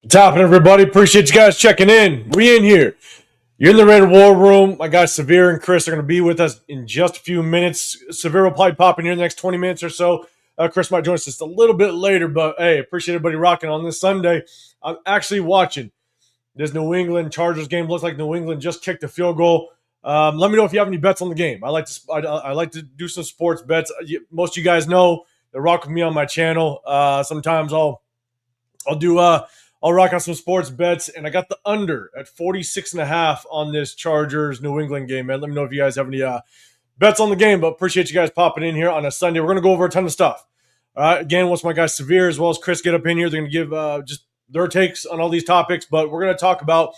What's happening, everybody? Appreciate you guys checking in. We in here. You're in the Raider War Room. My guys Severe and Chris are going to be with us in just a few minutes. Severe will probably pop in here in the next 20 minutes or so. Chris might join us just a little bit later, but hey, appreciate everybody rocking on this Sunday. I'm actually watching this New England Chargers game. Looks like New England just kicked a field goal. Let me know if you have any bets on the game. I like to do some sports bets. Most of you guys know they're rocking me on my channel. Sometimes I'll rock out some sports bets, and I got the under at 46.5 on this Chargers New England game, man. Let me know if you guys have any bets on the game, but appreciate you guys popping in here on a Sunday. We're going to go over a ton of stuff. All right, again, once my guys Severe as well as Chris get up in here, they're going to give just their takes on all these topics, but we're going to talk about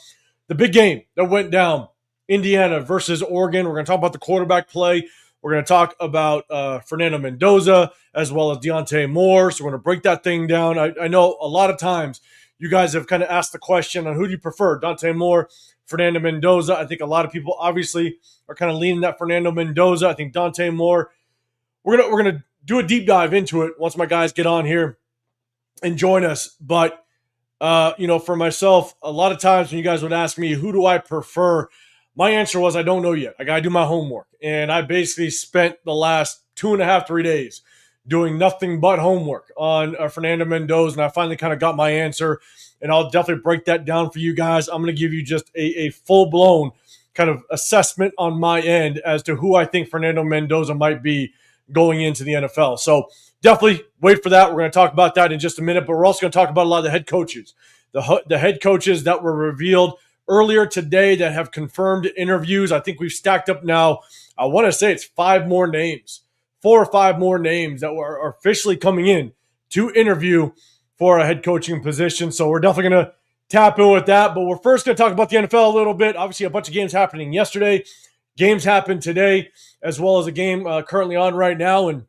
the big game that went down, Indiana versus Oregon. We're going to talk about the quarterback play. We're going to talk about Fernando Mendoza as well as Deontay Moore, so we're going to break that thing down. I know a lot of times you guys have kind of asked the question on who do you prefer, Deontay Moore, Fernando Mendoza. I think a lot of people obviously are kind of leaning that Fernando Mendoza. I think Deontay Moore. We're gonna do a deep dive into it once my guys get on here and join us. But for myself, a lot of times when you guys would ask me who do I prefer, my answer was I don't know yet. I gotta do my homework, and I basically spent the last 2.5, 3 days doing nothing but homework on Fernando Mendoza, and I finally kind of got my answer, and I'll definitely break that down for you guys. I'm going to give you just a full-blown kind of assessment on my end as to who I think Fernando Mendoza might be going into the NFL. So definitely wait for that. We're going to talk about that in just a minute, but we're also going to talk about a lot of the head coaches, the head coaches that were revealed earlier today that have confirmed interviews. I think we've stacked up now, I want to say it's 4 or 5 more names that are officially coming in to interview for a head coaching position. So we're definitely going to tap in with that. But we're first going to talk about the NFL a little bit. Obviously, a bunch of games happening yesterday. Games happened today, as well as a game currently on right now. And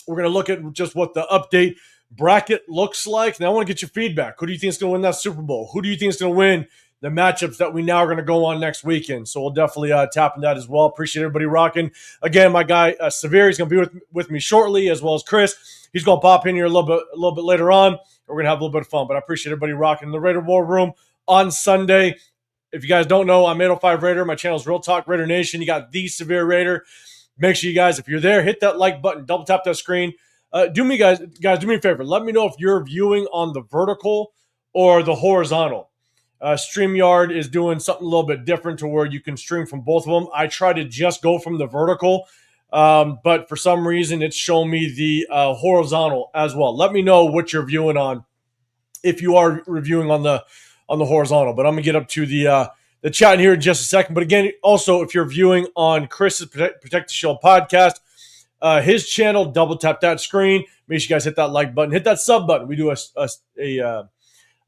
we're going to look at just what the update bracket looks like. Now, I want to get your feedback. Who do you think is going to win that Super Bowl? Who do you think is going to win the matchups that we now are going to go on next weekend? So we'll definitely tap into that as well. Appreciate everybody rocking. Again, my guy Severe, he's going to be with me shortly, as well as Chris. He's going to pop in here a little bit later on. We're going to have a little bit of fun, but I appreciate everybody rocking the Raider War Room on Sunday. If you guys don't know, I'm 805 Raider. My channel is Real Talk Raider Nation. You got the Severe Raider. Make sure you guys, if you're there, hit that like button, double tap that screen. Do me a favor. Let me know if you're viewing on the vertical or the horizontal. StreamYard is doing something a little bit different to where you can stream from both of them. I try to just go from the vertical, but for some reason it's showing me the horizontal as well. Let me know what you're viewing on if you are reviewing on the horizontal. But I'm gonna get up to the chat here in just a second. But again, also if you're viewing on Chris's Protect the Shield podcast, his channel, double tap that screen. Make sure you guys hit that like button, hit that sub button. We do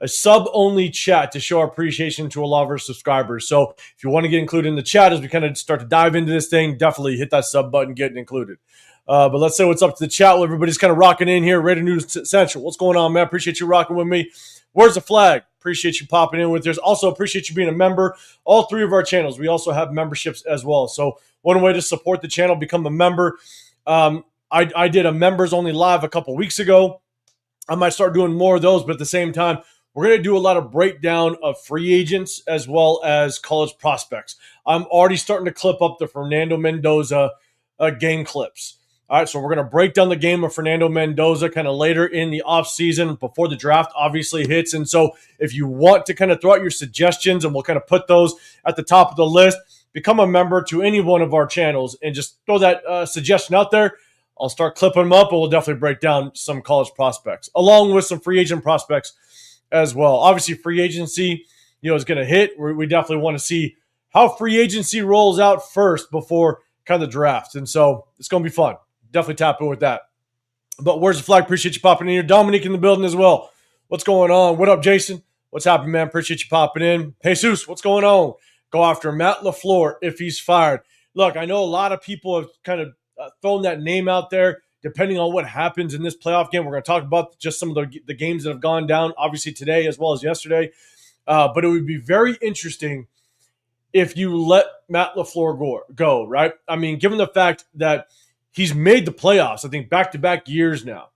a sub-only chat to show our appreciation to a lot of our subscribers. So if you want to get included in the chat as we kind of start to dive into this thing, definitely hit that sub button, get included. But let's say what's up to the chat while everybody's kind of rocking in here. Raider News Central. What's going on, man? Appreciate you rocking with me. Where's the flag? Appreciate you popping in with us. Also appreciate you being a member. All 3 of our channels, we also have memberships as well. So one way to support the channel, become a member. I did a members only live a couple weeks ago. I might start doing more of those, but at the same time, we're going to do a lot of breakdown of free agents as well as college prospects. I'm already starting to clip up the Fernando Mendoza game clips. All right, so we're going to break down the game of Fernando Mendoza kind of later in the offseason before the draft obviously hits. And so if you want to kind of throw out your suggestions, and we'll kind of put those at the top of the list, become a member to any one of our channels and just throw that suggestion out there. I'll start clipping them up, and we'll definitely break down some college prospects along with some free agent prospects as well. Obviously, free agency, is going to hit. We definitely want to see how free agency rolls out first before kind of the draft. And so it's going to be fun. Definitely tap in with that. But where's the flag? Appreciate you popping in here. Dominique in the building as well. What's going on? What up, Jason? What's happening, man? Appreciate you popping in. Jesus, what's going on? Go after Matt LaFleur if he's fired. Look, I know a lot of people have kind of thrown that name out there. Depending on what happens in this playoff game, we're going to talk about just some of the games that have gone down, obviously today as well as yesterday. But it would be very interesting if you let Matt LaFleur go, right? I mean, given the fact that he's made the playoffs, I think, back-to-back years now.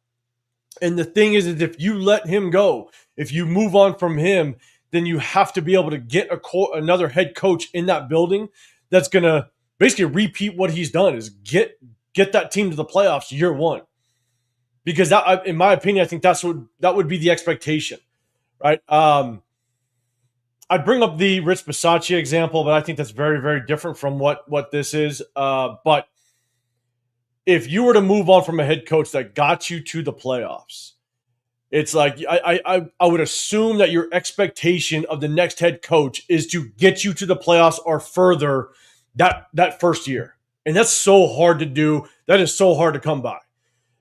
And the thing is if you let him go, If you move on from him, then you have to be able to get another head coach in that building that's going to basically repeat what he's done, is get that team to the playoffs year one. Because that, in my opinion, I think that would be the expectation, right? I'd bring up the Rich Bisaccia example, but I think that's very, very different from what this is. But if you were to move on from a head coach that got you to the playoffs, it's like I would assume that your expectation of the next head coach is to get you to the playoffs or further that first year. And that's so hard to do. That is so hard to come by.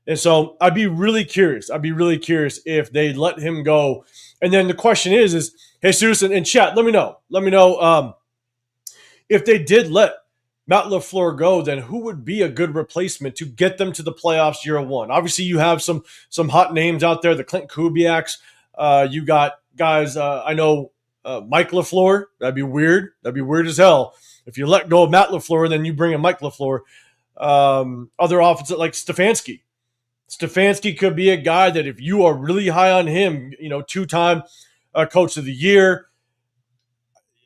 And so I'd be really curious. If they let him go. And then the question is Jesus and chat, let me know. If they did let Matt LaFleur go, then who would be a good replacement to get them to the playoffs year one? Obviously, you have some hot names out there, the Clint Kubiaks. You got guys, I know Mike LaFleur. That'd be weird. That'd be weird as hell. If you let go of Matt LaFleur, then you bring in Mike LaFleur. Other offensive, like Stefanski. Stefanski could be a guy that if you are really high on him, two-time coach of the year.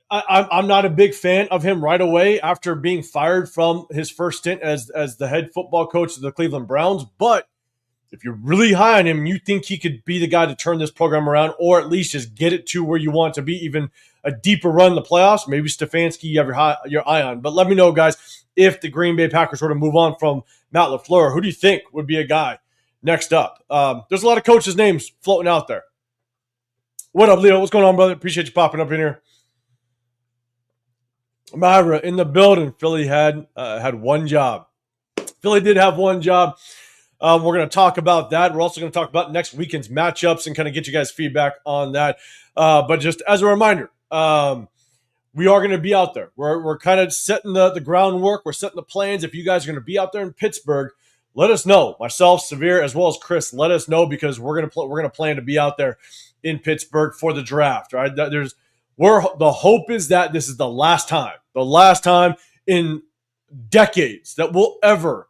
I'm not a big fan of him right away after being fired from his first stint as the head football coach of the Cleveland Browns. But if you're really high on him, you think he could be the guy to turn this program around, or at least just get it to where you want to be, even a deeper run in the playoffs. Maybe Stefanski you have your eye on. But let me know, guys, if the Green Bay Packers were to move on from Matt LaFleur, who do you think would be a guy next up? There's a lot of coaches' names floating out there. What up, Leo? What's going on, brother? Appreciate you popping up in here. Myra in the building. Philly had one job. Philly did have one job. We're going to talk about that. We're also going to talk about next weekend's matchups and kind of get you guys feedback on that. But just as a reminder, we are going to be out there. We're kind of setting the groundwork. We're setting the plans. If you guys are going to be out there in Pittsburgh, let us know. Myself, Severe, as well as Chris, let us know, because we're going to plan to be out there in Pittsburgh for the draft. Right? The hope is that this is the last time in decades that we'll ever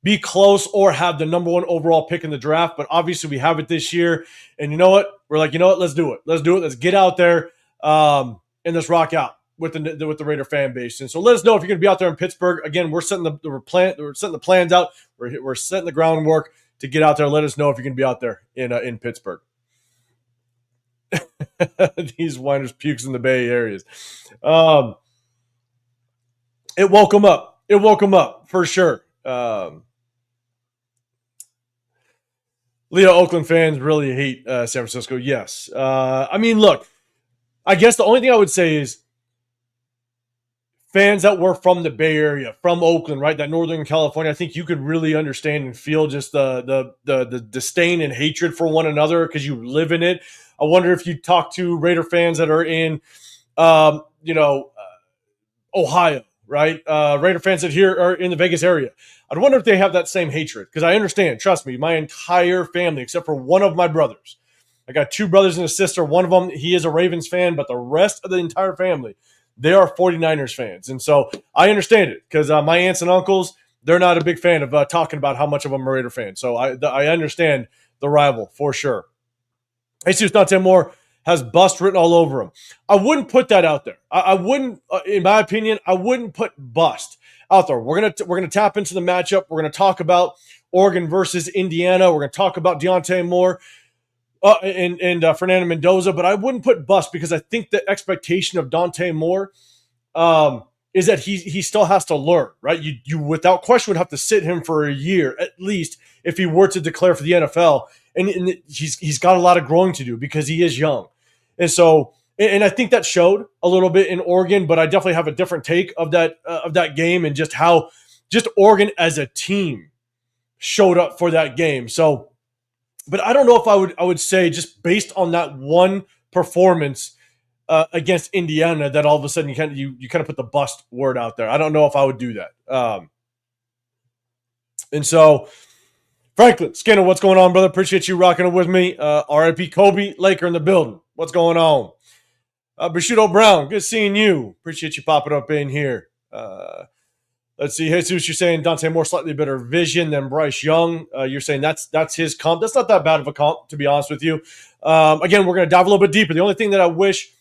be close or have the number one overall pick in the draft. But obviously we have it this year. And you know what? We're like, let's do it. Let's get out there and let's rock out with the Raider fan base. And so let us know if you're going to be out there in Pittsburgh. Again, we're setting the plans out. We're setting the groundwork to get out there. Let us know if you're going to be out there in Pittsburgh. These whiners pukes in the Bay areas. It woke them up. It woke them up for sure. Leo, Oakland fans really hate San Francisco. Yes. I mean, look, I guess the only thing I would say is fans that were from the Bay Area, from Oakland, right, that Northern California, I think you could really understand and feel just the disdain and hatred for one another because you live in it. I wonder if you talk to Raider fans that are in, Ohio, right? Raider fans that here are in the Vegas area. I'd wonder if they have that same hatred, because I understand, trust me, my entire family, except for one of my brothers. I got two brothers and a sister. One of them, he is a Ravens fan, but the rest of the entire family, they are 49ers fans. And so I understand it, because my aunts and uncles, they're not a big fan of talking about how much of them are Raider fans. So I understand the rival for sure. Jesus Dante Moore has bust written all over him. I wouldn't put that out there. I wouldn't, in my opinion, I wouldn't put bust out there. We're gonna tap into the matchup. We're gonna talk about Oregon versus Indiana. We're gonna talk about Dante Moore and Fernando Mendoza. But I wouldn't put bust, because I think the expectation of Dante Moore is that he still has to learn. Right? You without question would have to sit him for a year at least if he were to declare for the NFL. And he's got a lot of growing to do because he is young. And so, and I think that showed a little bit in Oregon, but I definitely have a different take of that game and just how just Oregon as a team showed up for that game. So, but I don't know if I would say, just based on that one performance against Indiana, that all of a sudden you kind of put the bust word out there. I don't know if I would do that. And so, Franklin Skinner, what's going on, brother? Appreciate you rocking it with me. RIP Kobe, Laker in the building. What's going on? Bashuto Brown, good seeing you. Appreciate you popping up in here. Let's see. Jesus, you're saying Dante Moore slightly better vision than Bryce Young. You're saying that's his comp. That's not that bad of a comp, to be honest with you. Again, we're going to dive a little bit deeper. The only thing that I wish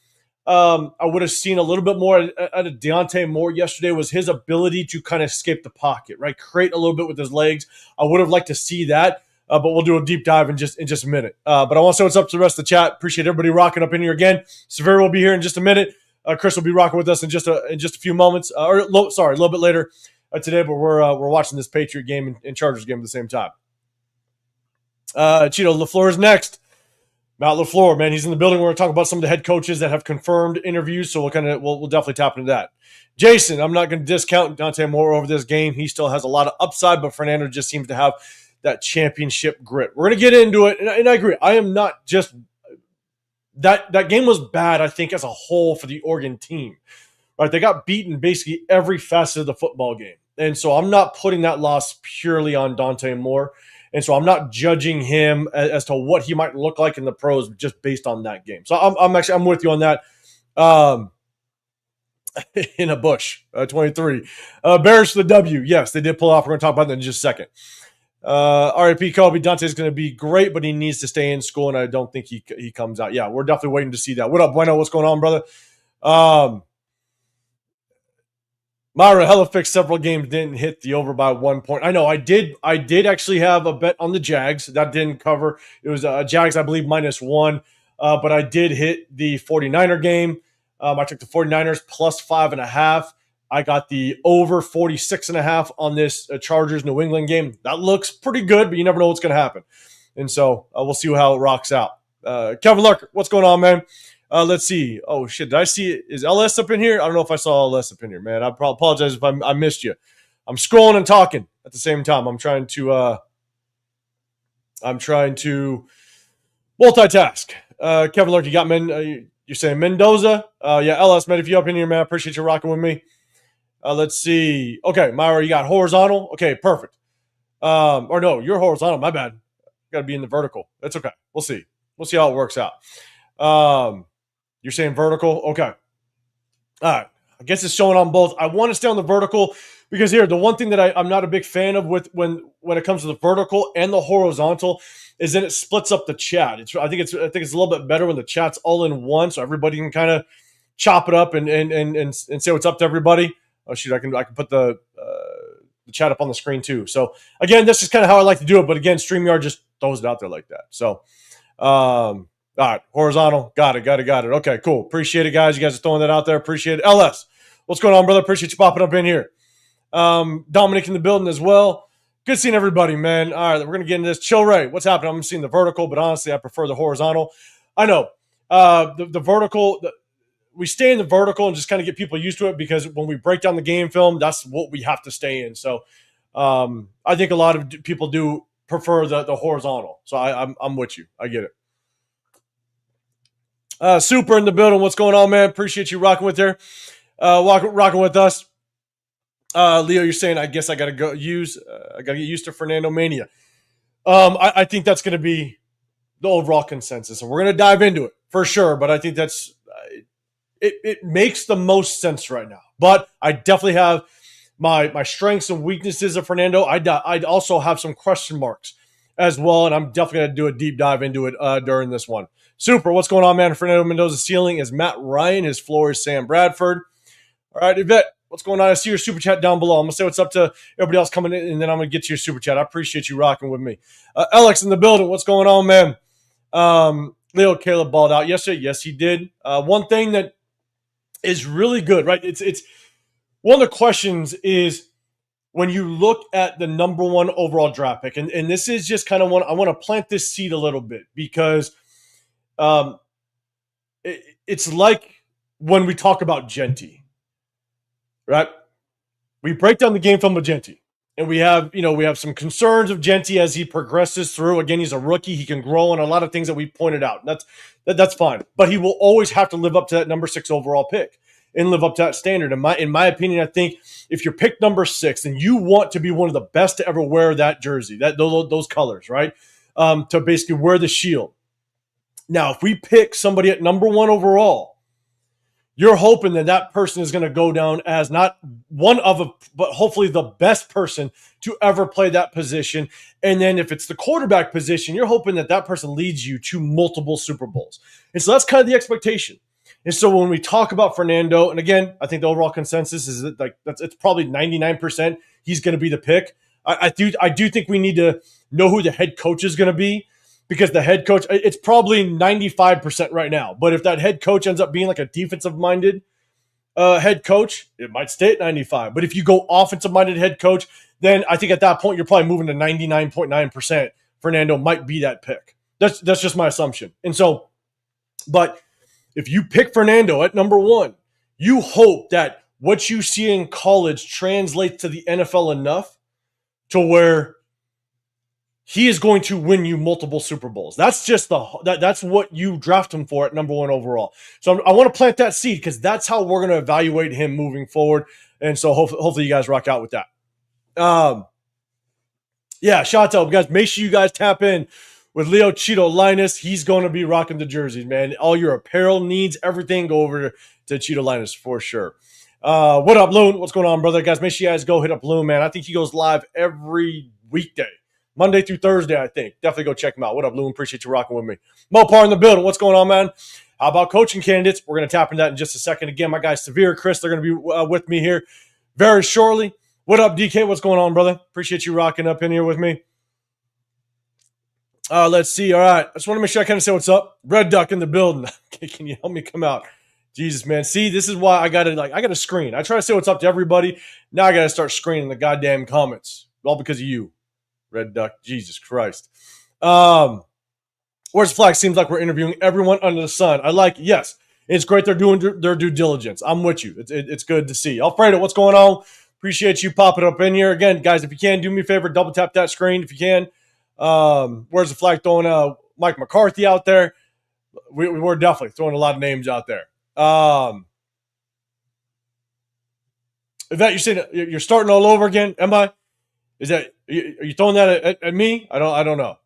I would have seen a little bit more out of Dante Moore yesterday was his ability to kind of escape the pocket, right? Create a little bit with his legs. I would have liked to see that, but we'll do a deep dive in just a minute. But I want to say what's up to the rest of the chat. Appreciate everybody rocking up in here again. Severe will be here in just a minute. Chris will be rocking with us in just a few moments, a little bit later today. But we're watching this Patriot game and Chargers game at the same time. Cheeto LaFleur is next. Matt LaFleur, man, he's in the building. We're going to talk about some of the head coaches that have confirmed interviews, so we'll definitely tap into that. Jason, I'm not going to discount Dante Moore over this game. He still has a lot of upside, but Fernando just seems to have that championship grit. We're going to get into it, and I agree. I am not just that game was bad, I think, as a whole for the Oregon team. Right? They got beaten basically every facet of the football game, and so I'm not putting that loss purely on Dante Moore. And so I'm not judging him as to what he might look like in the pros just based on that game. So I'm with you on that. In a bush, 23. Bears for the W. Yes, they did pull off. We're going to talk about that in just a second. RIP Kobe, Dante's going to be great, but he needs to stay in school, and I don't think he comes out. Yeah, we're definitely waiting to see that. What up, Bueno? What's going on, brother? Myra hella fixed several games, didn't hit the over by 1 point. I know I did actually have a bet on the Jags. That didn't cover. It was Jags, I believe, -1. But I did hit the 49er game. I took the 49ers plus 5.5. I got the over 46.5 on this Chargers New England game. That looks pretty good, but you never know what's going to happen. And so we'll see how it rocks out. Kevin Lark, what's going on, man? Let's see. Oh, shit. Did I see it? Is LS up in here? I don't know if I saw LS up in here, man. I apologize if I missed you. I'm scrolling and talking at the same time. I'm trying to multitask. Kevin Lark, you got you're saying Mendoza? Yeah, LS, man, if you up in here, man, I appreciate you rocking with me. Let's see. Okay, Myra, you got horizontal? Okay, perfect. Or no, you're horizontal. My bad. Got to be in the vertical. That's okay. We'll see. We'll see how it works out. You're saying vertical? Okay. All right. I guess it's showing on both. I want to stay on the vertical because here, the one thing that I'm not a big fan of with when it comes to the vertical and the horizontal is that it splits up the chat. I think it's a little bit better when the chat's all in one, so everybody can kind of chop it up and say what's up to everybody. Oh shoot, I can put the chat up on the screen too. So again, this is kind of how I like to do it. But again, StreamYard just throws it out there like that. So all right, horizontal. Got it. Okay, cool. Appreciate it, guys. You guys are throwing that out there. Appreciate it. LS, what's going on, brother? Appreciate you popping up in here. Dominic in the building as well. Good seeing everybody, man. All right, we're going to get into this. Chill Ray, what's happening? I'm seeing the vertical, but honestly, I prefer the horizontal. I know. The vertical, we stay in the vertical and just kind of get people used to it because when we break down the game film, that's what we have to stay in. So I think a lot of people do prefer the horizontal. So I'm with you. I get it. Super in the building. What's going on, man? Appreciate you rocking with there. Rocking with us. Leo, you're saying, I guess I got to get used to Fernando Mania. I think that's going to be the overall consensus, and we're going to dive into it for sure. But I think that's it makes the most sense right now. But I definitely have my strengths and weaknesses of Fernando. I'd also have some question marks as well, and I'm definitely going to do a deep dive into it during this one. Super, what's going on, man? Fernando Mendoza's ceiling is Matt Ryan. His floor is Sam Bradford. All right, Yvette, what's going on? I see your super chat down below. I'm going to say what's up to everybody else coming in, and then I'm going to get to your super chat. I appreciate you rocking with me. Alex in the building, what's going on, man? Leo Caleb balled out yesterday. Yes, he did. One thing that is really good, right? It's one of the questions is when you look at the number one overall draft pick, and this is just kind of I want to plant this seed a little bit because it's like when we talk about Genty, right? We break down the game film of Genty, and we have some concerns of Genty as he progresses through. Again, he's a rookie; he can grow on a lot of things that we pointed out. That's fine, but he will always have to live up to that number 6 overall pick and live up to that standard. In my opinion, I think if you're picked number 6, then you want to be one of the best to ever wear that jersey, those colors, right? To basically wear the shield. Now, if we pick somebody at number 1 overall, you're hoping that that person is going to go down as not one of a, but hopefully the best person to ever play that position. And then if it's the quarterback position, you're hoping that that person leads you to multiple Super Bowls. And so that's kind of the expectation. And so when we talk about Fernando, and again, I think the overall consensus is that it's probably 99% he's going to be the pick. I do think we need to know who the head coach is going to be, because the head coach, it's probably 95% right now. But if that head coach ends up being like a defensive-minded head coach, it might stay at 95. But if you go offensive-minded head coach, then I think at that point you're probably moving to 99.9%. Fernando might be that pick. That's just my assumption. And so, but if you pick Fernando at number one, you hope that what you see in college translates to the NFL enough to where he is going to win you multiple Super Bowls. That's just that's what you draft him for at number one overall. So I want to plant that seed, because that's how we're going to evaluate him moving forward. And so hopefully you guys rock out with that. Yeah, shout out, guys. Make sure you guys tap in with Leo Cheeto Linus. He's going to be rocking the jerseys, man. All your apparel needs, everything, go over to Cheeto Linus for sure. What up, Loon? What's going on, brother? Guys, make sure you guys go hit up Loon, man. I think he goes live every weekday. Monday through Thursday, I think. Definitely go check him out. What up, Lou? Appreciate you rocking with me. Mopar in the building. What's going on, man? How about coaching candidates? We're going to tap into that in just a second. Again, my guys, Severe, Chris, they're going to be with me here very shortly. What up, DK? What's going on, brother? Appreciate you rocking up in here with me. Let's see. All right. I just want to make sure I kind of say what's up. Red Duck in the building. Okay, can you help me come out? Jesus, man. See, this is why I got to screen. I try to say what's up to everybody. Now I got to start screening the goddamn comments. All because of you. Red Duck, Jesus Christ. Where's the flag? Seems like we're interviewing everyone under the sun. I like it. Yes, it's great they're doing their due diligence. I'm with you. It's good to see. Alfredo, what's going on? Appreciate you popping up in here. Again, guys, if you can, do me a favor, double tap that screen if you can. Where's the flag? Throwing Mike McCarthy out there. We're definitely throwing a lot of names out there. Yvette, you're saying you're starting all over again? Am I? Are you throwing that at me? I don't know.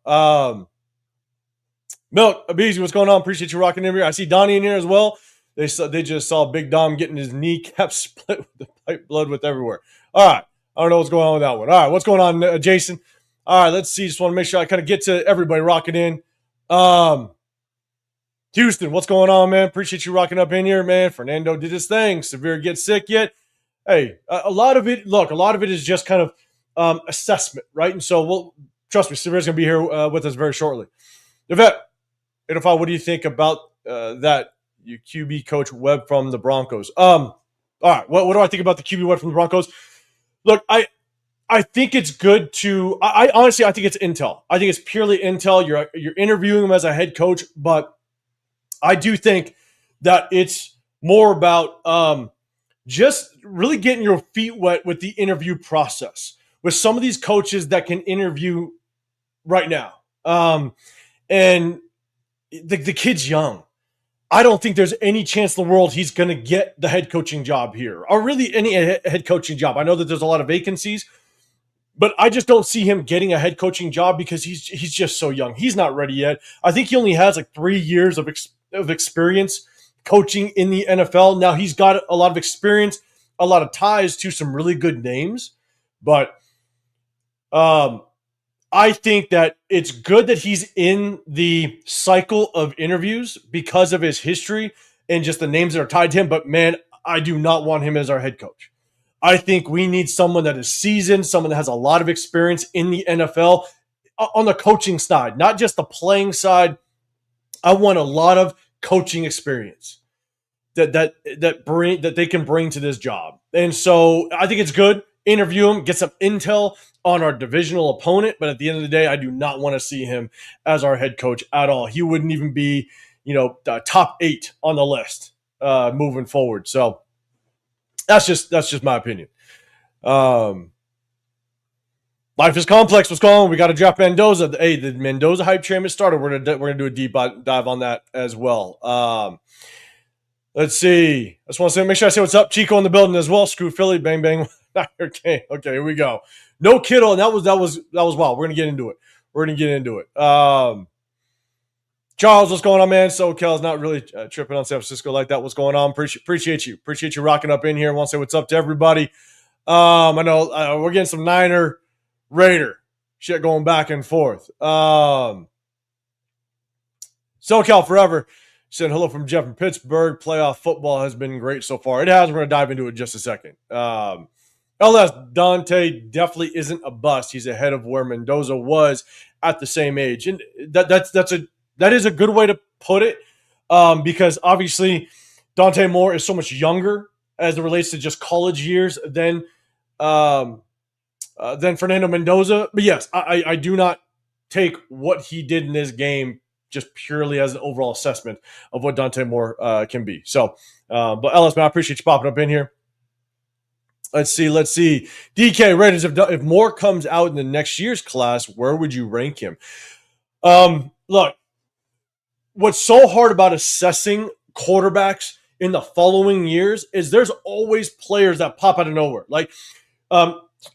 Milk, Abizi, what's going on? Appreciate you rocking in here. I see Donnie in here as well. They just saw Big Dom getting his kneecap split with the pipe blood with everywhere. All right. I don't know what's going on with that one. All right. What's going on, Jason? All right. Let's see. Just want to make sure I kind of get to everybody rocking in. Houston, what's going on, man? Appreciate you rocking up in here, man. Fernando did his thing. Severe gets sick yet? Hey, a lot of it is just kind of assessment, right? And so, trust me, Severe's going to be here with us very shortly. Yvette, what do you think about that QB coach Webb from the Broncos? All right, what do I think about the QB Webb from the Broncos? Look, I think it's good to. I honestly, I think it's intel. I think it's purely intel. You're interviewing him as a head coach, but I do think that it's more about just really getting your feet wet with the interview process with some of these coaches that can interview right now. And the kid's young. I don't think there's any chance in the world he's going to get the head coaching job here, or really any head coaching job. I know that there's a lot of vacancies, but I just don't see him getting a head coaching job because he's just so young. He's not ready yet. I think he only has like 3 years of experience coaching in the NFL. Now he's got a lot of experience, a lot of ties to some really good names, but I think that it's good that he's in the cycle of interviews because of his history and just the names that are tied to him. But man, I do not want him as our head coach. I think we need someone that is seasoned, someone that has a lot of experience in the NFL on the coaching side, not just the playing side. I want a lot of coaching experience that they can bring to this job. And so I think it's good. Interview him, get some intel on our divisional opponent. But at the end of the day, I do not want to see him as our head coach at all. He wouldn't even be, top 8 on the list moving forward. So that's just my opinion. Life is complex. What's going on? We got to drop Mendoza. Hey, the Mendoza hype train has started. We're gonna do a deep dive on that as well. Let's see. I just want to make sure I say what's up. Chico in the building as well. Screw Philly. Bang bang. Okay, here we go. No Kittle, and that was wild. We're gonna get into it. Charles, what's going on, man? SoCal's not really tripping on San Francisco like that. What's going on? Appreciate you. Appreciate you rocking up in here. I want to say what's up to everybody. I know we're getting some Niner Raider shit going back and forth. SoCal forever. Said hello from Jeff in Pittsburgh. Playoff football has been great so far. It has. We're going to dive into it in just a second. LS Dante definitely isn't a bust. He's ahead of where Mendoza was at the same age, and that is a good way to put it, because obviously Dante Moore is so much younger as it relates to just college years than Fernando Mendoza. But yes, I do not take what he did in this game just purely as an overall assessment of what Dante Moore can be. So, but Ellis, man, I appreciate you popping up in here. Let's see. DK Raiders, if Moore comes out in the next year's class, where would you rank him? Look, what's so hard about assessing quarterbacks in the following years is there's always players that pop out of nowhere. Like,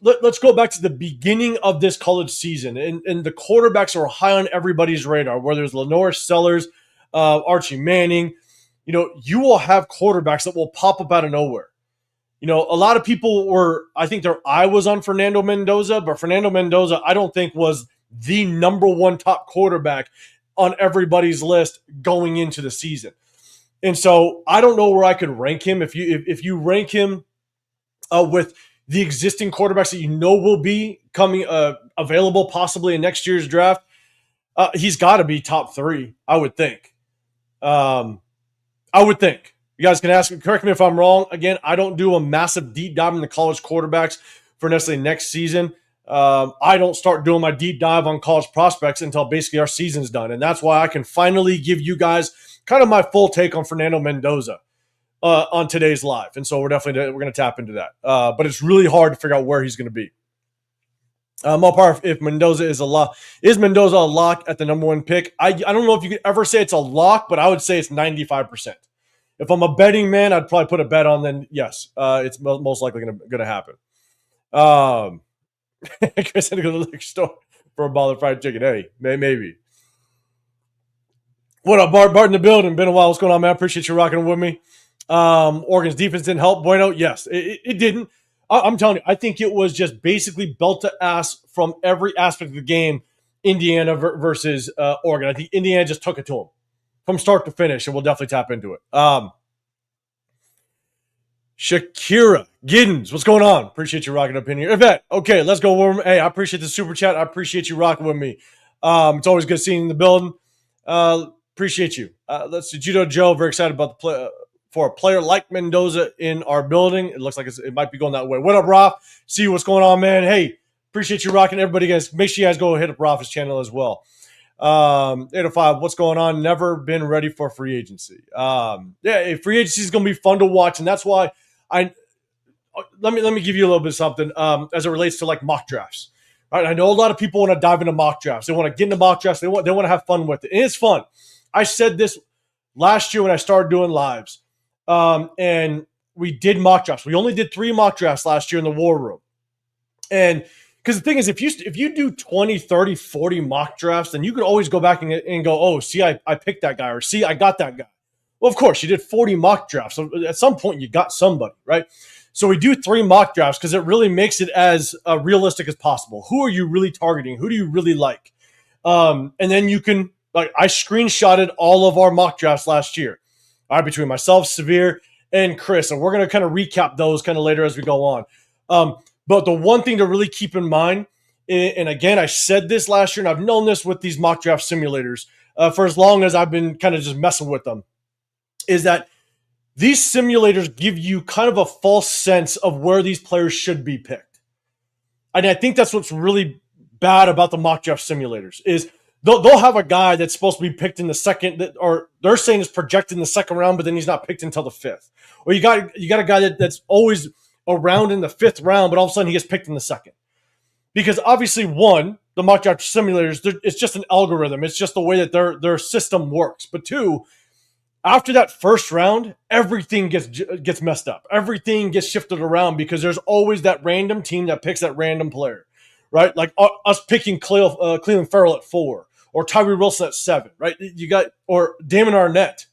let's go back to the beginning of this college season, and the quarterbacks are high on everybody's radar, whether it's Lenore Sellers, Archie Manning. You will have quarterbacks that will pop up out of nowhere. A lot of people I think their eye was on Fernando Mendoza, but Fernando Mendoza, I don't think was the number one top quarterback on everybody's list going into the season. And so I don't know where I could rank him. If you rank him with the existing quarterbacks that will be coming available possibly in next year's draft, he's got to be top 3, I would think. You guys can correct me if I'm wrong. Again, I don't do a massive deep dive into college quarterbacks for necessarily next season. I don't start doing my deep dive on college prospects until basically our season's done. And that's why I can finally give you guys kind of my full take on Fernando Mendoza on today's live. And so we're going to tap into that. But it's really hard to figure out where he's going to be. If Mendoza is Mendoza a lock at the number 1 pick? I don't know if you could ever say it's a lock, but I would say it's 95%. If I'm a betting man, I'd probably put a bet on, then yes, it's most likely going to happen. Chris had to go to the liquor store for a bottle of fried chicken. Hey, maybe. What up, Bart? Bart in the building. Been a while. What's going on, man? I appreciate you rocking with me. Oregon's defense didn't help. Bueno, yes, it didn't. I'm telling you, I think it was just basically belt to ass from every aspect of the game, Indiana versus Oregon. I think Indiana just took it to them from start to finish, and we'll definitely tap into it. Shakira Giddens, what's going on? Appreciate you rocking up in here. Yvette, okay, let's go. Hey, I appreciate the super chat. I appreciate you rocking with me. It's always good seeing you in the building. Appreciate you. Let's see. Judo Joe, very excited about the play for a player like Mendoza in our building. It looks like it might be going that way. What up, Roth? See what's going on, man. Hey, appreciate you rocking. Everybody, guys, make sure you guys go hit up Roth's channel as well. 805, what's going on? Never been ready for free agency. Free agency is going to be fun to watch, and that's why let me give you a little bit of something as it relates to like mock drafts. Right? I know a lot of people want to dive into mock drafts. They want to get into mock drafts. They want to have fun with it, and it's fun. I said this last year when I started doing lives, and we did mock drafts. We only did 3 mock drafts last year in the war room, and because the thing is, if you do 20, 30, 40 mock drafts, then you could always go back and go, oh, see, I picked that guy, or see, I got that guy. Well, of course, you did 40 mock drafts. So at some point, you got somebody, right? So we do 3 mock drafts because it really makes it as realistic as possible. Who are you really targeting? Who do you really like? And then you can, like, I screenshotted all of our mock drafts last year, all right, between myself, Severe, and Chris. And we're going to kind of recap those kind of later as we go on. But the one thing to really keep in mind, and again, I said this last year, and I've known this with these mock draft simulators for as long as I've been kind of just messing with them, is that these simulators give you kind of a false sense of where these players should be picked. And I think that's what's really bad about the mock draft simulators is they'll have a guy that's supposed to be picked in the second, or they're saying is projected in the second round, but then he's not picked until the 5th. Or you got a guy that's always around in the 5th round, but all of a sudden he gets picked in the 2nd. Because obviously, one, the mock draft simulators, it's just an algorithm. It's just the way that their system works. But 2, after that 1st round, everything gets messed up. Everything gets shifted around because there's always that random team that picks that random player, right? Like us picking Cleveland Farrell at 4, or Tyree Wilson at 7, right? You got, or Damon Arnett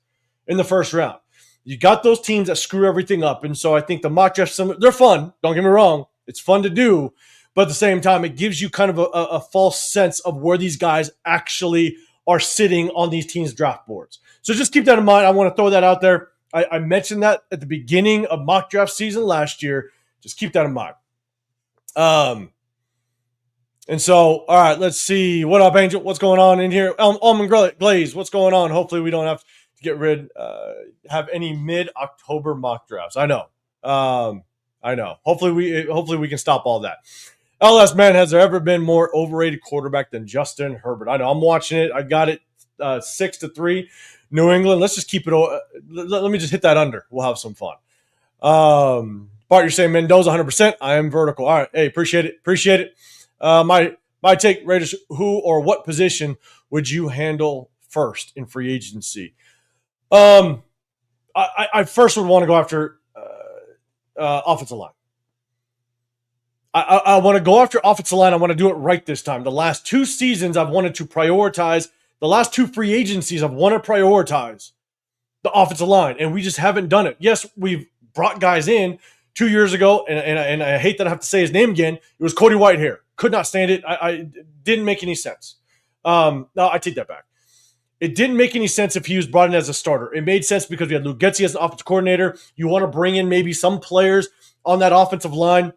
in the first round. You got those teams that screw everything up. And so I think the mock drafts, they're fun. Don't get me wrong. It's fun to do. But at the same time, it gives you kind of a false sense of where these guys actually are sitting on these teams' draft boards. So just keep that in mind. I want to throw that out there. I mentioned that at the beginning of mock draft season last year. Just keep that in mind. And so, all right, let's see. What up, Angel? What's going on in here? Almond Glaze, what's going on? Hopefully we don't have to get have any mid-October mock drafts. I know. Hopefully we can stop all that. LS, man, has there ever been more overrated quarterback than Justin Herbert? I know. I'm watching it. I got it 6-3. New England. Let's just keep it. Let me just hit that under. We'll have some fun. Bart, you're saying Mendoza 100%. I am vertical. All right. Hey, appreciate it. My take, Raiders, who or what position would you handle first in free agency? I first would want to go after offensive line. I want to go after offensive line. I want to do it right this time. The last 2 seasons, I've wanted to prioritize. The last 2 free agencies, I've wanted to prioritize the offensive line, and we just haven't done it. Yes, we've brought guys in 2 years ago, and I hate that I have to say his name again. It was Cody Whitehair. Could not stand it. I didn't make any sense. No, I take that back. It didn't make any sense if he was brought in as a starter. It made sense because we had Luke Getsy as an offensive coordinator. You want to bring in maybe some players on that offensive line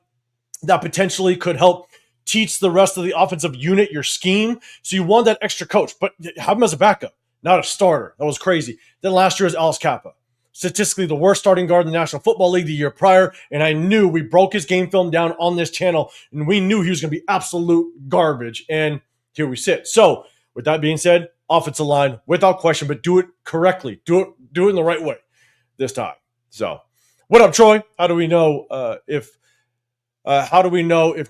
that potentially could help teach the rest of the offensive unit your scheme. So you want that extra coach, but have him as a backup, not a starter. That was crazy. Then last year was Alice Kappa. Statistically the worst starting guard in the National Football League the year prior, and I knew we broke his game film down on this channel, and we knew he was going to be absolute garbage, and here we sit. So with that being said, offensive line, without question, but do it correctly. Do it in the right way this time. So what up, Troy? How do we know if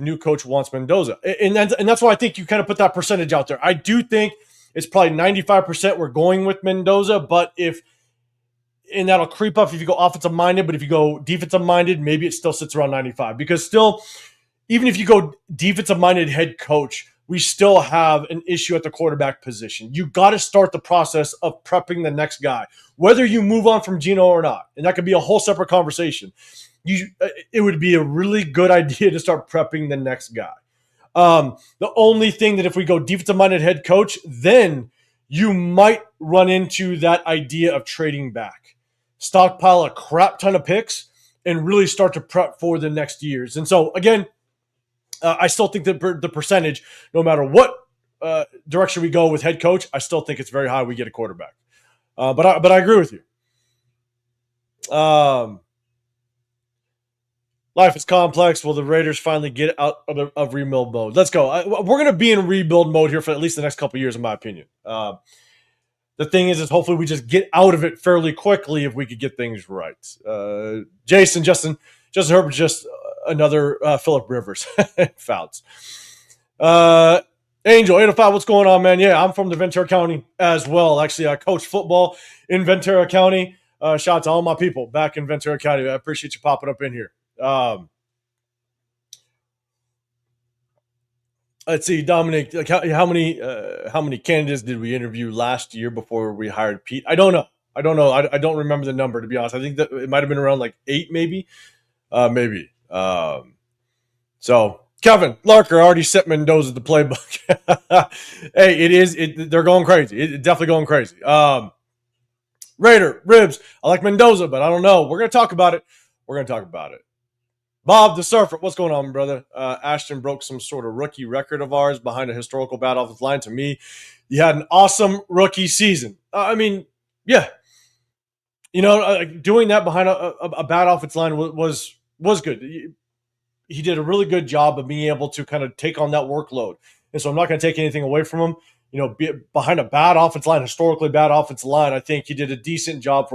new coach wants Mendoza? And that's why I think you kind of put that percentage out there. I do think it's probably 95% we're going with Mendoza, but and that'll creep up if you go offensive minded, but if you go defensive minded, maybe it still sits around 95, because still, even if you go defensive minded head coach, we still have an issue at the quarterback position. You got to start the process of prepping the next guy, whether you move on from Geno or not. And that could be a whole separate conversation. It would be a really good idea to start prepping the next guy. The only thing that if we go defensive-minded head coach, then you might run into that idea of trading back. Stockpile a crap ton of picks and really start to prep for the next years. And so, again, I still think that the percentage, no matter what direction we go with head coach, I still think it's very high we get a quarterback. But I agree with you. Life is complex. Will the Raiders finally get out of rebuild mode? Let's go. We're going to be in rebuild mode here for at least the next couple of years, in my opinion. The thing is hopefully we just get out of it fairly quickly if we could get things right. Justin Herbert, just another Phillip Rivers. Fouts. Angel, 805, what's going on, man? Yeah, I'm from the Ventura County as well. Actually, I coach football in Ventura County. Shout out to all my people back in Ventura County. I appreciate you popping up in here. Let's see, Dominic, like how many candidates did we interview last year before we hired Pete? I don't know. I don't remember the number, to be honest. I think that it might have been around like 8, maybe. So Kevin Larker already set Mendoza the playbook. Hey, they're going crazy. It's definitely going crazy. Raider Ribs, I like Mendoza, but I don't know. We're gonna talk about it. Bob the Surfer, what's going on, brother? Ashton broke some sort of rookie record of ours behind a historical bad offensive line. To me, you had an awesome rookie season. Yeah. Doing that behind a bad offensive line was good. He did a really good job of being able to kind of take on that workload. And so I'm not going to take anything away from him. Behind a bad offensive line, historically bad offensive line, I think he did a decent job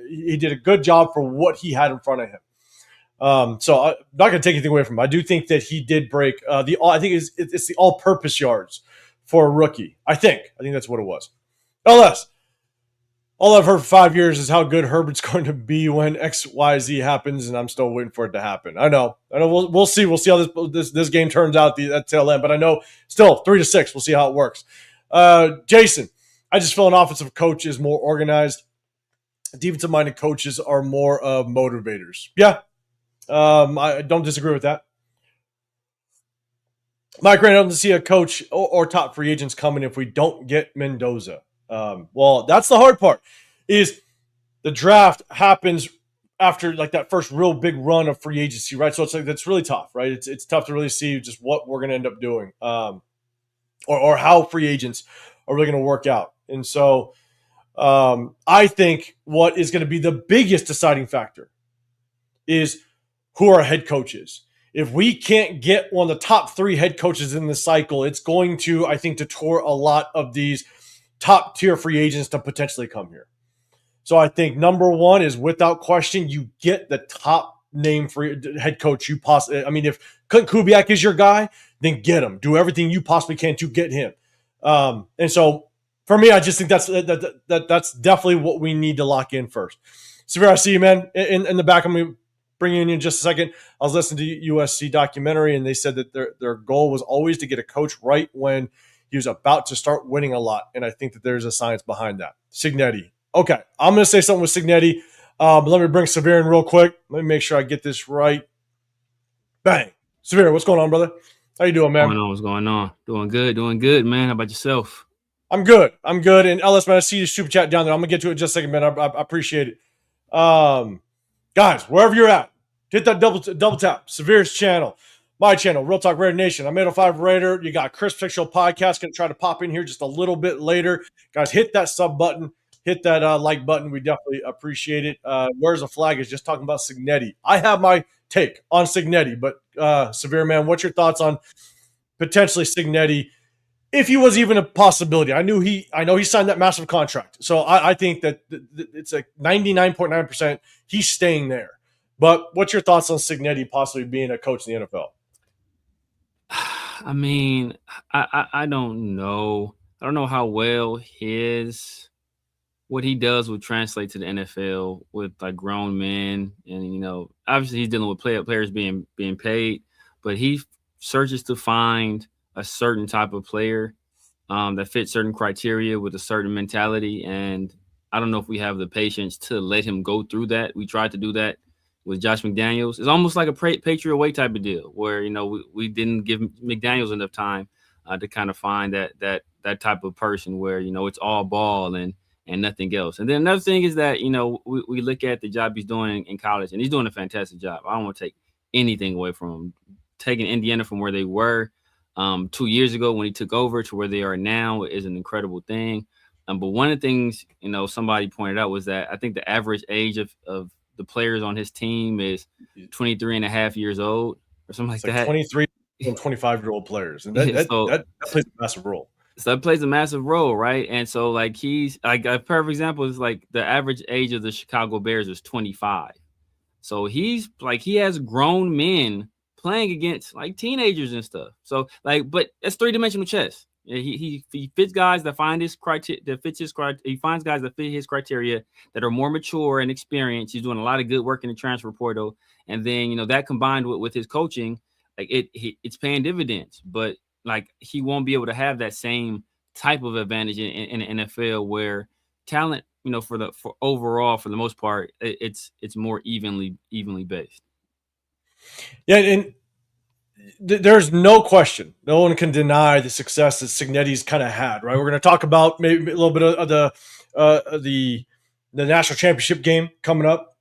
he did a good job for what he had in front of him. So I'm not going to take anything away from him. I do think that he did break I think it's the all-purpose yards for a rookie. I think that's what it was. LS, all I've heard for 5 years is how good Herbert's going to be when XYZ happens, and I'm still waiting for it to happen. I know. We'll see. We'll see how this game turns out at tail end. But I know still 3-6. We'll see how it works. Jason, I just feel an offensive coach is more organized. Defensive-minded coaches are more of motivators. Yeah, I don't disagree with that. Mike Rand doesn't see a coach or top free agents coming if we don't get Mendoza. Well, that's the hard part. Is the draft happens after like that first real big run of free agency, right? So it's like that's really tough, right? It's tough to really see just what we're going to end up doing, or how free agents are really going to work out. And so I think what is going to be the biggest deciding factor is who our head coach is. If we can't get one of the top 3 head coaches in the cycle, it's going to, I think, detour a lot of these top tier free agents to potentially come here. So I think number one is without question, you get the top name for head coach you possibly. I mean, if Clint Kubiak is your guy, then get him. Do everything you possibly can to get him. And so for me, I just think that's definitely what we need to lock in first. Severe, I see you, man. In the back, I'm going to bring you in just a second. I was listening to USC documentary, and they said that their goal was always to get a coach right when he was about to start winning a lot. And I think that there's a science behind that. Signetti. Okay, I'm going to say something with Signetti. But let me bring Severe in real quick. Let me make sure I get this right. Bang. Severe, what's going on, brother? How you doing, man? What's going on? Doing good, man. How about yourself? I'm good. And Ellis, man, I see your super chat down there. I'm going to get to it in just a second, man. I appreciate it. Guys, wherever you're at, hit that double tap. Severe's channel, my channel, Real Talk Raider Nation. I'm 805 Raider. You got Chris Pick Show podcast. Going to try to pop in here just a little bit later. Guys, hit that sub button. Hit that like button. We definitely appreciate it. Where's the flag is just talking about Signetti. I have my take on Signetti, but Severe, man, what's your thoughts on potentially Signetti if he was even a possibility? I know he signed that massive contract. So I think that it's like 99.9% he's staying there. But what's your thoughts on Signetti possibly being a coach in the NFL? I mean, I don't know. I don't know how well what he does would translate to the NFL with like grown men, and obviously he's dealing with players being paid, but he searches to find a certain type of player that fits certain criteria with a certain mentality, and I don't know if we have the patience to let him go through that. We tried to do that with Josh McDaniels. It's almost like a Patriot way type of deal, where we didn't give McDaniels enough time to kind of find that type of person where it's all ball and nothing else. And then another thing is that, we look at the job he's doing in college, and he's doing a fantastic job. I don't want to take anything away from him. Taking Indiana from where they were 2 years ago when he took over to where they are now is an incredible thing. But one of the things, somebody pointed out was that I think the average age of the players on his team is 23 and a half years old or something like that. 23 and 25-year-old players. And that plays a massive role. So that plays a massive role, right? And so, like, he's like a perfect example is like the average age of the Chicago Bears is 25. So he has grown men playing against like teenagers and stuff. So but it's 3-dimensional chess. He fits guys that find his criteria. He finds guys that fit his criteria that are more mature and experienced. He's doing a lot of good work in the transfer portal, and then that combined with his coaching, like it's paying dividends. But like he won't be able to have that same type of advantage in the NFL where talent, for overall, for the most part, it's more evenly based. Yeah, and there's no question. No one can deny the success that Signetti's kind of had, right? We're going to talk about maybe a little bit of the national championship game coming up,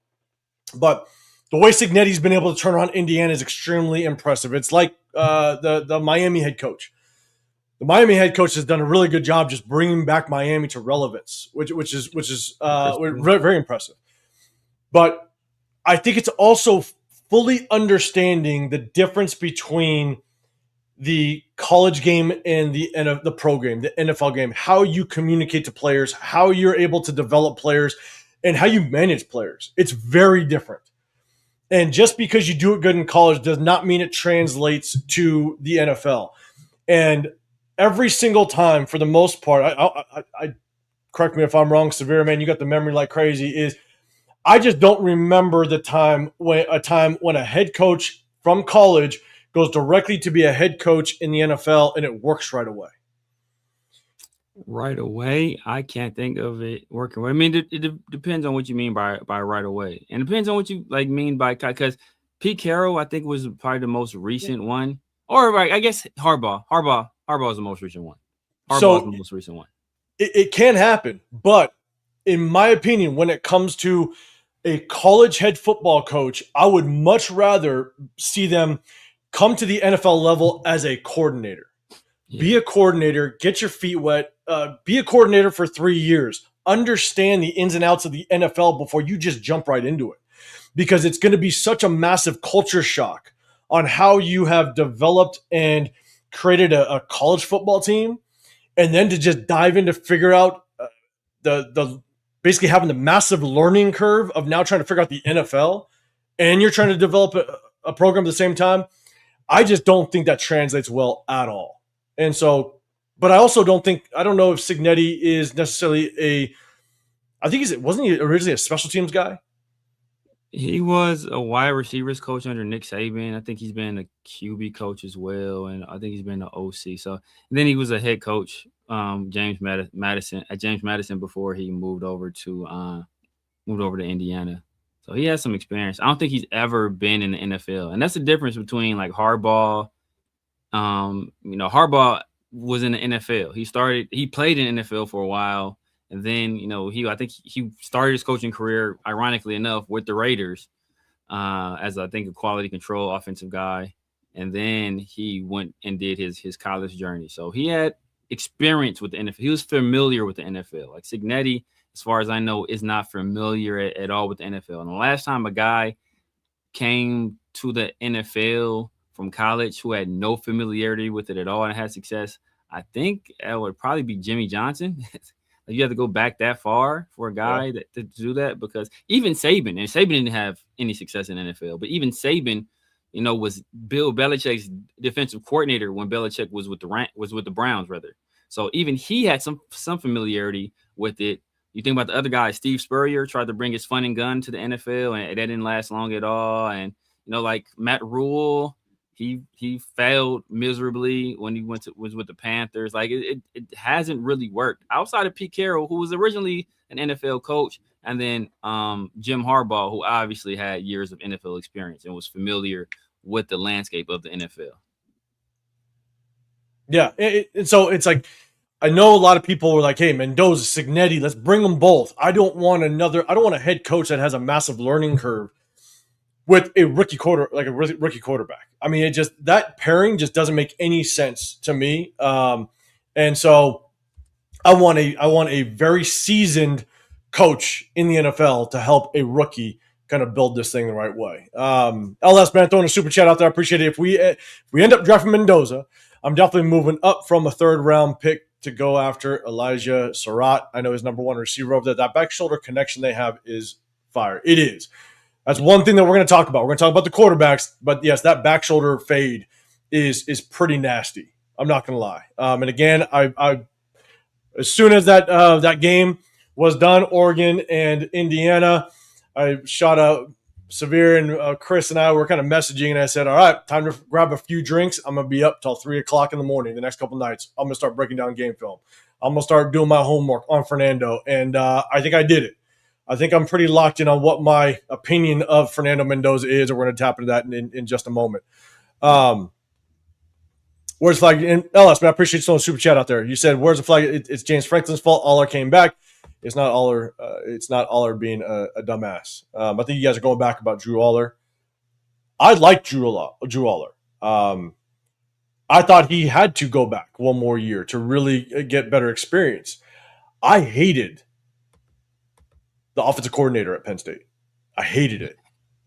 but the way Signetti's been able to turn around Indiana is extremely impressive. It's like the Miami head coach. The Miami head coach has done a really good job just bringing back Miami to relevance, which is very, very impressive. But I think it's also fully understanding the difference between the college game and the pro game, the NFL game, how you communicate to players, how you're able to develop players, and how you manage players. It's very different. And just because you do it good in college does not mean it translates to the NFL. And every single time, for the most part, I correct me if I'm wrong, Severe, man, you got the memory like crazy, is I just don't remember a time when a head coach from college goes directly to be a head coach in the NFL and it works right away. Right away, I can't think of it working. I mean, it depends on what you mean by right away, and depends on what you like mean by because Pete Carroll, I think, was probably the most recent one, or right, I guess Harbaugh is the most recent one. Harbaugh is the So most recent one. it can happen, but in my opinion, when it comes to a college head football coach, I would much rather see them come to the NFL level as a coordinator. Be Yeah, a coordinator, get your feet wet, be a coordinator for 3 years, understand the ins and outs of the NFL before you just jump right into it. Because it's going to be such a massive culture shock on how you have developed and created a college football team, and then to just dive in to figure out the basically having the massive learning curve of now trying to figure out the NFL, and you're trying to develop a program at the same time. I just don't think that translates well at all. And so, but I also I don't know if Signetti is necessarily I think wasn't he originally a special teams guy? he was a wide receivers coach under Nick Saban. I think he's been a QB coach as well, and I think he's been the OC. So and then he was a head coach, James Madison before he moved over to Indiana. So he has some experience. I don't think he's ever been in the NFL. And that's the difference between like Harbaugh. Harbaugh was in the NFL. He played in the NFL for a while. And then, I think he started his coaching career, ironically enough, with the Raiders as I think a quality control offensive guy. And then he went and did his college journey. So he had experience with the NFL. He was familiar with the NFL. Like Signetti, as far as I know, is not familiar at all with the NFL. And the last time a guy came to the NFL from college who had no familiarity with it at all and had success, I think it would probably be Jimmy Johnson. You have to go back that far for a Yeah. guy to do that because even Saban didn't have any success in the NFL, but even Saban, was Bill Belichick's defensive coordinator when Belichick was with the Browns rather. So even he had some familiarity with it. You think about the other guy, Steve Spurrier tried to bring his fun and gun to the NFL, and that didn't last long at all. And like Matt Rule, he failed miserably when he was with the Panthers. Like it hasn't really worked outside of Pete Carroll, who was originally an NFL coach, and then Jim Harbaugh, who obviously had years of NFL experience and was familiar with the landscape of the NFL. Yeah. And so it's like, I know a lot of people were like, hey, Mendoza, Signetti, let's bring them both. I don't want a head coach that has a massive learning curve with a rookie quarterback. I mean, that pairing just doesn't make any sense to me. And so I want a very seasoned coach in the NFL to help a rookie kind of build this thing the right way. LS man throwing a super chat out there. I appreciate it. If we end up drafting Mendoza, I'm definitely moving up from a third round pick to go after Elijah Surratt. I know his number one receiver over there. That back shoulder connection they have is fire. It is. That's one thing that we're going to talk about. We're going to talk about the quarterbacks, but yes, that back shoulder fade is pretty nasty. I'm not going to lie. And again, I as soon as that game was done, Oregon and Indiana, I shot out Severe and Chris and I were kind of messaging, and I said, "All right, time to grab a few drinks. I'm gonna be up till 3 o'clock in the morning the next couple nights. I'm gonna start breaking down game film. I'm gonna start doing my homework on Fernando, and I think I did it. I think I'm pretty locked in on what my opinion of Fernando Mendoza is, and we're going to tap into that in just a moment. Where's the flag? And LS, man, I appreciate you throwing super chat out there. You said, "Where's the flag?" It's James Franklin's fault. Aller came back. It's not Aller. It's not Aller being a dumbass. I think you guys are going back about Drew Aller. I like Drew Aller. I thought he had to go back one more year to really get better experience. I hated the offensive coordinator at Penn State. I hated it.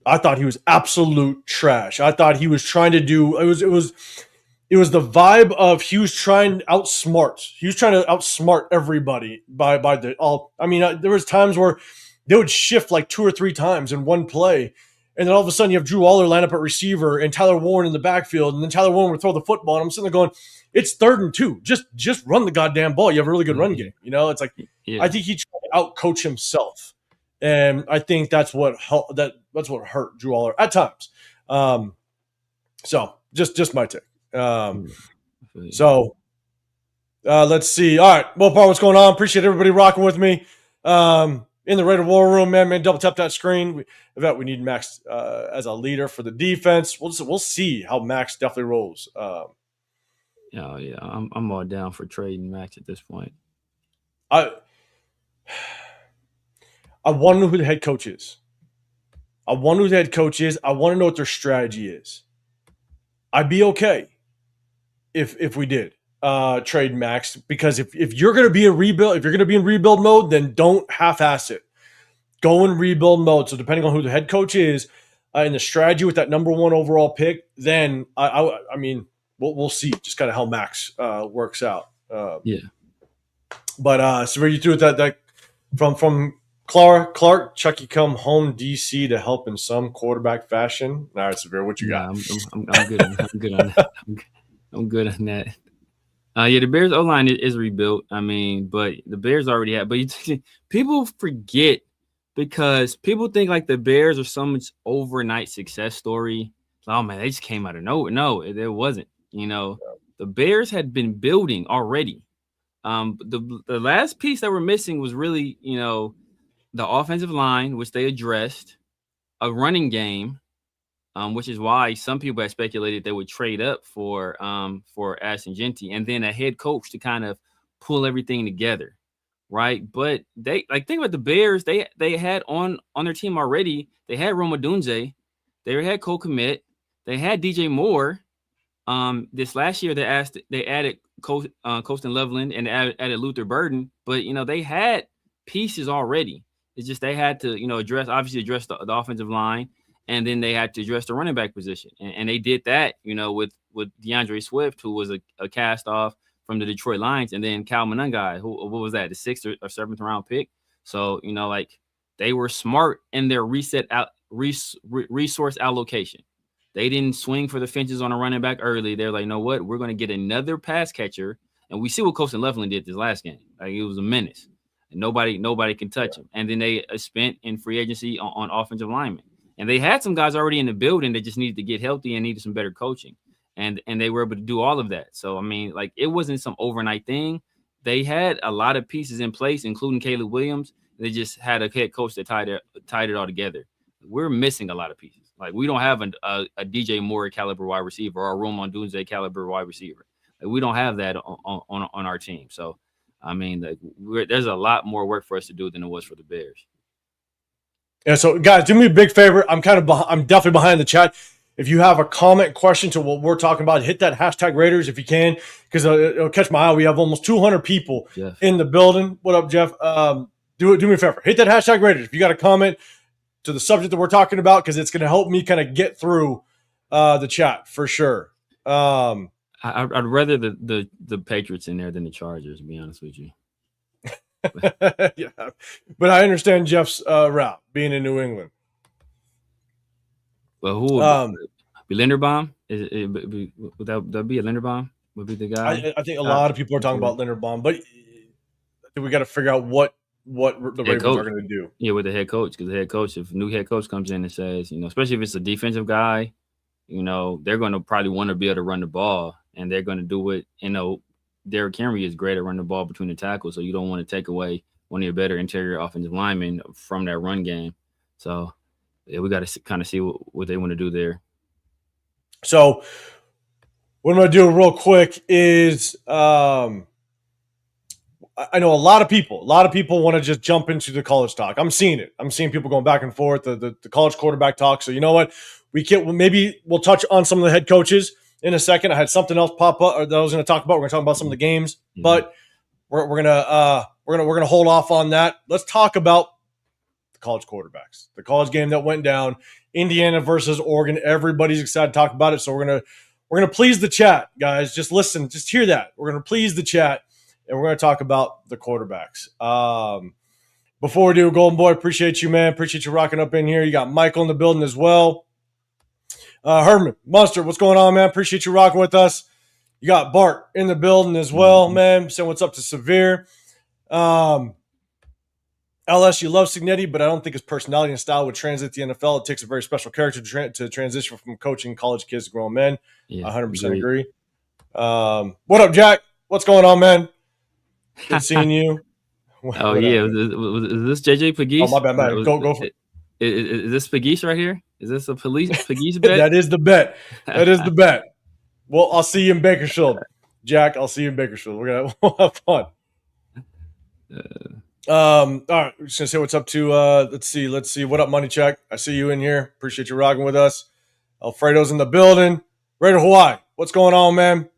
I thought he was absolute trash. I thought he was trying to do it was the vibe of he was trying to outsmart. He was trying to outsmart everybody by the all. I mean, there was times where they would shift like 2 or 3 times in one play, and then all of a sudden you have Drew Aller line up at receiver and Tyler Warren in the backfield, and then Tyler Warren would throw the football, and I'm sitting there going, "It's 3rd and 2. Just run the goddamn ball. You have a really good run game." It's like I Yeah. think he tried to outcoach himself, and I think that's what that's what hurt Drew Aller at times. So just my take. Yeah. I feel you. So Let's see. All right, Mopar, what's going on? Appreciate everybody rocking with me. In the Raider War Room, man, double tap that screen. We need Max as a leader for the defense. We'll see how Max definitely rolls. Yeah, I'm all down for trading Max at this point. I want to know who the head coach is. I want to know what their strategy is. I'd be okay if we did trade Max, because if you're going to be a rebuild, if you're going to be in rebuild mode, then don't half-ass it. Go in rebuild mode. So depending on who the head coach is and the strategy with that number 1 overall pick, then I mean we'll see just kind of how Max works out. Yeah. But Severe, you threw it that from Clark, Chucky come home DC to help in some quarterback fashion. All right, Severe, what you got? I'm good. I'm good on that. I'm good on that. Yeah, the Bears O-line is rebuilt. I mean, but the Bears already have. But people forget, because people think like the Bears are some overnight success story. Oh man, they just came out of nowhere. No, it wasn't. The Bears had been building already. The last piece that we're missing was really, the offensive line, which they addressed, a running game, which is why some people had speculated they would trade up for Ashton Genty, and then a head coach to kind of pull everything together, right? But they think about the Bears, they had on their team already. They had Rome Odunze, they had Cole Kmet, they had DJ Moore. This last year they added Colston Loveland and added Luther Burden, but they had pieces already. It's just they had to address the offensive line, and then they had to address the running back position, and they did that with DeAndre Swift, who was a cast off from the Detroit Lions, and then Cal Monangai, what was that, the 6th or 7th round pick. So they were smart in their resource allocation. They didn't swing for the fences on a running back early. They're like, you know what? We're going to get another pass catcher. And we see what Colston Loveland did this last game. Like, it was a menace. And nobody can touch him. And then they spent in free agency on offensive linemen. And they had some guys already in the building that just needed to get healthy and needed some better coaching. And they were able to do all of that. So, I mean, it wasn't some overnight thing. They had a lot of pieces in place, including Caleb Williams. They just had a head coach that tied it all together. We're missing a lot of pieces. We don't have a DJ Moore caliber wide receiver or a Roman Dunze caliber wide receiver. We don't have that on our team. So, I mean, there's a lot more work for us to do than it was for the Bears. Yeah. So, guys, do me a big favor. I'm definitely behind the chat. If you have a comment, question to what we're talking about, hit that hashtag Raiders if you can, because it'll catch my eye. We have almost 200 people in the building. What up, Jeff? Do me a favor. Hit that hashtag Raiders if you got a comment to the subject that we're talking about, because it's going to help me kind of get through the chat for sure. I'd rather the Patriots in there than the Chargers, to be honest with you. Yeah, but I understand Jeff's route being in New England. Well, who would be Linderbaum? Would that be a Linderbaum? Would be the guy? I think a lot of people are talking about Linderbaum, but I think we got to figure out what the Ravens are going to do. Yeah, with the head coach, because the head coach, if a new head coach comes in and says, especially if it's a defensive guy, they're going to probably want to be able to run the ball, and they're going to do it. Derrick Henry is great at running the ball between the tackles, so you don't want to take away one of your better interior offensive linemen from that run game. So, yeah, we got to kind of see what they want to do there. So, what I'm going to do real quick is I know a lot of people want to just jump into the college talk. I'm seeing it. I'm seeing people going back and forth, the college quarterback talk. So you know what? Maybe we'll touch on some of the head coaches in a second. I had something else pop up that I was going to talk about. We're going to talk about some of the games, but we're gonna hold off on that. Let's talk about the college quarterbacks, the college game that went down, Indiana versus Oregon. Everybody's excited to talk about it. So we're gonna please the chat, guys. Just listen, just hear that. We're gonna please the chat. And we're going to talk about the quarterbacks. Before we do, Golden Boy, appreciate you, man. Appreciate you rocking up in here. You got Michael in the building as well. Herman, Monster, what's going on, man? Appreciate you rocking with us. You got Bart in the building as well, man. Saying what's up to Severe. LS, you love Signetti, but I don't think his personality and style would translate to the NFL. It takes a very special character to transition from coaching college kids to grown men. Yeah, 100% agree. What up, Jack? What's going on, man? Good seeing you. Oh yeah, Whatever. is this JJ Oh, my Pegues? bad, man. Go for Is this Pegues right here? Is this a police Pegues it. bet? That is the bet. That is the bet. Well, I'll see you in Bakersfield, Jack. I'll see you in Bakersfield. We'll have fun. All right, we're just gonna say what's up to. Let's see. What up, Money Check? I see you in here. Appreciate you rocking with us. Alfredo's in the building. Raider Hawaii, what's going on, man?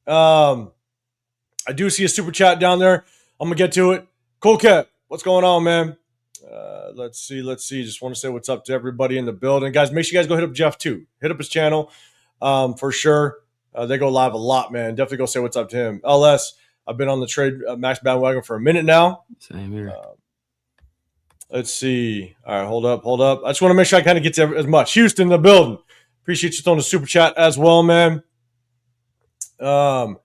I do see a super chat down there. I'm gonna get to it. Cool Cat, what's going on, man? Let's see. Just want to say what's up to everybody in the building, guys. Make sure you guys go hit up Jeff too. Hit up his channel, for sure. They go live a lot, man. Definitely go say what's up to him. LS, I've been on the trade Max bandwagon for a minute now. Same here. Let's see. All right, hold up. I just want to make sure I kind of get to as much. Houston in the building. Appreciate you throwing the super chat as well, man. Hold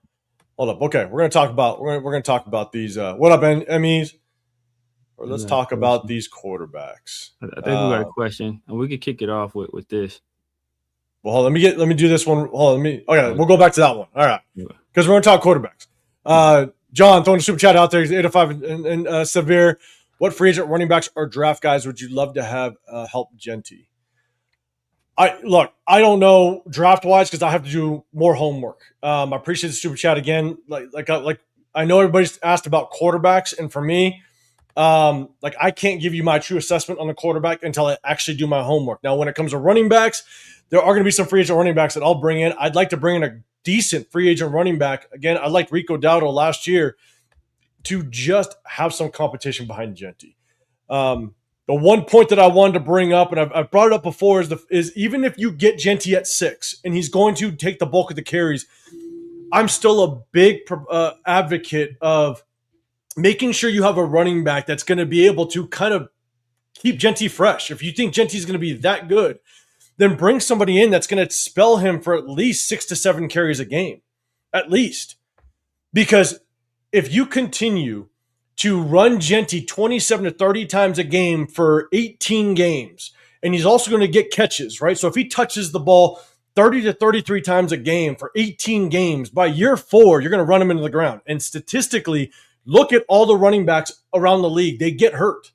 up. Okay, we're gonna talk about these. What up, MEs? Or let's talk about these quarterbacks. I think we got a question, and we could kick it off with this. Well, hold on, let me do this one. Hold on, okay, we'll go back to that one. All right, because we're gonna talk quarterbacks. John throwing the super chat out there. He's 805 and Severe. What free agent running backs or draft guys would you love to have help Genty? I don't know draft wise because I have to do more homework. I appreciate the super chat again. Like I know everybody's asked about quarterbacks, and for me, I can't give you my true assessment on the quarterback until I actually do my homework. Now, when it comes to running backs, there are going to be some free agent running backs that I'll bring in. I'd like to bring in a decent free agent running back. Again, I liked Rico Dowdle last year to just have some competition behind Genty. The one point that I wanted to bring up, and I've brought it up before, is even if you get Genty at 6 and he's going to take the bulk of the carries, I'm still a big advocate of making sure you have a running back that's going to be able to kind of keep Genty fresh. If you think Genty's going to be that good, then bring somebody in that's going to spell him for at least 6 to 7 carries a game, at least. Because if you continue to run Genty 27 to 30 times a game for 18 games, and he's also going to get catches, right? So if he touches the ball 30 to 33 times a game for 18 games, by year 4, you're going to run him into the ground. And statistically, look at all the running backs around the league. They get hurt.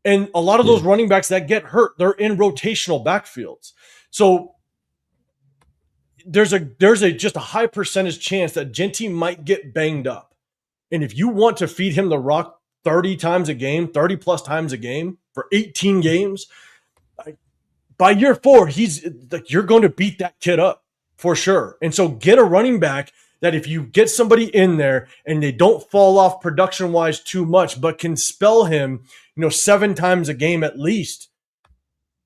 And a lot of those running backs that get hurt, they're in rotational backfields. So there's just a high percentage chance that Genty might get banged up. And if you want to feed him the rock 30 times a game, 30 plus times a game for 18 games, by year 4, you're going to beat that kid up for sure. And so get a running back that if you get somebody in there and they don't fall off production-wise too much, but can spell him, 7 times a game at least,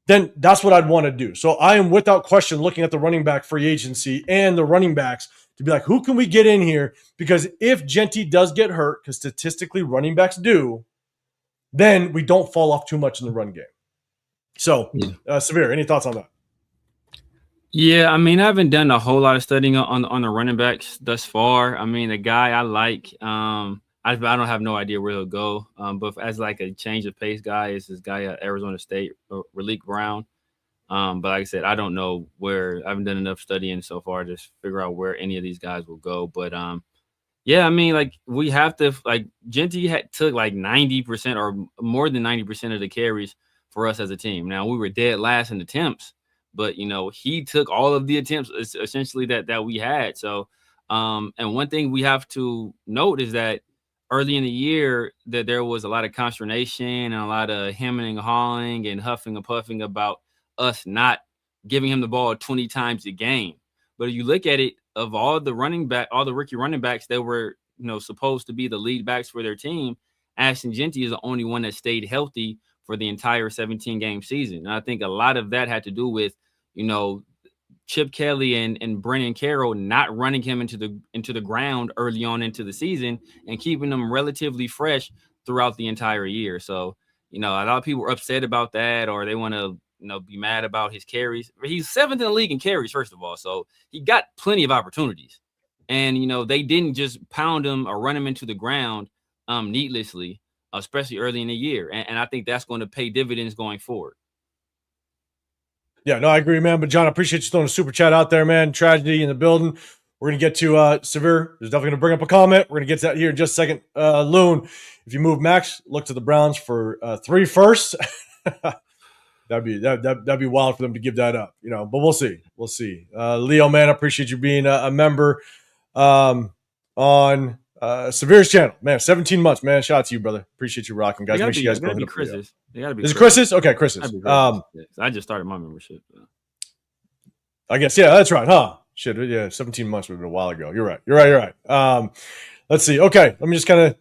then that's what I'd want to do. So I am without question looking at the running back free agency and the running backs to be like, who can we get in here? Because if Genty does get hurt, because statistically running backs do, then we don't fall off too much in the run game. So, Severe, any thoughts on that? Yeah, I mean, I haven't done a whole lot of studying on the running backs thus far. I mean, the guy I like, I don't have no idea where he'll go. But as like a change of pace guy, is this guy at Arizona State, Raleek Brown. But like I said, I don't know where. I haven't done enough studying so far to figure out where any of these guys will go. But yeah, I mean, like we have to Genty took like 90% or more than 90% of the carries for us as a team. Now we were dead last in attempts, but he took all of the attempts essentially that we had. So, and one thing we have to note is that early in the year that there was a lot of consternation and a lot of hemming and hawing and huffing and puffing about us not giving him the ball 20 times a game. But if you look at it, of all the rookie running backs that were supposed to be the lead backs for their team, Ashton Genty is the only one that stayed healthy for the entire 17-game season. And I think a lot of that had to do with, Chip Kelly and Brennan Carroll not running him into the ground early on into the season and keeping them relatively fresh throughout the entire year. So, a lot of people were upset about that, or they want to, be mad about his carries. He's 7th in the league in carries, first of all. So he got plenty of opportunities. And, they didn't just pound him or run him into the ground needlessly, especially early in the year. And I think that's going to pay dividends going forward. Yeah, no, I agree, man. But John, I appreciate you throwing a super chat out there, man. Tragedy in the building. We're going to get to Severe. There's definitely going to bring up a comment. We're going to get to that here in just a second. Loon, if you move Max, look to the Browns for 3 firsts. That'd be wild for them to give that up, but we'll see. We'll see. Leo, man, I appreciate you being a member on Severe's channel. Man, 17 months, man. Shout out to you, brother. Appreciate you rocking, guys. Make sure you guys go hit up. Chris's. They gotta be Is it Chris's? Okay, Chris's. I just started my membership. I guess, yeah, that's right, huh? Shit, yeah, 17 months would have been a while ago. You're right. Let's see. Okay, let me just kind of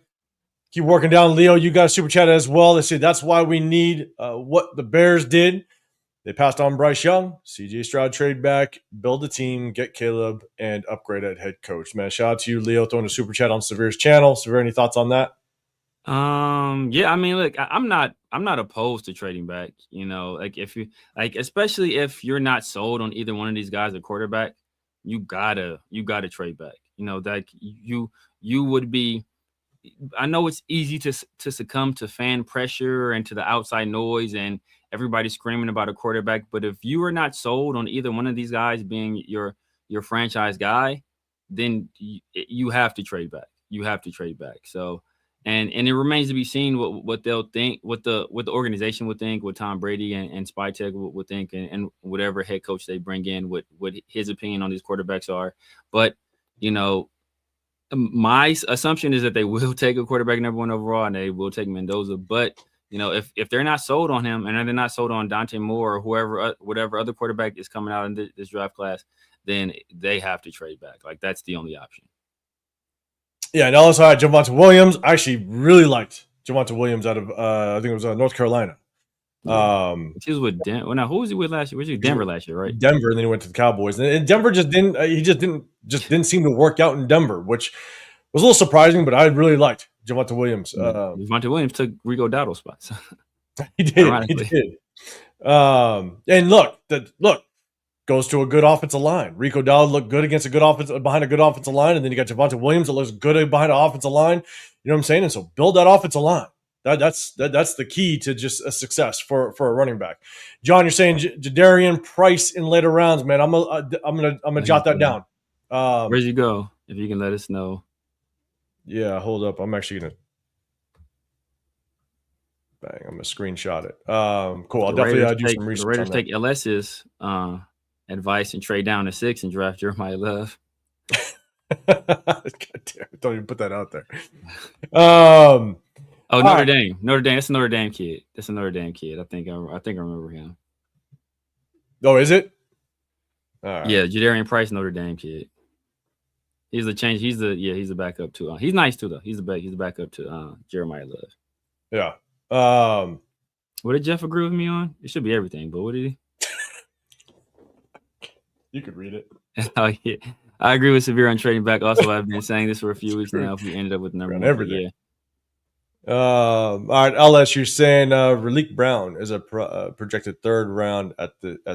keep working down. Leo, you got a super chat as well. They say that's why we need what the Bears did. They passed on Bryce Young, CJ Stroud trade back, build a team, get Caleb, and upgrade at head coach. Man, shout out to you, Leo, throwing a super chat on Severe's channel. Severe, any thoughts on that? Yeah, I mean, look, I'm not opposed to trading back. If you especially if you're not sold on either one of these guys at quarterback, you gotta trade back. You would be. I know it's easy to succumb to fan pressure and to the outside noise and everybody screaming about a quarterback. But if you are not sold on either one of these guys being your franchise guy, then you have to trade back. You have to trade back. So, and it remains to be seen what they'll think, what the organization would think, what Tom Brady and Spytech would think, and whatever head coach they bring in, what his opinion on these quarterbacks are. But, my assumption is that they will take a quarterback number 1 overall and they will take Mendoza. But, if they're not sold on him and they're not sold on Dante Moore or whatever other quarterback is coming out in this draft class, then they have to trade back. Like, that's the only option. Yeah, and also I had Javonte Williams. I actually really liked Javonte Williams out of, I think it was North Carolina. He was with Denver. Now, who was he with last year? Was he Denver last year, right? Denver, and then he went to the Cowboys. And Denver didn't seem to work out in Denver, which was a little surprising, but I really liked Javonte Williams. Javonte Williams took Rico Dowdle's spot. He did. And look, goes to a good offensive line. Rico Dowdle looked good against behind a good offensive line, and then you got Javonte Williams that looks good behind an offensive line. You know what I'm saying? And so build that offensive line. That's the key to just a success for a running back. John, you're saying Jadarian Price in later rounds, man. I'm gonna jot that down. Where'd you go? If you can let us know. Yeah, hold up. I'm actually gonna I'm gonna screenshot it. Cool. I'll definitely do some research. The Raiders take LS's advice and trade down to 6 and draft Jeremiah Love. God damn it, don't even put that out there. Notre Dame. That's a Notre Dame kid. I think I remember him. Oh, is it? All right. Yeah, Jadarian Price, Notre Dame kid. He's the change. He's the backup to. He's nice too though. He's the backup to Jeremiah Love. Yeah. What did Jeff agree with me on? It should be everything, but what did he? You could read it. Oh yeah, I agree with Severe on trading back. Also, I've been saying this for a few weeks now. If we ended up with number 1, everything. Yeah. All right, LS, you're saying Raleek Brown is a projected 3rd round at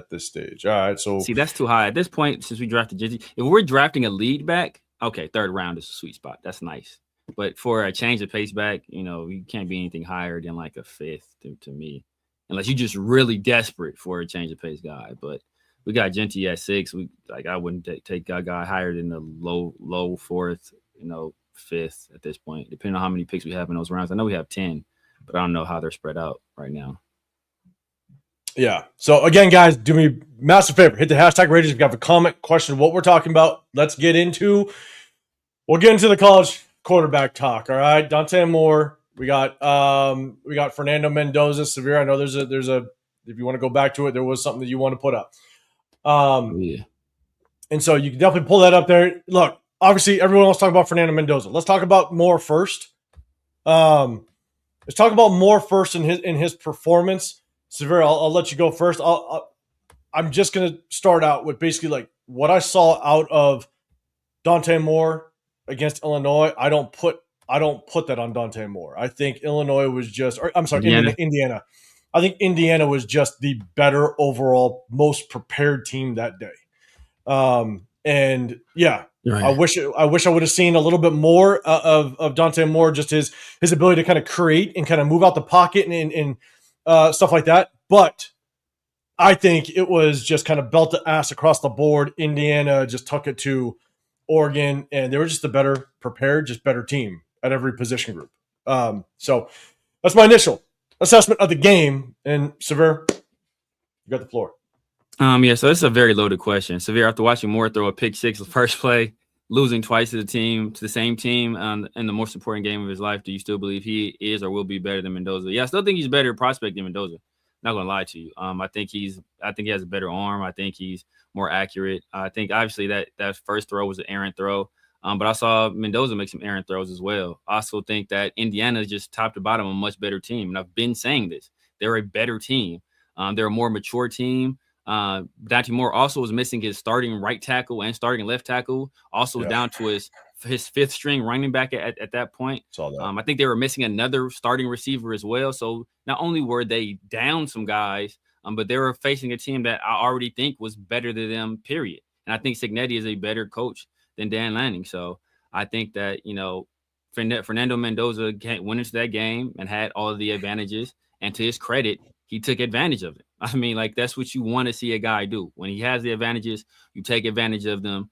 this stage. All right, so see, that's too high at this point. Since we drafted Jizzy, if we're drafting a lead back, okay, 3rd round is a sweet spot. That's nice. But for a change of pace back, you can't be anything higher than like a 5th to me, unless you're just really desperate for a change of pace guy. But we got Genty at 6. I wouldn't take a guy higher than the low 4th, 5th at this point, depending on how many picks we have in those rounds. I know we have 10, but I don't know how they're spread out right now. Yeah. So again, guys, do me a massive favor. Hit the hashtag Raiders if you have a comment, question, what we're talking about. We'll get into the college quarterback talk. All right. Dante Moore. We got Fernando Mendoza. Severe. I know there's a if you want to go back to it, there was something that you want to put up. Yeah. And so you can definitely pull that up there. Look, obviously, everyone wants to talk about Fernando Mendoza. Let's talk about Moore first. Let's talk about Moore first in his performance. Severe, I'll let you go first. I'm just going to start out with basically like what I saw out of Dante Moore against Illinois. I don't put that on Dante Moore. I think Illinois was Indiana. I think Indiana was just the better overall, most prepared team that day. And yeah, right. I wish I would have seen a little bit more of Dante Moore, just his ability to kind of create and kind of move out the pocket and stuff like that. But I think it was just kind of belt to ass across the board. Indiana just took it to Oregon, and they were just a better prepared, just better team at every position group. So that's my initial assessment of the game. And Severe, you got the floor. Yeah, so this is a very loaded question. Severe, after watching Moore throw a pick six the first play, losing twice to the same team in the most important game of his life, do you still believe he is or will be better than Mendoza? Yeah, I still think he's a better prospect than Mendoza. Not gonna lie to you. I think he has a better arm. I think he's more accurate. I think obviously that first throw was an errant throw. But I saw Mendoza make some errant throws as well. I also think that Indiana is just top to bottom a much better team. And I've been saying this. They're a better team. They're a more mature team. Dante Moore also was missing his starting right tackle and starting left tackle. Also was down to his fifth string running back at that point. Saw that. I think they were missing another starting receiver as well. So not only were they down some guys, but they were facing a team that I already think was better than them, period. And I think Cignetti is a better coach than Dan Lanning. So I think that, Fernando Mendoza went into that game and had all of the advantages. And to his credit, he took advantage of it. I mean, like, that's what you want to see a guy do. When he has the advantages, you take advantage of them.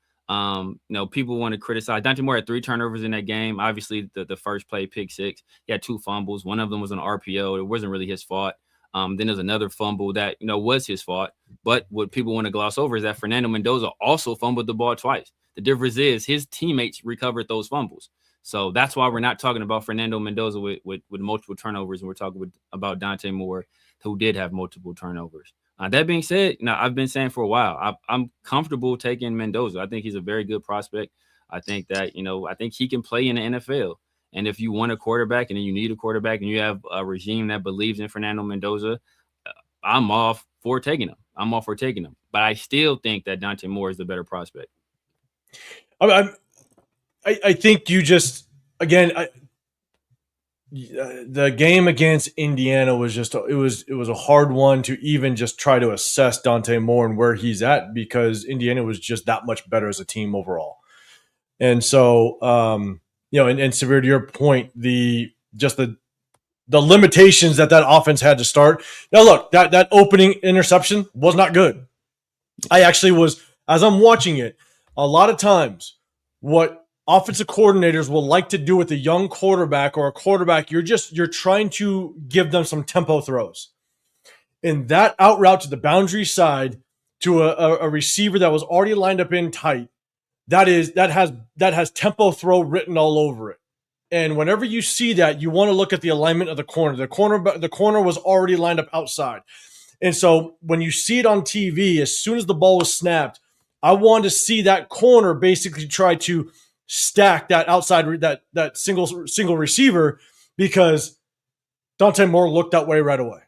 People want to criticize. Dante Moore had 3 turnovers in that game. Obviously, the first play, pick six, he had 2 fumbles. One of them was an RPO. It wasn't really his fault. Then there's another fumble that, was his fault. But what people want to gloss over is that Fernando Mendoza also fumbled the ball twice. The difference is his teammates recovered those fumbles. So that's why we're not talking about Fernando Mendoza with multiple turnovers, and we're talking about Dante Moore, who did have multiple turnovers. That being said, I've been saying for a while, I'm comfortable taking Mendoza. I think he's a very good prospect. I think that, I think he can play in the NFL. And if you want a quarterback and you need a quarterback and you have a regime that believes in Fernando Mendoza, I'm all for taking him. But I still think that Dante Moore is the better prospect. I think you just, again, the game against Indiana was just it was a hard one to even just try to assess Dante Moore and where he's at, because Indiana was just that much better as a team overall. And so, and Severe, to your point, the limitations that offense had to start. Now, look, that opening interception was not good. I actually was, as I'm watching it, a lot of times what offensive coordinators will like to do with a young quarterback or a quarterback, you're trying to give them some tempo throws. And that out route to the boundary side to a receiver that was already lined up in tight, that has tempo throw written all over it. And whenever you see that, you want to look at the alignment of the corner. The corner was already lined up outside. And so when you see it on TV, as soon as the ball was snapped, I wanted to see that corner basically try to stack that outside, that single receiver, because Dante Moore looked that way right away.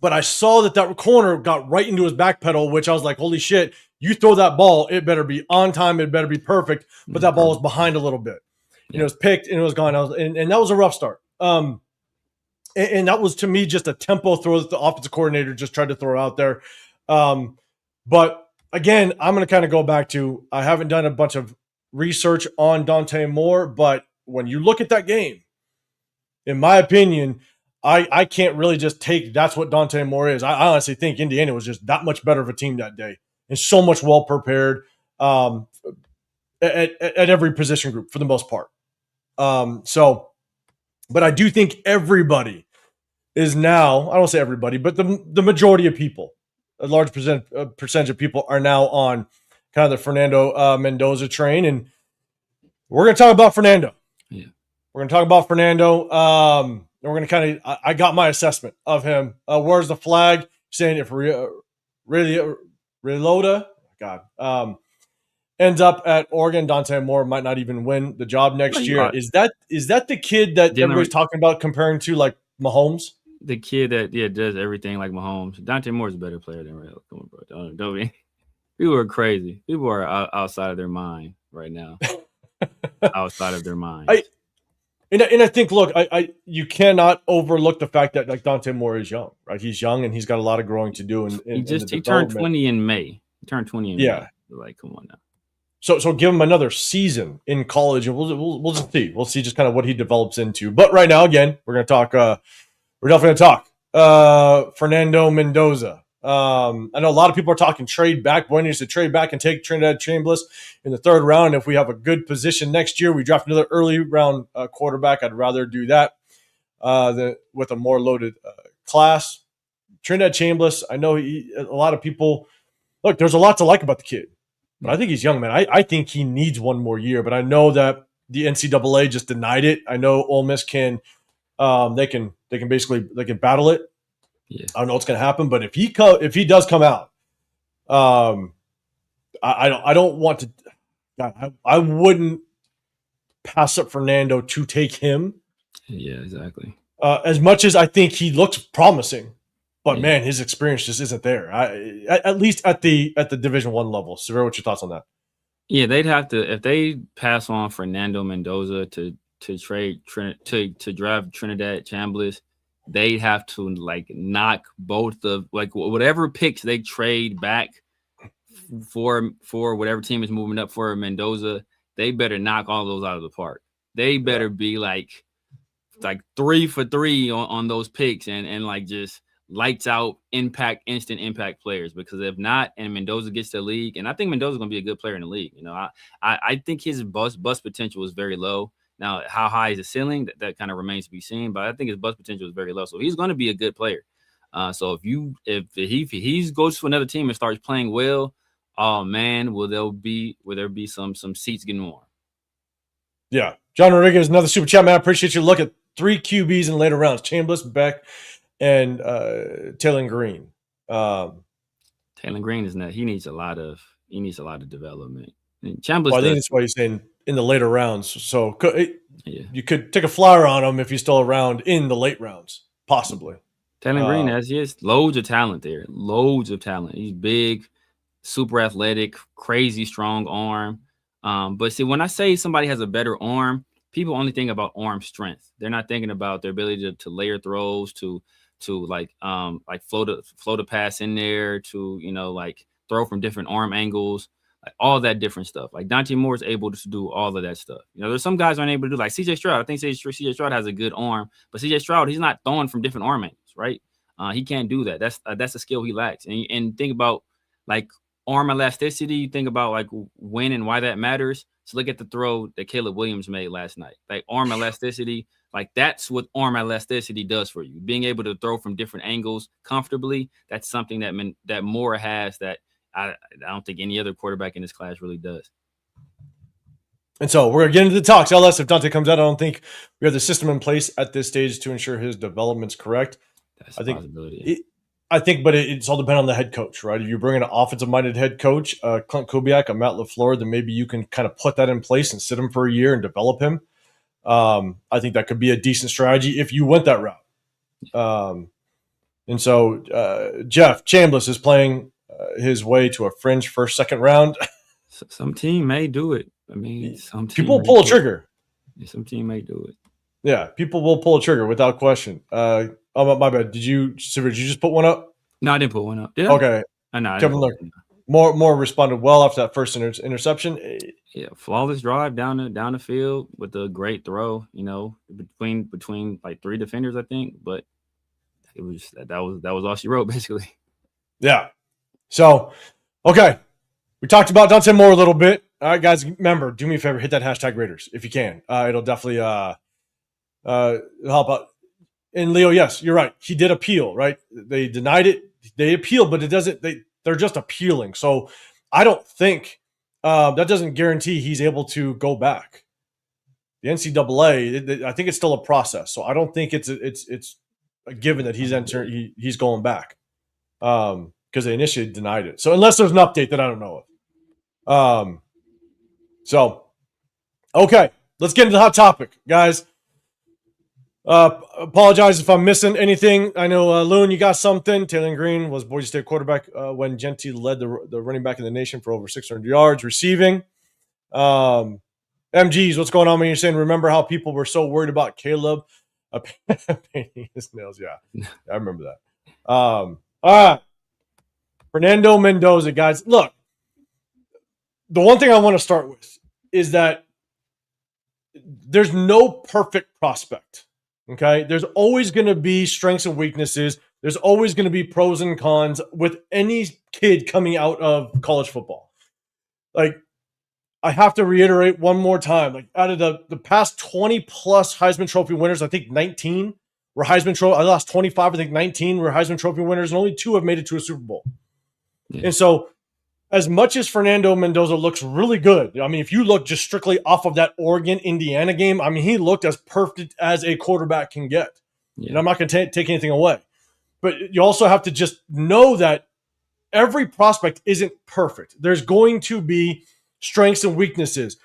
But I saw that corner got right into his back pedal, which I was like, holy shit, you throw that ball, it better be on time, it better be perfect. But that ball was behind a little bit. And it was picked and it was gone. And that was a rough start. And that was, to me, just a tempo throw that the offensive coordinator just tried to throw out there. But again, I'm going to kind of go back to, I haven't done a bunch of research on Dante Moore, but when you look at that game, in my opinion, I can't really just take that's what Dante Moore is. I honestly think Indiana was just that much better of a team that day and so much well prepared at every position group for the most part. But I do think everybody is now, I don't say everybody, but the majority of people, a large percentage of people are now on kind of the Fernando Mendoza train. And we're going to talk about Fernando. Yeah. We're going to talk about Fernando. And we're going to I got my assessment of him. Where's the flag? Saying if Reloda, ends up at Oregon, Dante Moore might not even win the job next year. Is that the kid that everybody's talking about comparing to, like, Mahomes? The kid that does everything like Mahomes. Dante Moore's a better player than Ray. Come on, bro. Don't be. People are crazy. People are outside of their mind right now. Outside of their mind. I think, look, you cannot overlook the fact that, like, Dante Moore is young, right? He's young and he's got a lot of growing to do. He turned 20 in May. May. Like, come on now. So give him another season in college, and we'll just see. We'll see just kind of what he develops into. But right now, again, we're going to talk. We're definitely going to talk Fernando Mendoza. I know a lot of people are talking trade back. Boy needs to trade back and take Trinidad Chambliss in the third round. If we have a good position next year, we draft another early round quarterback. I'd rather do that with a more loaded class. Trinidad Chambliss, I know a lot of people look. There's a lot to like about the kid, but I think he's young, man. I think he needs one more year, but I know that the NCAA just denied it. I know Ole Miss can they can battle it. Yeah. I don't know what's going to happen, but if he does come out, I don't want to. I wouldn't pass up Fernando to take him. Yeah, exactly. As much as I think he looks promising, but man, his experience just isn't there. At least at the Division I level. Severe, what's your thoughts on that? Yeah, they'd have to, if they pass on Fernando Mendoza to trade to draft Trinidad Chambliss, they'd have to like knock both of like whatever picks they trade back for whatever team is moving up for Mendoza. They better knock all those out of the park. They better be like 3 for 3 on those picks and like just lights out instant impact players, because if not, and Mendoza gets to the league, and I think Mendoza's going to be a good player in the league. You know, I think his bust potential is very low. Now, how high is the ceiling? That kind of remains to be seen, but I think his bust potential is very low. So he's going to be a good player. So if he goes to another team and starts playing well, oh man, will there be some seats getting warm? Yeah. John Rodriguez, another super chat, man. I appreciate you. Look at 3 QBs in later rounds: Chambliss, Beck, and Taylor Green. Taylor Green is not. He needs a lot of development. Chambliss. Well, I think that's why he's saying in the later rounds. So you could take a flyer on him if he's still around in the late rounds, possibly. Taylor Green has loads of talent there. Loads of talent. He's big, super athletic, crazy strong arm. But see, when I say somebody has a better arm, people only think about arm strength. They're not thinking about their ability to layer throws, to like float a pass in there, to like throw from different arm angles, like all that different stuff. Like Dante Moore is able to do all of that stuff. There's some guys aren't able to do, like CJ Stroud. I think CJ Stroud has a good arm, but CJ Stroud, he's not throwing from different arm angles, right? He can't do that. That's a skill he lacks. And think about like arm elasticity. You think about like when and why that matters. So look at the throw that Caleb Williams made last night. Like arm elasticity, like that's what arm elasticity does for you. Being able to throw from different angles comfortably, that's something that Moore has that I don't think any other quarterback in this class really does. And so we're going to get into the talks. LS, if Dante comes out, I don't think we have the system in place at this stage to ensure his development's correct. That's a possibility. But it's all dependent on the head coach, right? If you bring in an offensive-minded head coach, Clint Kubiak, a Matt LaFleur, then maybe you can kind of put that in place and sit him for a year and develop him. I think that could be a decent strategy if you went that route. And so Jeff Chambliss is playing his way to a fringe first, second round. Some team may do it. I mean, some people pull a trigger. Some team may do it. Yeah, people will pull a trigger without question. Oh, my bad. Did you just put one up? No, I didn't put one up. Did I? Okay. No, Kevin Luck more responded well after that first interception. Yeah, flawless drive down the field with a great throw. Between like 3 defenders, I think. But it was that was all she wrote basically. Yeah. So, okay, we talked about Dante Moore a little bit. All right, guys, remember, do me a favor, hit that hashtag Raiders if you can. It'll definitely help out. And Leo, yes, you're right. He did appeal, right? They denied it. They appealed, but it doesn't. They're just appealing. So I don't think that doesn't guarantee he's able to go back. The NCAA, I think it's still a process. So I don't think it's a given that he's going back because they initially denied it. So unless there's an update that I don't know of. So okay, let's get into the hot topic, guys. Apologize if I'm missing anything. I know, Loon, you got something. Taylor Green was Boise State quarterback when Genty led the running back in the nation for over 600 yards receiving. MGs, what's going on when you're saying, remember how people were so worried about Caleb painting his nails? Yeah, I remember that. All right. Fernando Mendoza, guys. Look, the one thing I want to start with is that there's no perfect prospect. Okay. There's always going to be strengths and weaknesses. There's always going to be pros and cons with any kid coming out of college football. Like, I have to reiterate one more time. Like, out of the past 20 plus Heisman Trophy winners, I think 19 were Heisman Trophy. I lost 25. I think 19 were Heisman Trophy winners, and only 2 have made it to a Super Bowl. Yeah. And so, as much as Fernando Mendoza looks really good, I mean, if you look just strictly off of that Oregon-Indiana game, I mean, he looked as perfect as a quarterback can get. Yeah. And I'm not going to take anything away. But you also have to just know that every prospect isn't perfect. There's going to be strengths and weaknesses.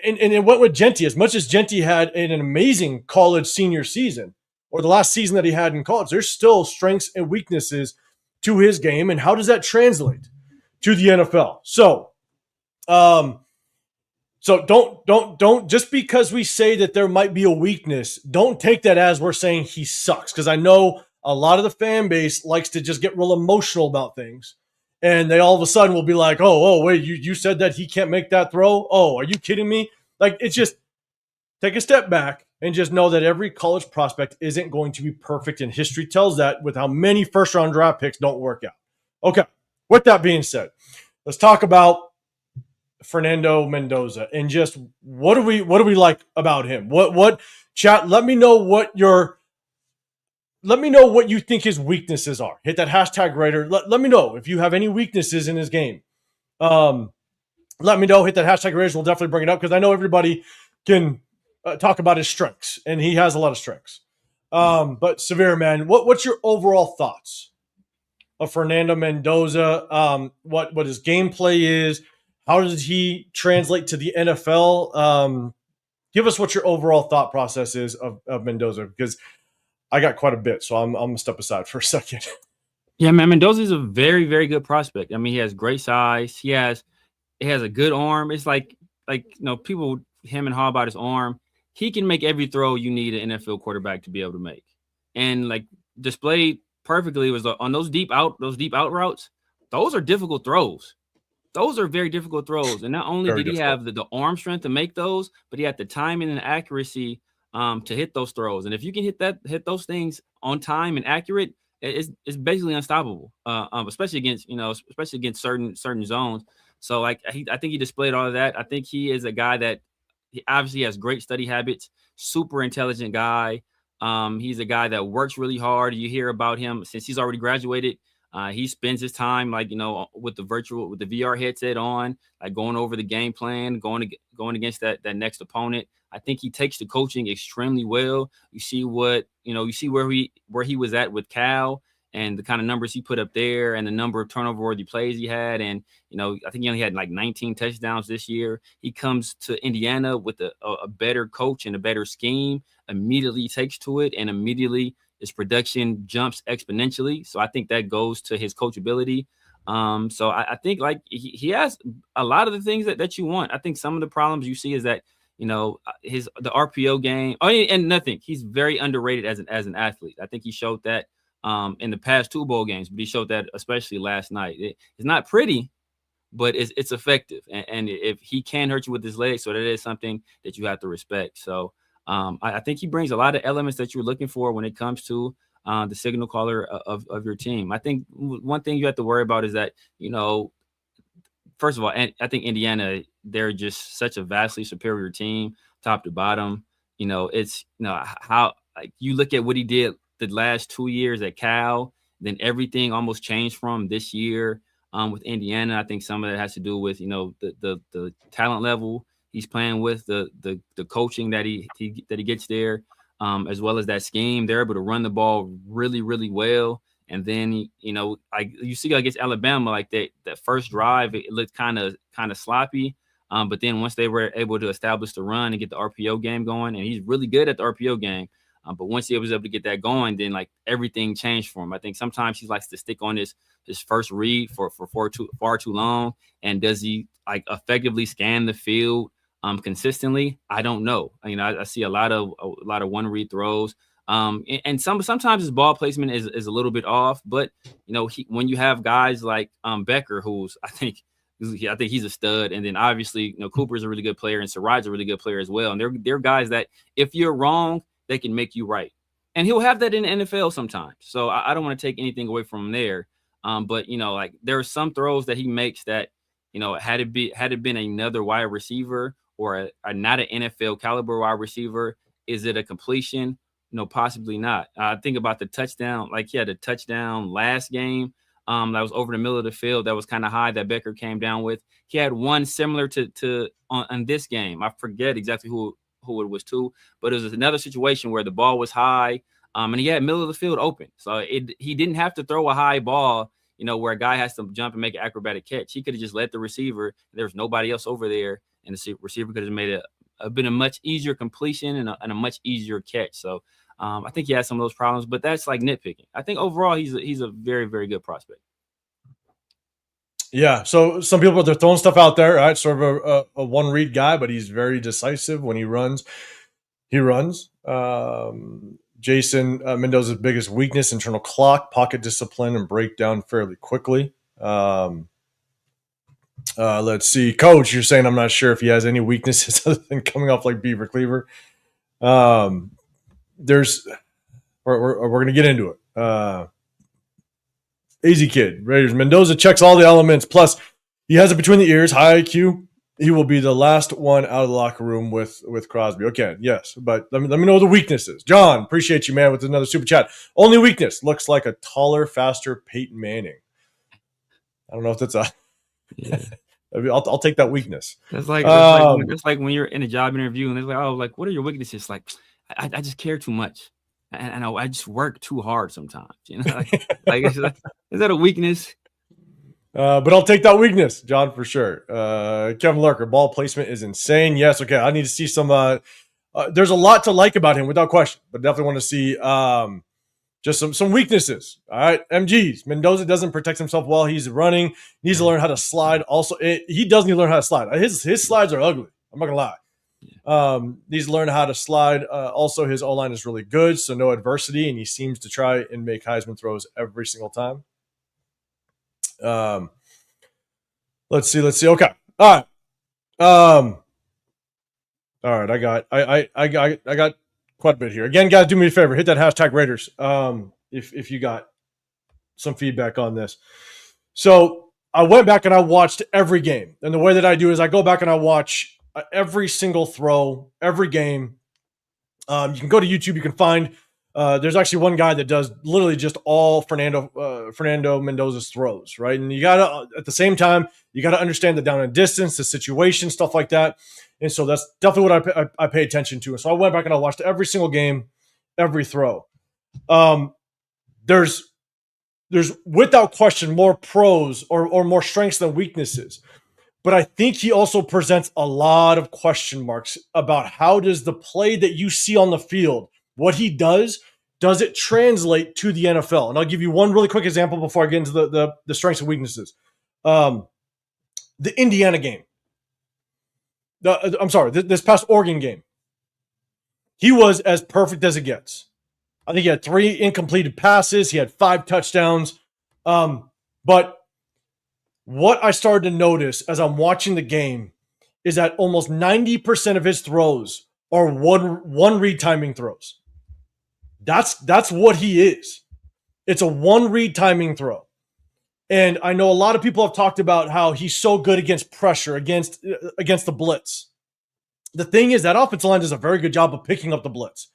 And it went with Genty. As much as Genty had an amazing college senior season, or the last season that he had in college, there's still strengths and weaknesses to his game. And how does that translate to the NFL? So don't just because we say that there might be a weakness, don't take that as we're saying he sucks. Because I know a lot of the fan base likes to just get real emotional about things. And they all of a sudden will be like, oh, wait, you said that he can't make that throw? Oh, are you kidding me? Like, it's just take a step back and just know that every college prospect isn't going to be perfect. And history tells that with how many first-round draft picks don't work out. Okay, with that being said, let's talk about Fernando Mendoza and just what do we like about him? What chat? Let me know what you think his weaknesses are. Hit that hashtag Raider. Let me know if you have any weaknesses in his game. Let me know. Hit that hashtag Raiders. We'll definitely bring it up because I know everybody can talk about his strengths, and he has a lot of strengths. But Severe, man, what's your overall thoughts of Fernando Mendoza? What his gameplay is? How does he translate to the NFL? Give us what your overall thought process is of Mendoza, because I got quite a bit, so I'm going to step aside for a second. Yeah, man, Mendoza is a very, very good prospect. I mean, he has great size. He has a good arm. It's like people him and haw about his arm. He can make every throw you need an NFL quarterback to be able to make, and like displayed perfectly was on those deep out routes. Those are difficult throws. Those are very difficult throws. And not only did he have the arm strength to make those, but he had the timing and accuracy to hit those throws. And if you can hit those things on time and accurate, it's basically unstoppable. Especially against certain zones. So I think he displayed all of that. I think he is a guy that he obviously has great study habits, super intelligent guy. He's a guy that works really hard. You hear about him since he's already graduated. He spends his time with the VR headset on, like going over the game plan, going against that next opponent. I think he takes the coaching extremely well. You see where he was at with Cal and the kind of numbers he put up there and the number of turnover-worthy plays he had. And, I think he only had like 19 touchdowns this year. He comes to Indiana with a better coach and a better scheme, immediately takes to it, and immediately his production jumps exponentially. So I think that goes to his coachability. So I think like he has a lot of the things that you want. I think some of the problems you see is that, the RPO game. Oh, and nothing. He's very underrated as an athlete. I think he showed that in the past 2 bowl games, but he showed that especially last night. It's not pretty, but it's effective. And if he can hurt you with his legs, so that is something that you have to respect. So I think he brings a lot of elements that you're looking for when it comes to the signal caller of your team. I think one thing you have to worry about is that, first of all, I think Indiana, they're just such a vastly superior team, top to bottom. It's how like you look at what he did the last 2 years at Cal, then everything almost changed from this year with Indiana. I think some of that has to do with the talent level he's playing with, the coaching that he gets there, as well as that scheme. They're able to run the ball really, really well. And then, you see against Alabama, like that first drive, it looked kind of sloppy. But then once they were able to establish the run and get the RPO game going, and he's really good at the RPO game. But once he was able to get that going, then like everything changed for him. I think sometimes he likes to stick on his first read for far too long. And does he like effectively scan the field consistently? I don't know. I see a lot of one read throws. And sometimes his ball placement is a little bit off, but when you have guys like Becker, who's I think he's a stud, and then obviously Cooper's a really good player and Sarai's a really good player as well, and they're guys that if you're wrong, they can make you right. And he'll have that in the NFL sometimes. So I don't want to take anything away from him there. But like there are some throws that he makes that, had it been another wide receiver or not an NFL caliber wide receiver, is it a completion? No, possibly not. Think about the touchdown. Like he had a touchdown last game that was over the middle of the field that was kind of high that Becker came down with. He had one similar to on this game. I forget exactly who it was to, but it was another situation where the ball was high and he had middle of the field open. So he didn't have to throw a high ball, where a guy has to jump and make an acrobatic catch. He could have just let the receiver. There was nobody else over there, and the receiver could have made been a much easier completion and a much easier catch. So I think he has some of those problems, but that's like nitpicking. I think overall he's a very, very good prospect. Yeah, so some people they're throwing stuff out there, right? Sort of a one read guy, but he's very decisive when he runs. He runs. Jason Mendoza's biggest weakness: internal clock, pocket discipline, and breakdown fairly quickly. Let's see, Coach. You're saying I'm not sure if he has any weaknesses other than coming off like Beaver Cleaver. There's we're going to get into it. Easy kid, Raiders. Mendoza checks all the elements. Plus, he has it between the ears. High IQ. He will be the last one out of the locker room with Crosby. Okay, yes, but let me know the weaknesses. John, appreciate you, man, with another super chat. Only weakness: looks like a taller, faster Peyton Manning. I don't know if that's a. Yeah. I'll take that weakness. That's like when you're in a job interview and they're like, oh, like what are your weaknesses? Like, I just care too much. And I just work too hard sometimes. Is that a weakness? But I'll take that weakness, John, for sure. Kevin Lurker, ball placement is insane. Yes, okay. I need to see some. There's a lot to like about him, without question. But definitely want to see just some weaknesses. All right, MGs. Mendoza doesn't protect himself while he's running. Needs to learn how to slide. Also, he does need to learn how to slide. His slides are ugly. I'm not gonna lie. Needs to learn how to slide. Also, his O-line is really good, so no adversity, and he seems to try and make Heisman throws every single time. Let's see. Okay. All right. All right. I got quite a bit here. Again, guys, do me a favor. Hit that hashtag Raiders. If you got some feedback on this. So I went back and I watched every game. And the way that I do is I go back and I watch every single throw, every game. You can go to YouTube. You can find there's actually one guy that does literally just all Fernando Mendoza's throws, right? And you gotta at the same time you gotta understand the down and distance, the situation, stuff like that. And so that's definitely what I pay attention to. And so I went back and I watched every single game, every throw. There's without question more pros or more strengths than weaknesses. But I think he also presents a lot of question marks about how does the play that you see on the field, what he does it translate to the NFL? And I'll give you one really quick example before I get into the strengths and weaknesses. The Indiana game. This past Oregon game. He was as perfect as it gets. I think he had 3 incompleted passes. He had 5 touchdowns. But what I started to notice as I'm watching the game is that almost 90% of his throws are one read timing throws. That's what he is. It's a one read timing throw. And I know a lot of people have talked about how he's so good against pressure, against the blitz. The thing is that offensive line does a very good job of picking up the blitz.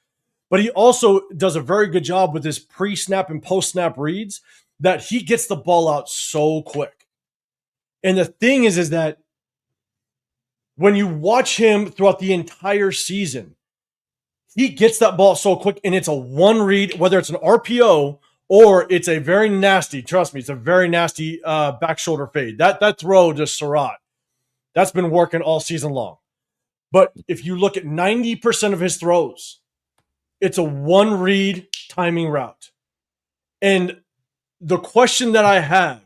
But he also does a very good job with his pre-snap and post-snap reads that he gets the ball out so quick. And the thing is that when you watch him throughout the entire season, he gets that ball so quick, and it's a one read, whether it's an RPO or it's a very nasty, trust me, it's a very nasty back shoulder fade. That throw to Surratt, that's been working all season long. But if you look at 90% of his throws, it's a one read timing route. And the question that I have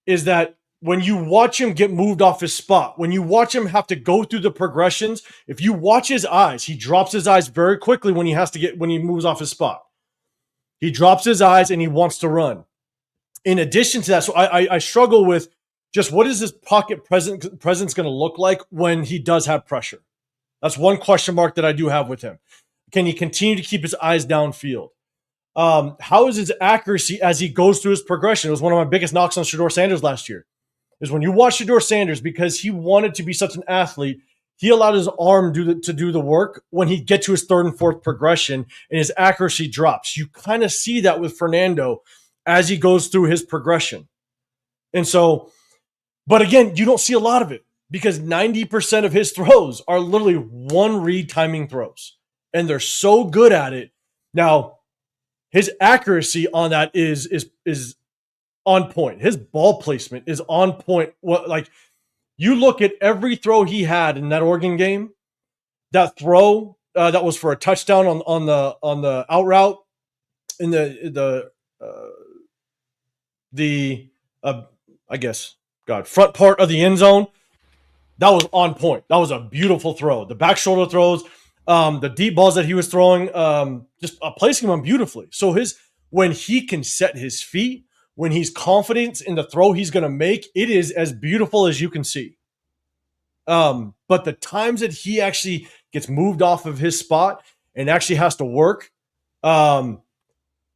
is that when you watch him get moved off his spot, when you watch him have to go through the progressions, if you watch his eyes, he drops his eyes very quickly when he moves off his spot. He drops his eyes and he wants to run. In addition to that, so I struggle with just what is his pocket presence going to look like when he does have pressure? That's one question mark that I do have with him. Can he continue to keep his eyes downfield? How is his accuracy as he goes through his progression? It was one of my biggest knocks on Shedeur Sanders last year. Is when you watch Shedeur Sanders, because he wanted to be such an athlete, he allowed his arm to do the work when he'd get to his third and fourth progression and his accuracy drops. You kind of see that with Fernando as he goes through his progression. And so, but again, you don't see a lot of it because 90% of his throws are literally one read timing throws. And they're so good at it. Now, his accuracy on that is on point. His ball placement is on point. What, like, you look at every throw he had in that Oregon game, that throw that was for a touchdown on the out route in the I guess front part of the end zone. That was on point. That was a beautiful throw. The back shoulder throws, the deep balls that he was throwing, just placing them beautifully. So when he can set his feet, when he's confident in the throw he's going to make, it is as beautiful as you can see. But the times that he actually gets moved off of his spot and actually has to work, I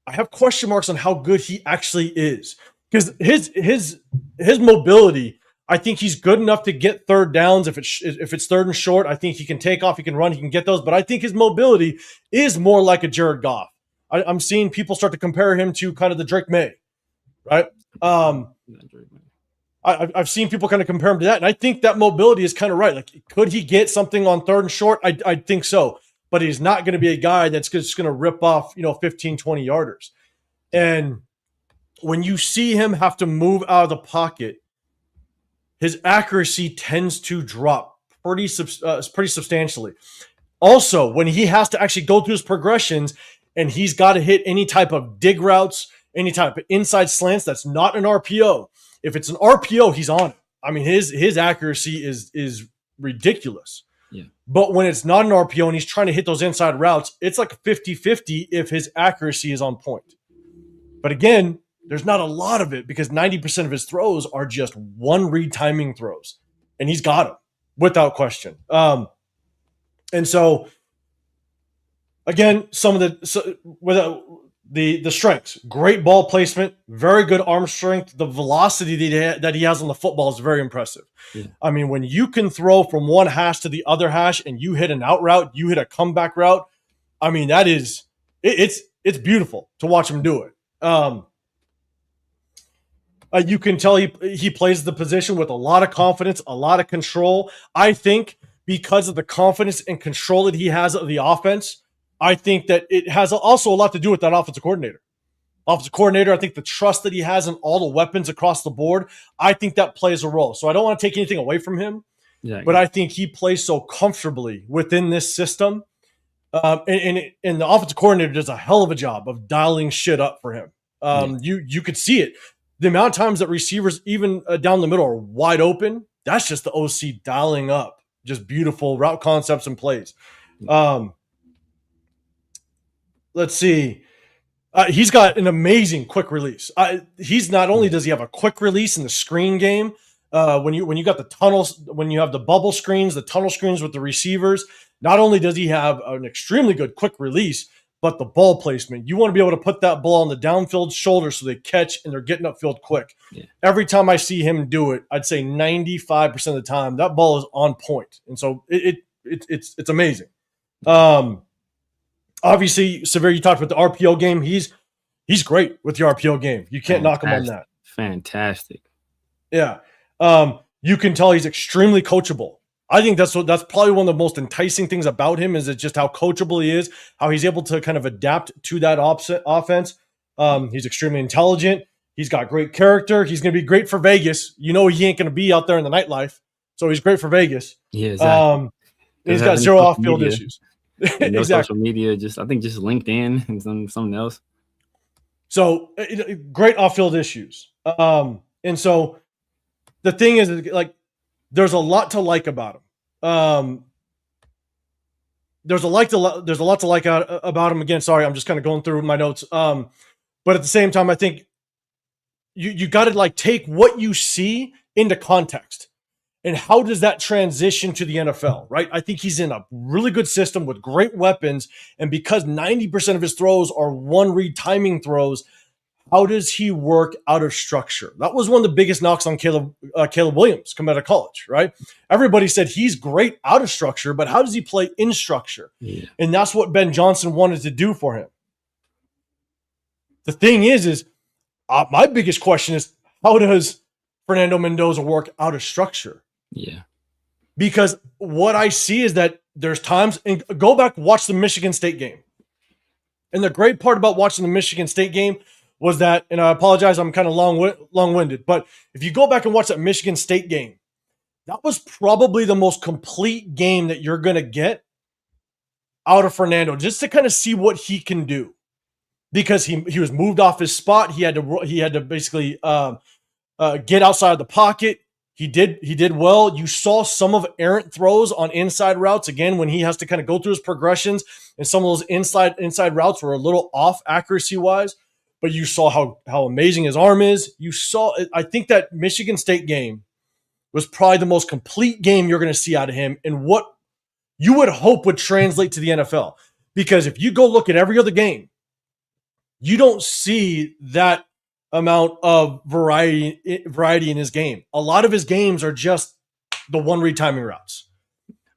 have question marks on how good he actually is. Because his mobility, I think he's good enough to get third downs. If it's third and short, I think he can take off, he can run, he can get those. But I think his mobility is more like a Jared Goff. I'm seeing people start to compare him to kind of the Drake May, right? I've seen people kind of compare him to that, and I think that mobility is kind of right. Like, could he get something on third and short? I think so. But he's not going to be a guy that's just going to rip off, 15, 20 yarders. And when you see him have to move out of the pocket, his accuracy tends to drop pretty substantially. Also, when he has to actually go through his progressions and he's got to hit any type of dig routes, any type of inside slants that's not an RPO. If it's an RPO, he's on it. I mean, his accuracy is ridiculous. Yeah. But when it's not an RPO and he's trying to hit those inside routes, it's like 50-50 if his accuracy is on point. But again, there's not a lot of it because 90% of his throws are just one read timing throws. And he's got them without question. And so, again, some of the strengths, great ball placement, very good arm strength. The velocity that he has on the football is very impressive. Yeah. I mean, when you can throw from one hash to the other hash and you hit an out route, you hit a comeback route, I mean, that is it's beautiful to watch him do it. You can tell he plays the position with a lot of confidence, a lot of control. I think because of the confidence and control that he has of the offense, I think that it has also a lot to do with that offensive coordinator. I think the trust that he has in all the weapons across the board, I think that plays a role. So I don't want to take anything away from him, but I think he plays so comfortably within this system. And the offensive coordinator does a hell of a job of dialing shit up for him. You could see it. The amount of times that receivers, even down the middle, are wide open, that's just the OC dialing up just beautiful route concepts and plays. Let's see. He's got an amazing quick release. He's not only does he have a quick release in the screen game, when you got the tunnels, when you have the bubble screens, the tunnel screens with the receivers, not only does he have an extremely good quick release, but the ball placement. You want to be able to put that ball on the downfield shoulder so they catch and they're getting upfield quick. Yeah. Every time I see him do it, I'd say 95% of the time that ball is on point. And so it's amazing. Obviously, Severe, you talked about the RPO game. He's great with the RPO game. You can't knock him on that. Fantastic. Yeah. You can tell he's extremely coachable. I think that's probably one of the most enticing things about him is just how coachable he is, how he's able to kind of adapt to that offense. He's extremely intelligent. He's got great character. He's going to be great for Vegas. He ain't going to be out there in the nightlife, so he's great for Vegas. Yeah, exactly. He's got zero off-field issues. No social media, I think just LinkedIn and something else. So great off-field issues. And so the thing is, like, there's a lot to like about him. There's a lot to like about him. Again, sorry, I'm just kind of going through my notes. But at the same time, I think you got to like take what you see into context. And how does that transition to the NFL, right? I think he's in a really good system with great weapons. And because 90% of his throws are one read timing throws, how does he work out of structure? That was one of the biggest knocks on Caleb Williams coming out of college, right? Everybody said he's great out of structure, but how does he play in structure? Yeah. And that's what Ben Johnson wanted to do for him. The thing is my biggest question is, how does Fernando Mendoza work out of structure? Yeah. Because what I see is that there's times, and go back, watch the Michigan State game. And the great part about watching the Michigan State game was that, and I apologize, I'm kind of long-winded, but if you go back and watch that Michigan State game, that was probably the most complete game that you're going to get out of Fernando, just to kind of see what he can do. Because he was moved off his spot. He had to basically get outside of the pocket. He did well. You saw some of errant throws on inside routes again when he has to kind of go through his progressions, and some of those inside routes were a little off accuracy wise. But you saw how amazing his arm is. You saw. I think that Michigan State game was probably the most complete game you're going to see out of him, and what you would hope would translate to the NFL. Because if you go look at every other game, you don't see that amount of variety in his game. A lot of his games are just the one read timing routes.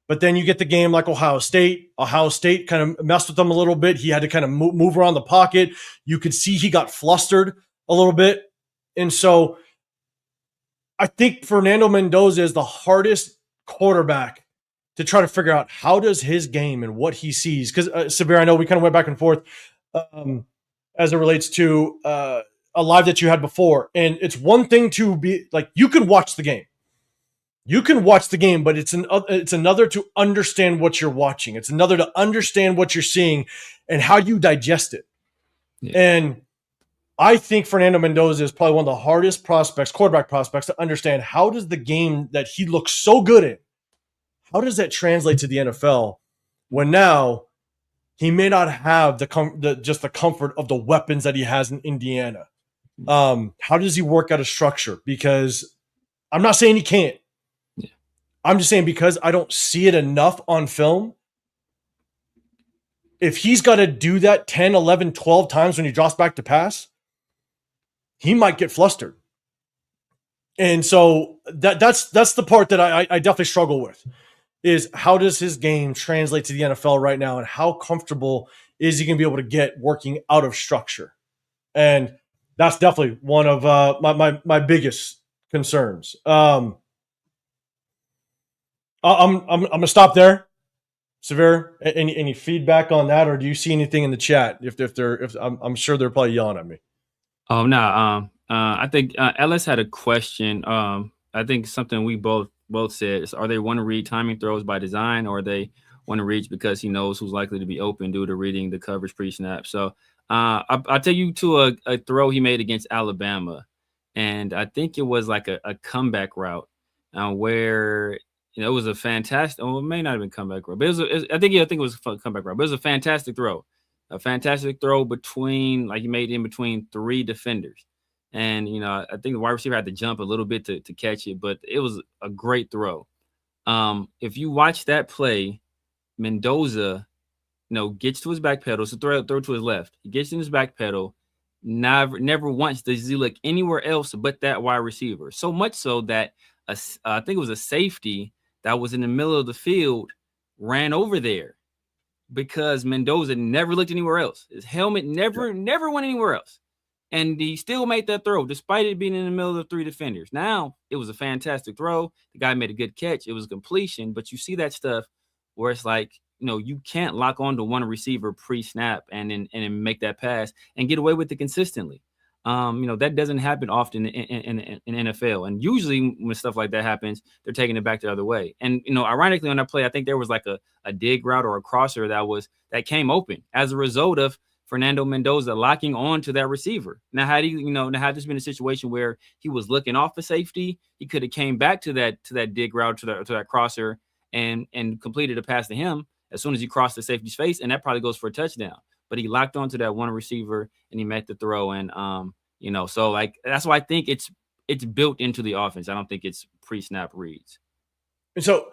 But then you get the game like Ohio State. Ohio State kind of messed with him a little bit. He had to kind of move around the pocket. You could see he got flustered a little bit. And so I think Fernando Mendoza is the hardest quarterback to try to figure out how does his game and what he sees. Because, Severe, I know we kind of went back and forth as it relates to a live that you had before. And it's one thing to be like, you can watch the game. You can watch the game, but it's another to understand what you're watching. It's another to understand what you're seeing and how you digest it. Yeah. And I think Fernando Mendoza is probably one of the hardest quarterback prospects, to understand how does the game that he looks so good at, how does that translate to the NFL when now he may not have the comfort of the weapons that he has in Indiana. How does he work out a structure? Because I'm not saying he can't. Yeah. I'm just saying because I don't see it enough on film. If he's got to do that 10, 11, 12 times when he drops back to pass, he might get flustered. And so that's the part that I definitely struggle with, is how does his game translate to the NFL right now, and how comfortable is he going to be able to get working out of structure? And that's definitely one of my biggest concerns. I'm gonna stop there. Severe, any feedback on that, or do you see anything in the chat? If I'm sure they're probably yelling at me. Oh no, I think Ellis had a question. I think something we both said is, are they want to read timing throws by design, or are they want to reach because he knows who's likely to be open due to reading the coverage pre-snap? So I'll tell you to a throw he made against Alabama, and I think it was like a comeback route where it was a fantastic. Well, it may not have been comeback route, but I think it was a comeback route. But it was a fantastic throw. A fantastic throw he made in between three defenders. And, I think the wide receiver had to jump a little bit to catch it, but it was a great throw. If you watch that play, Mendoza, gets to his back pedal, so throw to his left. He gets in his back pedal. Never once does he look anywhere else but that wide receiver. So much so that I think it was a safety that was in the middle of the field ran over there, because Mendoza never looked anywhere else. His helmet never went anywhere else. And he still made that throw, despite it being in the middle of three defenders. Now, it was a fantastic throw. The guy made a good catch. It was a completion. But you see that stuff where it's like, you can't lock on to one receiver pre-snap and then make that pass and get away with it consistently. That doesn't happen often in NFL. And usually when stuff like that happens, they're taking it back the other way. And, ironically on that play, I think there was like a dig route or a crosser that came open as a result of Fernando Mendoza locking on to that receiver. Now, had this been a situation where he was looking off the safety, he could have came back to that dig route, to that crosser and completed a pass to him as soon as he crossed the safety's face, and that probably goes for a touchdown. But he locked onto that one receiver and he met the throw. And so like that's why I think it's built into the offense. I don't think it's pre-snap reads. And so,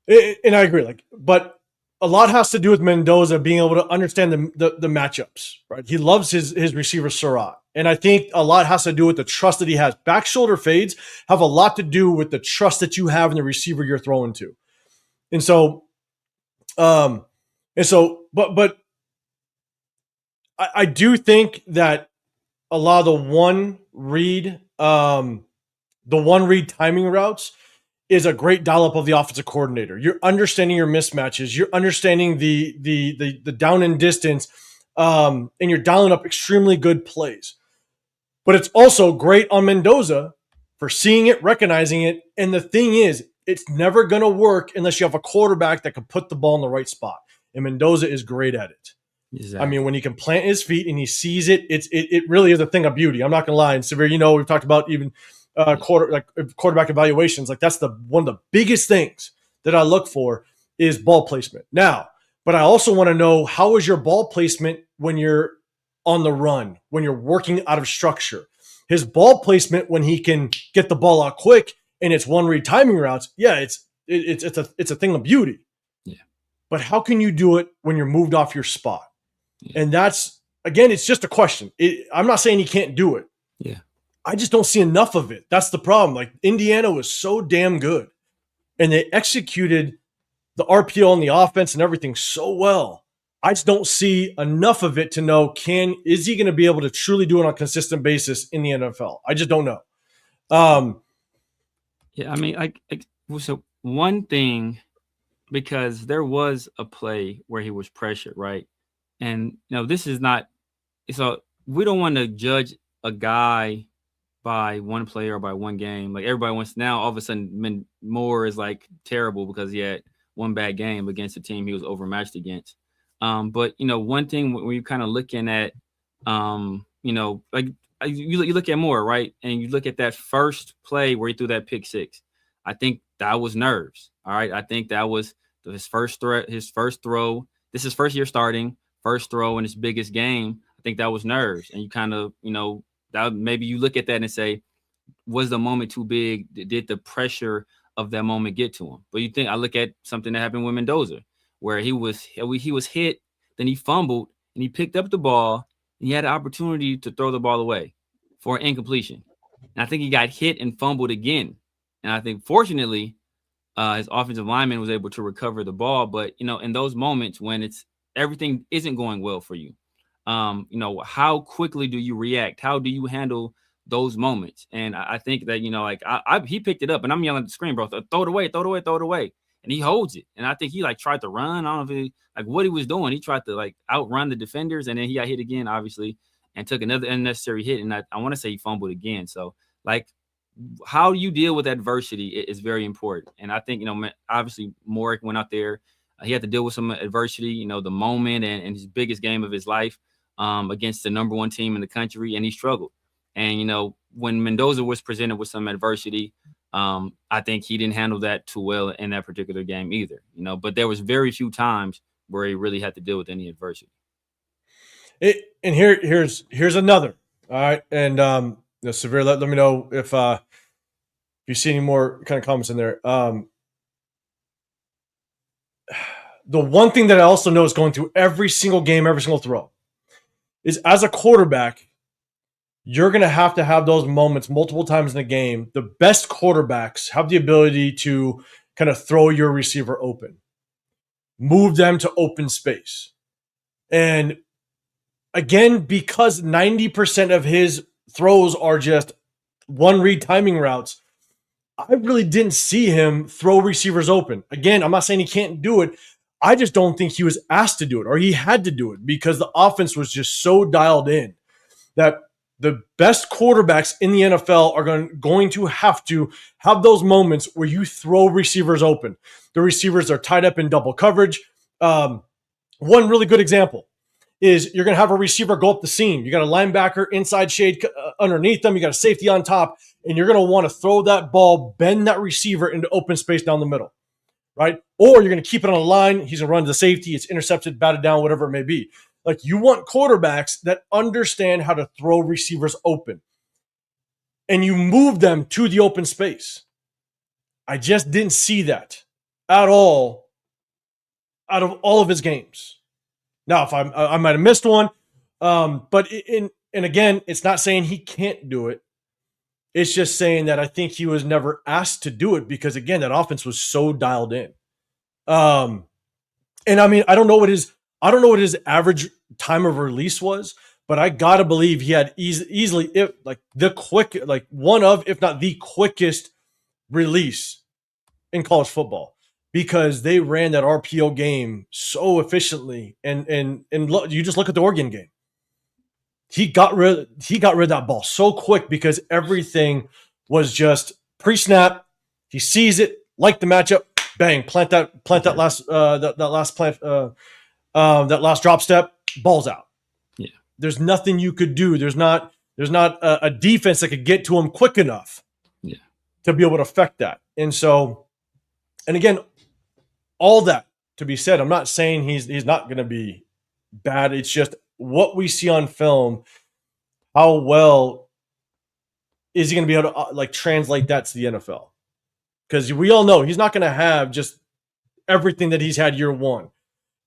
and I agree, like, but a lot has to do with Mendoza being able to understand the matchups, right? He loves his receiver Surratt. And I think a lot has to do with the trust that he has. Back shoulder fades have a lot to do with the trust that you have in the receiver you're throwing to. And so, but I do think that a lot of the one read timing routes is a great dial-up of the offensive coordinator. You're understanding your mismatches. You're understanding the down and distance, and you're dialing up extremely good plays. But it's also great on Mendoza for seeing it, recognizing it. And the thing is, it's never going to work unless you have a quarterback that can put the ball in the right spot. And Mendoza is great at it. Exactly. I mean, when he can plant his feet and he sees it, it really is a thing of beauty. I'm not going to lie. And Severe, we've talked about even quarterback evaluations. Like that's one of the biggest things that I look for is ball placement. Now, but I also want to know, how is your ball placement when you're on the run, when you're working out of structure? His ball placement when he can get the ball out quick and it's one read timing routes. Yeah, it's a thing of beauty. Yeah. But how can you do it when you're moved off your spot? Yeah. And that's, again, it's just a question. I'm not saying he can't do it. Yeah. I just don't see enough of it. That's the problem. Like Indiana was so damn good and they executed the RPO and the offense and everything so well. I just don't see enough of it to know, is he going to be able to truly do it on a consistent basis in the NFL? I just don't know. Yeah, I mean, so one thing, because there was a play where he was pressured, right? And, this is not – so we don't want to judge a guy by one player or by one game. Like everybody wants – now all of a sudden Moore is like terrible because he had one bad game against a team he was overmatched against. But, one thing when you're kind of looking at, like you look at Moore, right? And you look at that first play where he threw that pick six. I think that was nerves. All right. I think that was his first throw. This is his first year starting, first throw in his biggest game. I think that was nerves. And you kind of, that maybe you look at that and say, was the moment too big? Did the pressure of that moment get to him? But I look at something that happened with Mendoza, where he was hit, then he fumbled, and he picked up the ball, and he had an opportunity to throw the ball away for an incompletion. And I think he got hit and fumbled again. And I think, fortunately, his offensive lineman was able to recover the ball. But, in those moments when everything isn't going well for you, how quickly do you react? How do you handle those moments? And I think that, he picked it up, and I'm yelling at the screen, bro, throw it away, throw it away, throw it away. And he holds it. And I think he tried to run. I don't know if what he was doing. He tried to outrun the defenders, and then he got hit again, obviously, and took another unnecessary hit. And I want to say he fumbled again. So how you deal with adversity is very important. And I think, obviously Moore went out there. He had to deal with some adversity, the moment and his biggest game of his life against the number one team in the country. And he struggled. And, when Mendoza was presented with some adversity, I think he didn't handle that too well in that particular game either, but there was very few times where he really had to deal with any adversity. And here's another. All right. And, Severe, let me know if you see any more kind of comments in there. The one thing that I also know is going through every single game, every single throw, is as a quarterback, you're going to have those moments multiple times in the game. The best quarterbacks have the ability to kind of throw your receiver open, move them to open space. And again, because 90% of his throws are just one read timing routes, I really didn't see him throw receivers open. Again, I'm not saying he can't do it. I just don't think he was asked to do it or he had to do it because the offense was just so dialed in that the best quarterbacks in the NFL are going to have those moments where you throw receivers open. The receivers are tied up in double coverage. One really good example is you're going to have a receiver go up the seam. You got a linebacker inside shade underneath them. You got a safety on top, and you're going to want to throw that ball, bend that receiver into open space down the middle, right? Or you're going to keep it on a line. He's going to run to the safety. It's intercepted, batted down, whatever it may be. You want quarterbacks that understand how to throw receivers open, and you move them to the open space. I just didn't see that at all out of all of his games. Now, if I might have missed one, but and again, it's not saying he can't do it. It's just saying that I think he was never asked to do it because again, that offense was so dialed in. Um, and I mean, I don't know what his average time of release was, but I gotta believe he had easily like the quick, like one of, if not the quickest release in college football because they ran that RPO game so efficiently. And look, you just look at the Oregon game. He got rid of that ball so quick because everything was just pre-snap. He sees it, like the matchup, bang, plant that last drop step, ball's out. Yeah. There's nothing you could do. There's not a defense that could get to him quick enough to be able to affect that. And so, and again, all that to be said, I'm not saying he's not going to be bad. It's just what we see on film. How well is he going to be able to like translate that to the NFL? Because we all know he's not going to have just everything that he's had year one.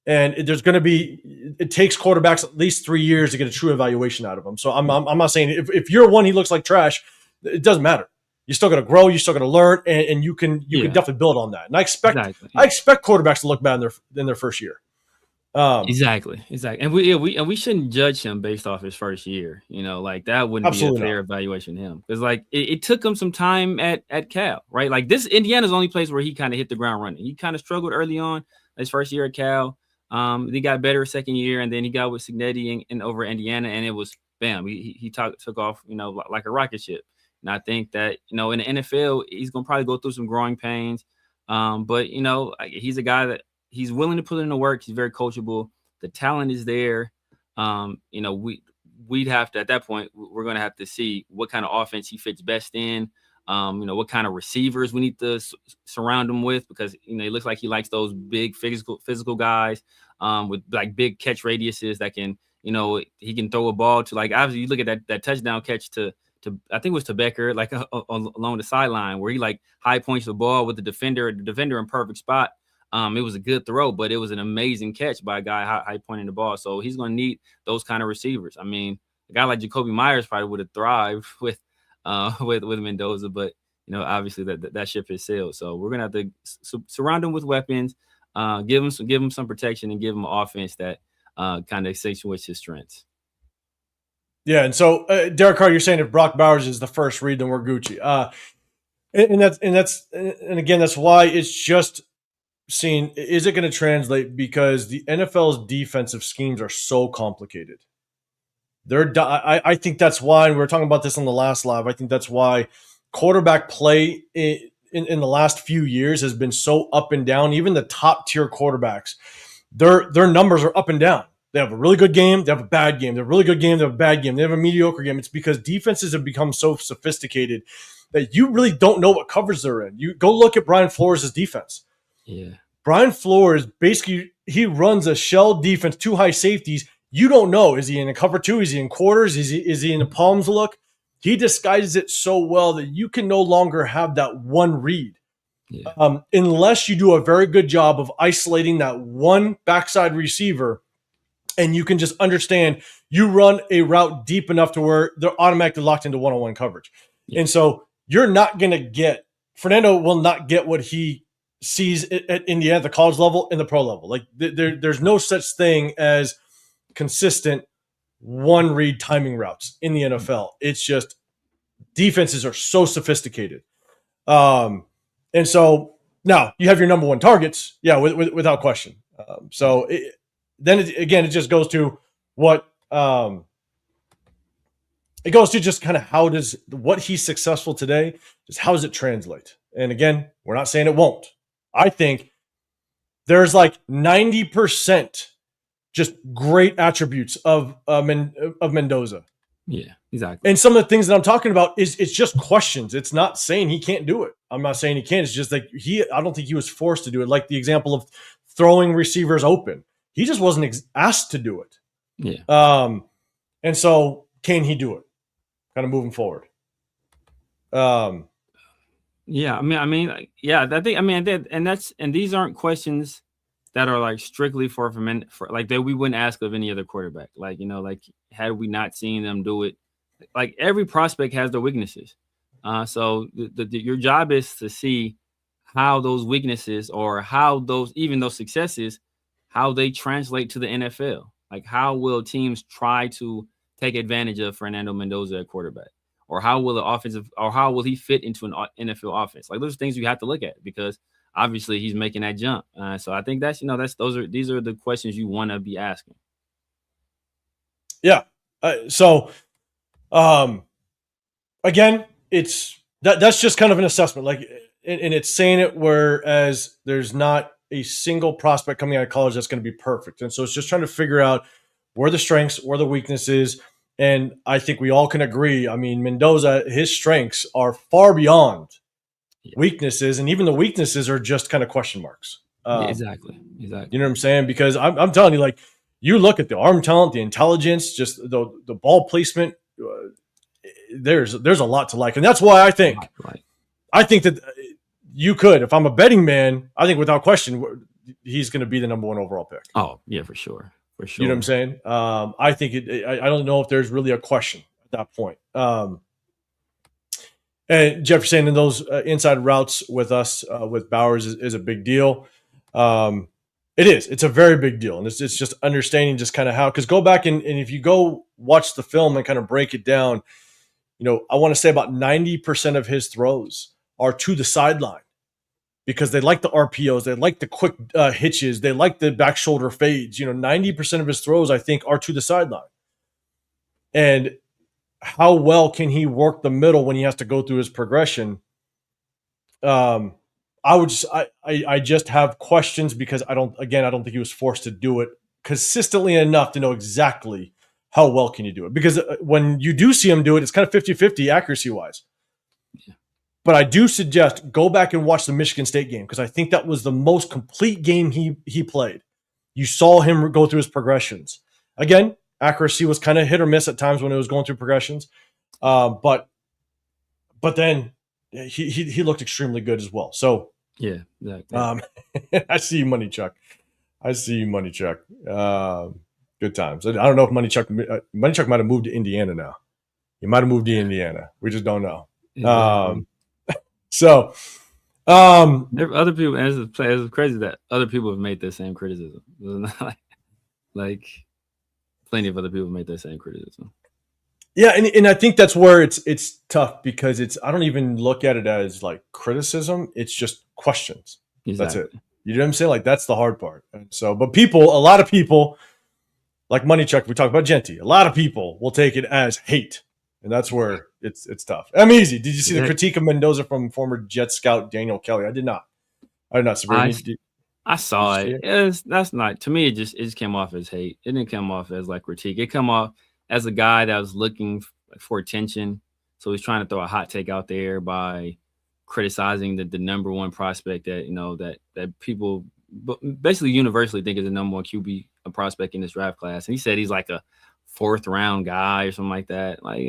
And there's going to be, it takes quarterbacks at least 3 years to get a true evaluation out of them. So I'm not saying if year one he looks like trash, it doesn't matter. You're still going to grow. You're still going to learn, and you can definitely build on that. And I expect quarterbacks to look bad in their first year. Exactly, and we shouldn't judge him based off his first year. Like that wouldn't be a fair evaluation of him because like it took him some time at Cal, right? Like this Indiana's the only place where he kind of hit the ground running. He kind of struggled early on his first year at Cal. He got better second year, and then he got with Signetti and over Indiana, and it was bam. He took off, like a rocket ship. And I think that in the NFL, he's gonna probably go through some growing pains. But he's a guy that he's willing to put in the work. He's very coachable. The talent is there. We'd have to, at that point, we're going to have to see what kind of offense he fits best in. What kind of receivers we need to surround him with, because it looks like he likes those big physical guys with like big catch radiuses that can, he can throw a ball to, like, obviously you look at that touchdown catch to I think it was to Becker, like along the sideline, where he like high points the ball with the defender in perfect spot. It was a good throw, but it was an amazing catch by a guy high pointing the ball. So he's going to need those kind of receivers. I mean, a guy like Jacoby Myers probably would have thrived with Mendoza, but obviously that ship has sailed. So we're going to have to surround him with weapons, give him some protection, and give him an offense that kind of accentuates his strengths. Yeah, and so Derek Carr, you're saying if Brock Bowers is the first read, then we're Gucci. And again, that's why it's just seeing, is it going to translate? Because the NFL's defensive schemes are so complicated. I think that's why, and we were talking about this on the last live, I think that's why quarterback play in the last few years has been so up and down. Even the top tier quarterbacks, their numbers are up and down. They have a really good game, they have a bad game. They have a really good game, they have a bad game. They have a mediocre game. It's because defenses have become so sophisticated that you really don't know what covers they're in. You go look at Brian Flores' defense. Yeah. Brian Flores, basically, he runs a shell defense, 2 high safeties. You don't know. Is he in a cover 2? Is he in quarters? Is he in a palms look? He disguises it so well that you can no longer have that one read. Yeah. Unless you do a very good job of isolating that one backside receiver, and you can just understand you run a route deep enough to where they're automatically locked into one-on-one coverage. Yeah. And so you're not going to get – Fernando will not get what he sees at Indiana, the college level and the pro level. Like there's no such thing as consistent one-read timing routes in the NFL. It's just defenses are so sophisticated. And so now you have your number one targets, without question. It just goes to what it goes to just kind of what he's successful today, just how does it translate? And again, we're not saying it won't. I think there's like 90% just great attributes of Mendoza. Yeah, exactly. And some of the things that I'm talking about it's just questions. It's not saying he can't do it. I'm not saying he can't. It's just like I don't think he was forced to do it. Like the example of throwing receivers open. He just wasn't asked to do it. Yeah. And so can he do it? Kind of moving forward. Yeah, yeah. I think, and these aren't questions that are like strictly for like that we wouldn't ask of any other quarterback. Like, like had we not seen them do it, like every prospect has their weaknesses. So your job is to see how those weaknesses or how those successes, how they translate to the NFL. Like, how will teams try to take advantage of Fernando Mendoza at quarterback? Or how will he fit into an NFL offense? Like, those are things you have to look at because obviously he's making that jump. So I think these are the questions you want to be asking. Yeah. So again, that's just kind of an assessment. Like, and it's saying it whereas there's not a single prospect coming out of college that's going to be perfect. And so it's just trying to figure out where the strengths, where the weaknesses. And I think we all can agree. I mean, Mendoza, his strengths are far beyond weaknesses, and even the weaknesses are just kind of question marks. Yeah, exactly. You know what I'm saying? Because I'm telling you, like, you look at the arm talent, the intelligence, just the ball placement. There's a lot to like, and that's why I think that you could, if I'm a betting man, I think without question he's going to be the number one overall pick. Oh yeah, for sure. You know what I'm saying? I think I don't know if there's really a question at that point. And Jeff saying in those inside routes with us with Bowers is a big deal. It is. It's a very big deal, and it's just understanding just kind of how. Because go back and if you go watch the film and kind of break it down, I want to say about 90% of his throws are to the sideline because they like the RPOs, they like the quick hitches, they like the back shoulder fades. 90% of his throws, I think, are to the sideline. And how well can he work the middle when he has to go through his progression? I just have questions because I don't think he was forced to do it consistently enough to know exactly how well can you do it. Because when you do see him do it, it's kind of 50-50 accuracy wise. Yeah. But I do suggest go back and watch the Michigan State game because I think that was the most complete game he played. You saw him go through his progressions. Again, accuracy was kind of hit or miss at times when it was going through progressions. But then he looked extremely good as well. So yeah, exactly. I see you, Money Chuck. Good times. I don't know if Money Chuck might have moved to Indiana now. He might have moved to Indiana. We just don't know. Exactly. So there are other people, and it's crazy that other people have made the same criticism. Like plenty of other people made the same criticism. Yeah, and I think that's where it's tough because I don't even look at it as like criticism. It's just questions. Exactly. That's it. You know what I'm saying? Like, that's the hard part. And so, but a lot of people, like Money Chuck, we talk about Genty. A lot of people will take it as hate, and that's where it's tough. I'm easy. Did you see the critique of Mendoza from former Jet scout Daniel Kelly? I did not. I saw it. That's not, to me. It just came off as hate. It didn't come off as like critique. It came off as a guy that was looking for attention. So he's trying to throw a hot take out there by criticizing the number one prospect that that people basically universally think is the number one QB prospect in this draft class. And he said he's like a 4th round guy or something like that. Like,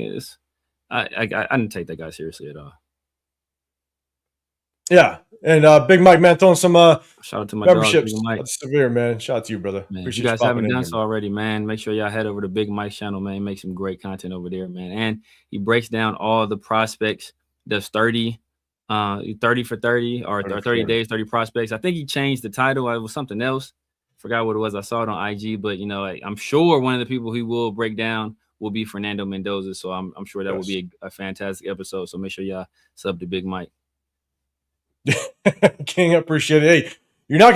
I didn't take that guy seriously at all. Yeah. And Big Mike, man, throwing some shout out to my memberships. Dog, Mike. That's severe, man. Shout out to you, brother. Man, if you guys haven't done so already, man, make sure y'all head over to Big Mike's channel, man. Make some great content over there, man. And he breaks down all the prospects. Does 30 for 30 or 30 days, 30 prospects. I think he changed the title. It was something else. Forgot what it was. I saw it on IG, but I'm sure one of the people he will break down will be Fernando Mendoza. So I'm sure that will be a fantastic episode. So make sure y'all sub to Big Mike. King, appreciate it. Hey, you're not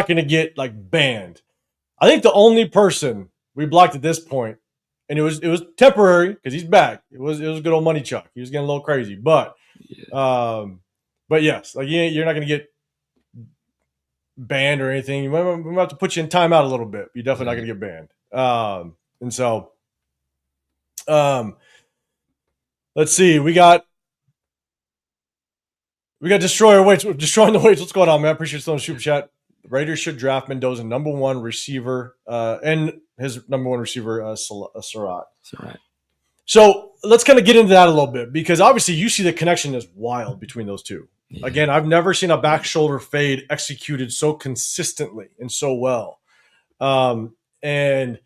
gonna get like banned. I think the only person we blocked at this point, and it was temporary because he's back. It was good old Money Chuck. He was getting a little crazy, but yes, like you're not gonna get banned or anything. We might have to put you in timeout a little bit. You're definitely not gonna get banned. And so, let's see. We got destroying the weights. What's going on, man? I appreciate you throwing the super chat. The Raiders should draft Mendoza number one receiver and his number one receiver, Surratt. Right. So let's kind of get into that a little bit, because obviously you see the connection is wild between those two. Yeah. Again, I've never seen a back shoulder fade executed so consistently and so well. And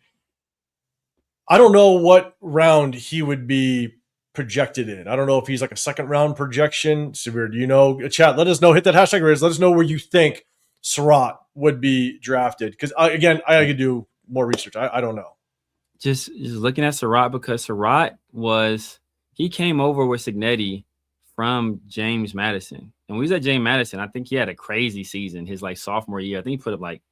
I don't know what round he would be projected in. I don't know if he's like a second round projection. Severe, do you know? Chat, let us know. Hit that hashtag Raiders. Let us know where you think Surratt would be drafted. Because again, I could do more research. I don't know. Just looking at Surratt, because Surratt he came over with Cignetti from James Madison. And when he was at James Madison, I think he had a crazy season his like sophomore year. I think he put up like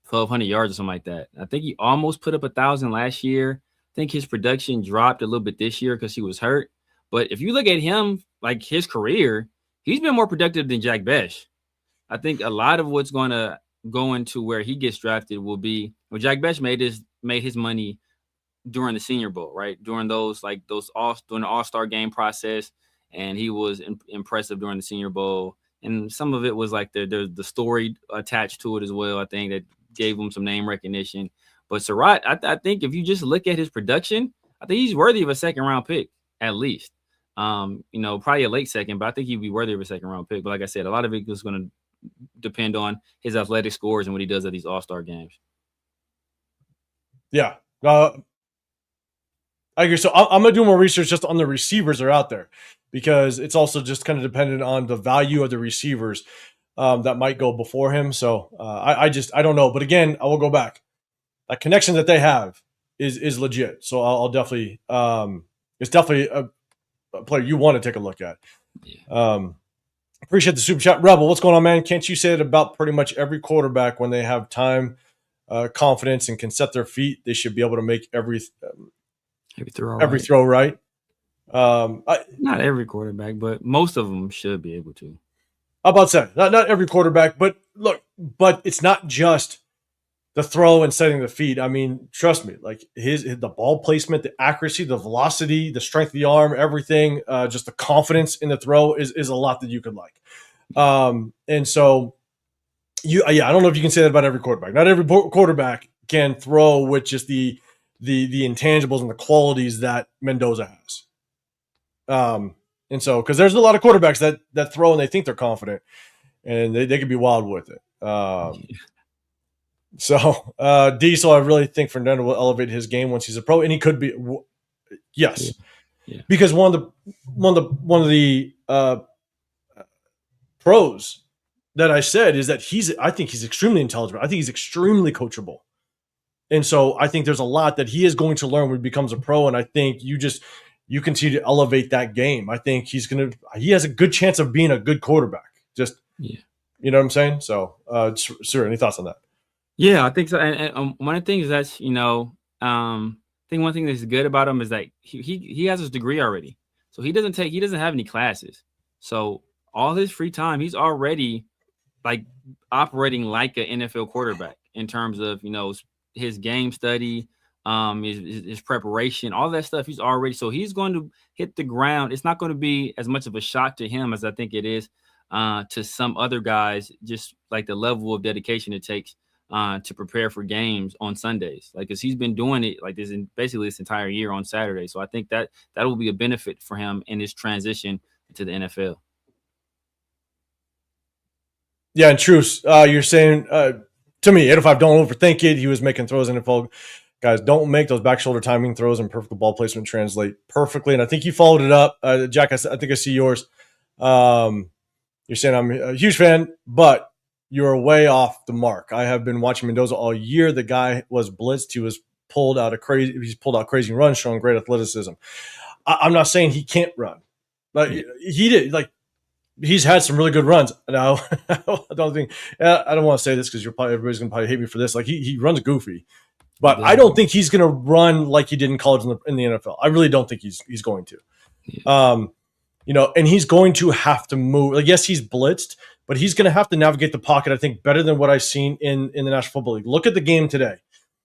1,200 yards or something like that. I think he almost put up 1,000 last year. I think his production dropped a little bit this year because he was hurt. But if you look at him, like his career, he's been more productive than Jack Besh. I think a lot of what's going to go into where he gets drafted will be, well, Jack Besh made his money during the Senior Bowl, right? During during the All-Star game process, and he was impressive during the Senior Bowl. And some of it was like the story attached to it as well. I think that gave him some name recognition. But Surratt, I think if you just look at his production, I think he's worthy of a second round pick at least. Probably a late second, but I think he'd be worthy of a second round pick. But like I said, a lot of it is going to depend on his athletic scores and what he does at these All-Star games. Yeah. I agree. So I'm going to do more research just on the receivers that are out there, because it's also just kind of dependent on the value of the receivers that might go before him. So I don't know. But again, I will go back. That connection that they have is legit. So I'll definitely it's definitely a player you want to take a look at. Yeah. Appreciate the super chat. Rebel, what's going on, man? Can't you say it about pretty much every quarterback? When they have time, confidence, and can set their feet, they should be able to make every throw right. Not every quarterback, but most of them should be able to. How about that? Not every quarterback, but but it's not just the throw and setting the feet. I mean, trust me, like the ball placement, the accuracy, the velocity, the strength of the arm, everything, just the confidence in the throw is a lot that you could like. And so I don't know if you can say that about every quarterback. Not every quarterback can throw with just the intangibles and the qualities that Mendoza has. And so, because there's a lot of quarterbacks that throw and they think they're confident, and they can be wild with it. So Diesel, I really think Fernando will elevate his game once he's a pro, and he could be. Yes, yeah. Because one of the pros that I said is that I think he's extremely intelligent. I think he's extremely coachable. And so I think there's a lot that he is going to learn when he becomes a pro. And I think you continue to elevate that game. I think he has a good chance of being a good quarterback. Just, you know what I'm saying? So, sir, any thoughts on that? Yeah, I think so. And one of the things that's, I think one thing that's good about him is that he has his degree already. So he doesn't have any classes. So all his free time, he's already like operating like an NFL quarterback in terms of, his game study, his preparation, all that stuff. So he's going to hit the ground. It's not going to be as much of a shock to him as I think it is to some other guys, just like the level of dedication it takes to prepare for games on Sundays. Like, because he's been doing it like this basically this entire year on Saturday. So I think that will be a benefit for him in his transition to the NFL. Yeah, and Truce, you're saying to me, 805, don't overthink it. He was making throws in NFL. Guys, don't make those back shoulder timing throws, and perfect ball placement translate perfectly. And I think you followed it up. Jack, I think I see yours. You're saying I'm a huge fan, but you're way off the mark. I have been watching Mendoza all year. The guy was blitzed. He's pulled out crazy runs, showing great athleticism. I'm not saying he can't run, but he did. Like, he's had some really good runs. Now, I don't want to say this because everybody's gonna probably hate me for this. Like, he runs goofy, but I don't think he's gonna run like he did in college in the NFL. I really don't think he's going to. Yeah. And he's going to have to move. Like, yes, he's blitzed, but he's going to have to navigate the pocket, I think, better than what I've seen in the National Football League. Look at the game today,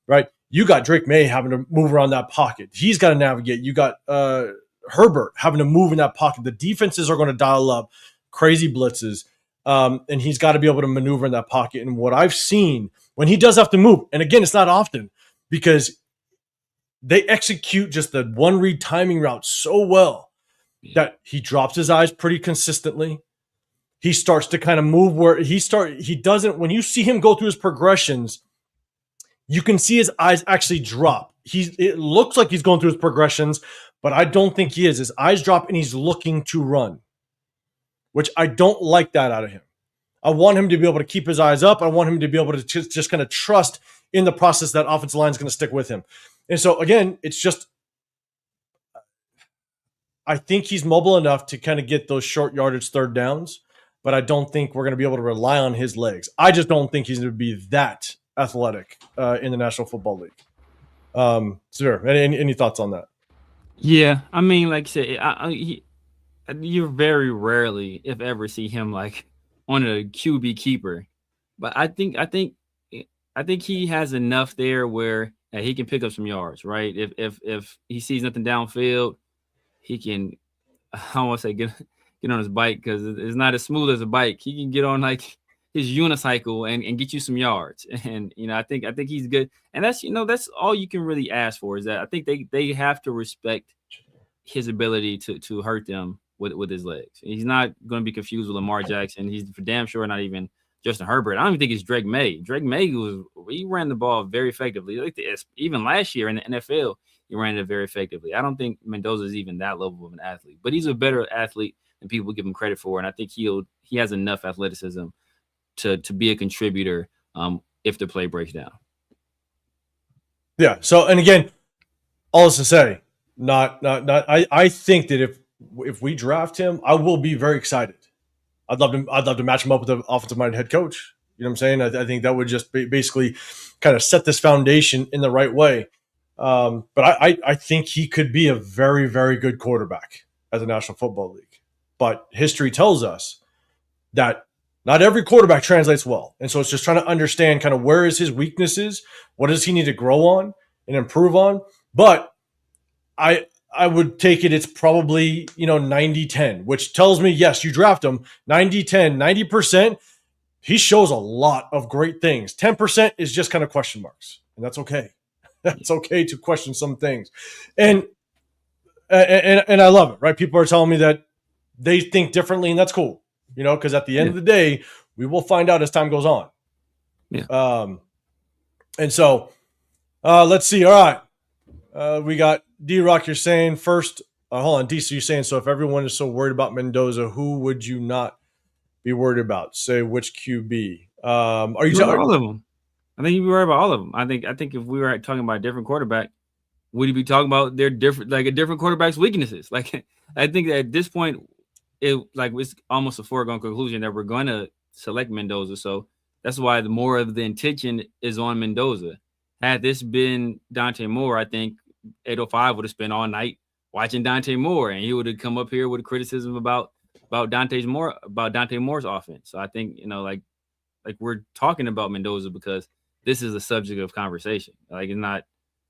right? You got Drake May having to move around that pocket. He's got to navigate. You got Herbert having to move in that pocket. The defenses are going to dial up crazy blitzes, and he's got to be able to maneuver in that pocket. And what I've seen when he does have to move, and again, it's not often, because they execute just the one read timing route so well that he drops his eyes pretty consistently. He starts to kind of move where he doesn't, when you see him go through his progressions, you can see his eyes actually drop. It looks like he's going through his progressions, but I don't think he is. His eyes drop and he's looking to run, which I don't like that out of him. I want him to be able to keep his eyes up. I want him to be able to just kind of trust in the process that offensive line is going to stick with him. And so, again, it's just, I think he's mobile enough to kind of get those short yardage third downs, but I don't think we're going to be able to rely on his legs. I just don't think he's going to be that athletic in the National Football League. Sir, any thoughts on that? Yeah, I mean, like I said, you very rarely, if ever, see him like on a QB keeper. But I think he has enough there where he can pick up some yards, right? If he sees nothing downfield, he can, I don't want to say get on his bike because it's not as smooth as a bike. He can get on like his unicycle and get you some yards. And I think he's good. And that's all you can really ask for, is that I think they have to respect his ability to hurt them with his legs. He's not going to be confused with Lamar Jackson. He's for damn sure not even Justin Herbert. I don't even think it's Drake May. Drake May he ran the ball very effectively. Like even last year in the NFL, he ran it very effectively. I don't think Mendoza is even that level of an athlete, but he's a better athlete than people give him credit for. And I think he has enough athleticism to be a contributor if the play breaks down. Yeah. So, and again, all this to say, I think that if we draft him, I will be very excited. I'd love to match him up with an offensive minded head coach. You know what I'm saying? I think that would just basically kind of set this foundation in the right way. But I think he could be a very, very good quarterback at the National Football League. But history tells us that not every quarterback translates well. And so it's just trying to understand kind of where is his weaknesses, what does he need to grow on and improve on. But I would take it's probably, 90-10, which tells me, yes, you draft him 90-10, 90%. He shows a lot of great things. 10% is just kind of question marks, and that's okay. That's okay to question some things. And I love it, right? People are telling me that they think differently, and that's cool, because at the end of the day, we will find out as time goes on. Yeah. And so let's see. All right. We got D-Rock, you're saying first, hold on, D, so you're saying, so if everyone is so worried about Mendoza, who would you not be worried about? Say which QB? Are you talking all of them? I think you'd be worried about all of them. I think if we were talking about a different quarterback, would you be talking about their different, like a different quarterback's weaknesses? Like, I think that at this point, it's almost a foregone conclusion that we're going to select Mendoza. So that's why the more of the intention is on Mendoza. Had this been Dante Moore, I think 805 would have spent all night watching Dante Moore, and he would have come up here with a criticism about Dante Moore's offense. So I think, like we're talking about Mendoza because this is a subject of conversation. Like, it's not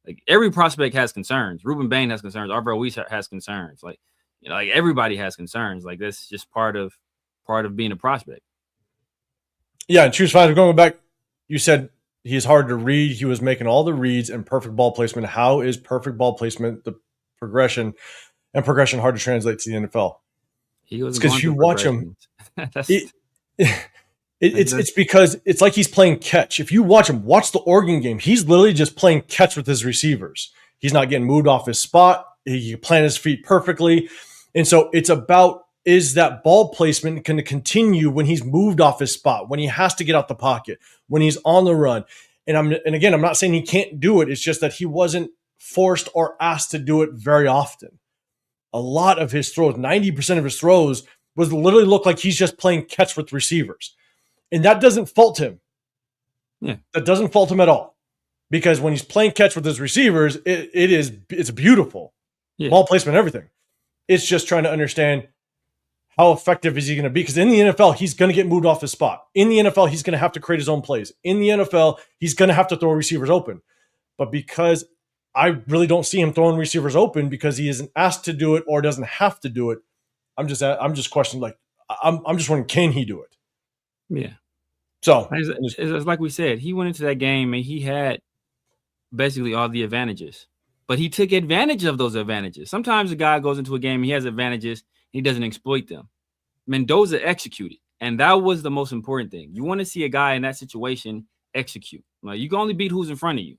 like every prospect has concerns. Ruben Bain has concerns. Arvell Weiss has concerns. Like, like everybody has concerns. Like, that's just part of being a prospect. Yeah, and choose fine. Going back, you said he's hard to read. He was making all the reads and perfect ball placement. How is perfect ball placement, the progression hard to translate to the NFL? It's because you watch him. It's because it's like he's playing catch. If you watch the Oregon game, he's literally just playing catch with his receivers. He's not getting moved off his spot. He can plant his feet perfectly. And so it's about, is that ball placement going to continue when he's moved off his spot, when he has to get out the pocket, when he's on the run? And again, I'm not saying he can't do it. It's just that he wasn't forced or asked to do it very often. A lot of his throws, 90% of his throws, was literally look like he's just playing catch with receivers. And that doesn't fault him. Yeah. That doesn't fault him at all. Because when he's playing catch with his receivers, it's beautiful. Yeah. Ball placement, everything. It's just trying to understand how effective is he going to be? Because in the NFL, he's going to get moved off his spot. In the NFL, he's going to have to create his own plays. In the NFL, he's going to have to throw receivers open. But because I really don't see him throwing receivers open because he isn't asked to do it or doesn't have to do it, I'm just questioning, like, I'm just wondering, can he do it? Yeah. So it's like we said, he went into that game and he had basically all the advantages. but he took advantage of those advantages. Sometimes a guy goes into a game, he has advantages, he doesn't exploit them. Mendoza executed, and that was the most important thing. You want to see a guy in that situation execute. Like, you can only beat who's in front of you.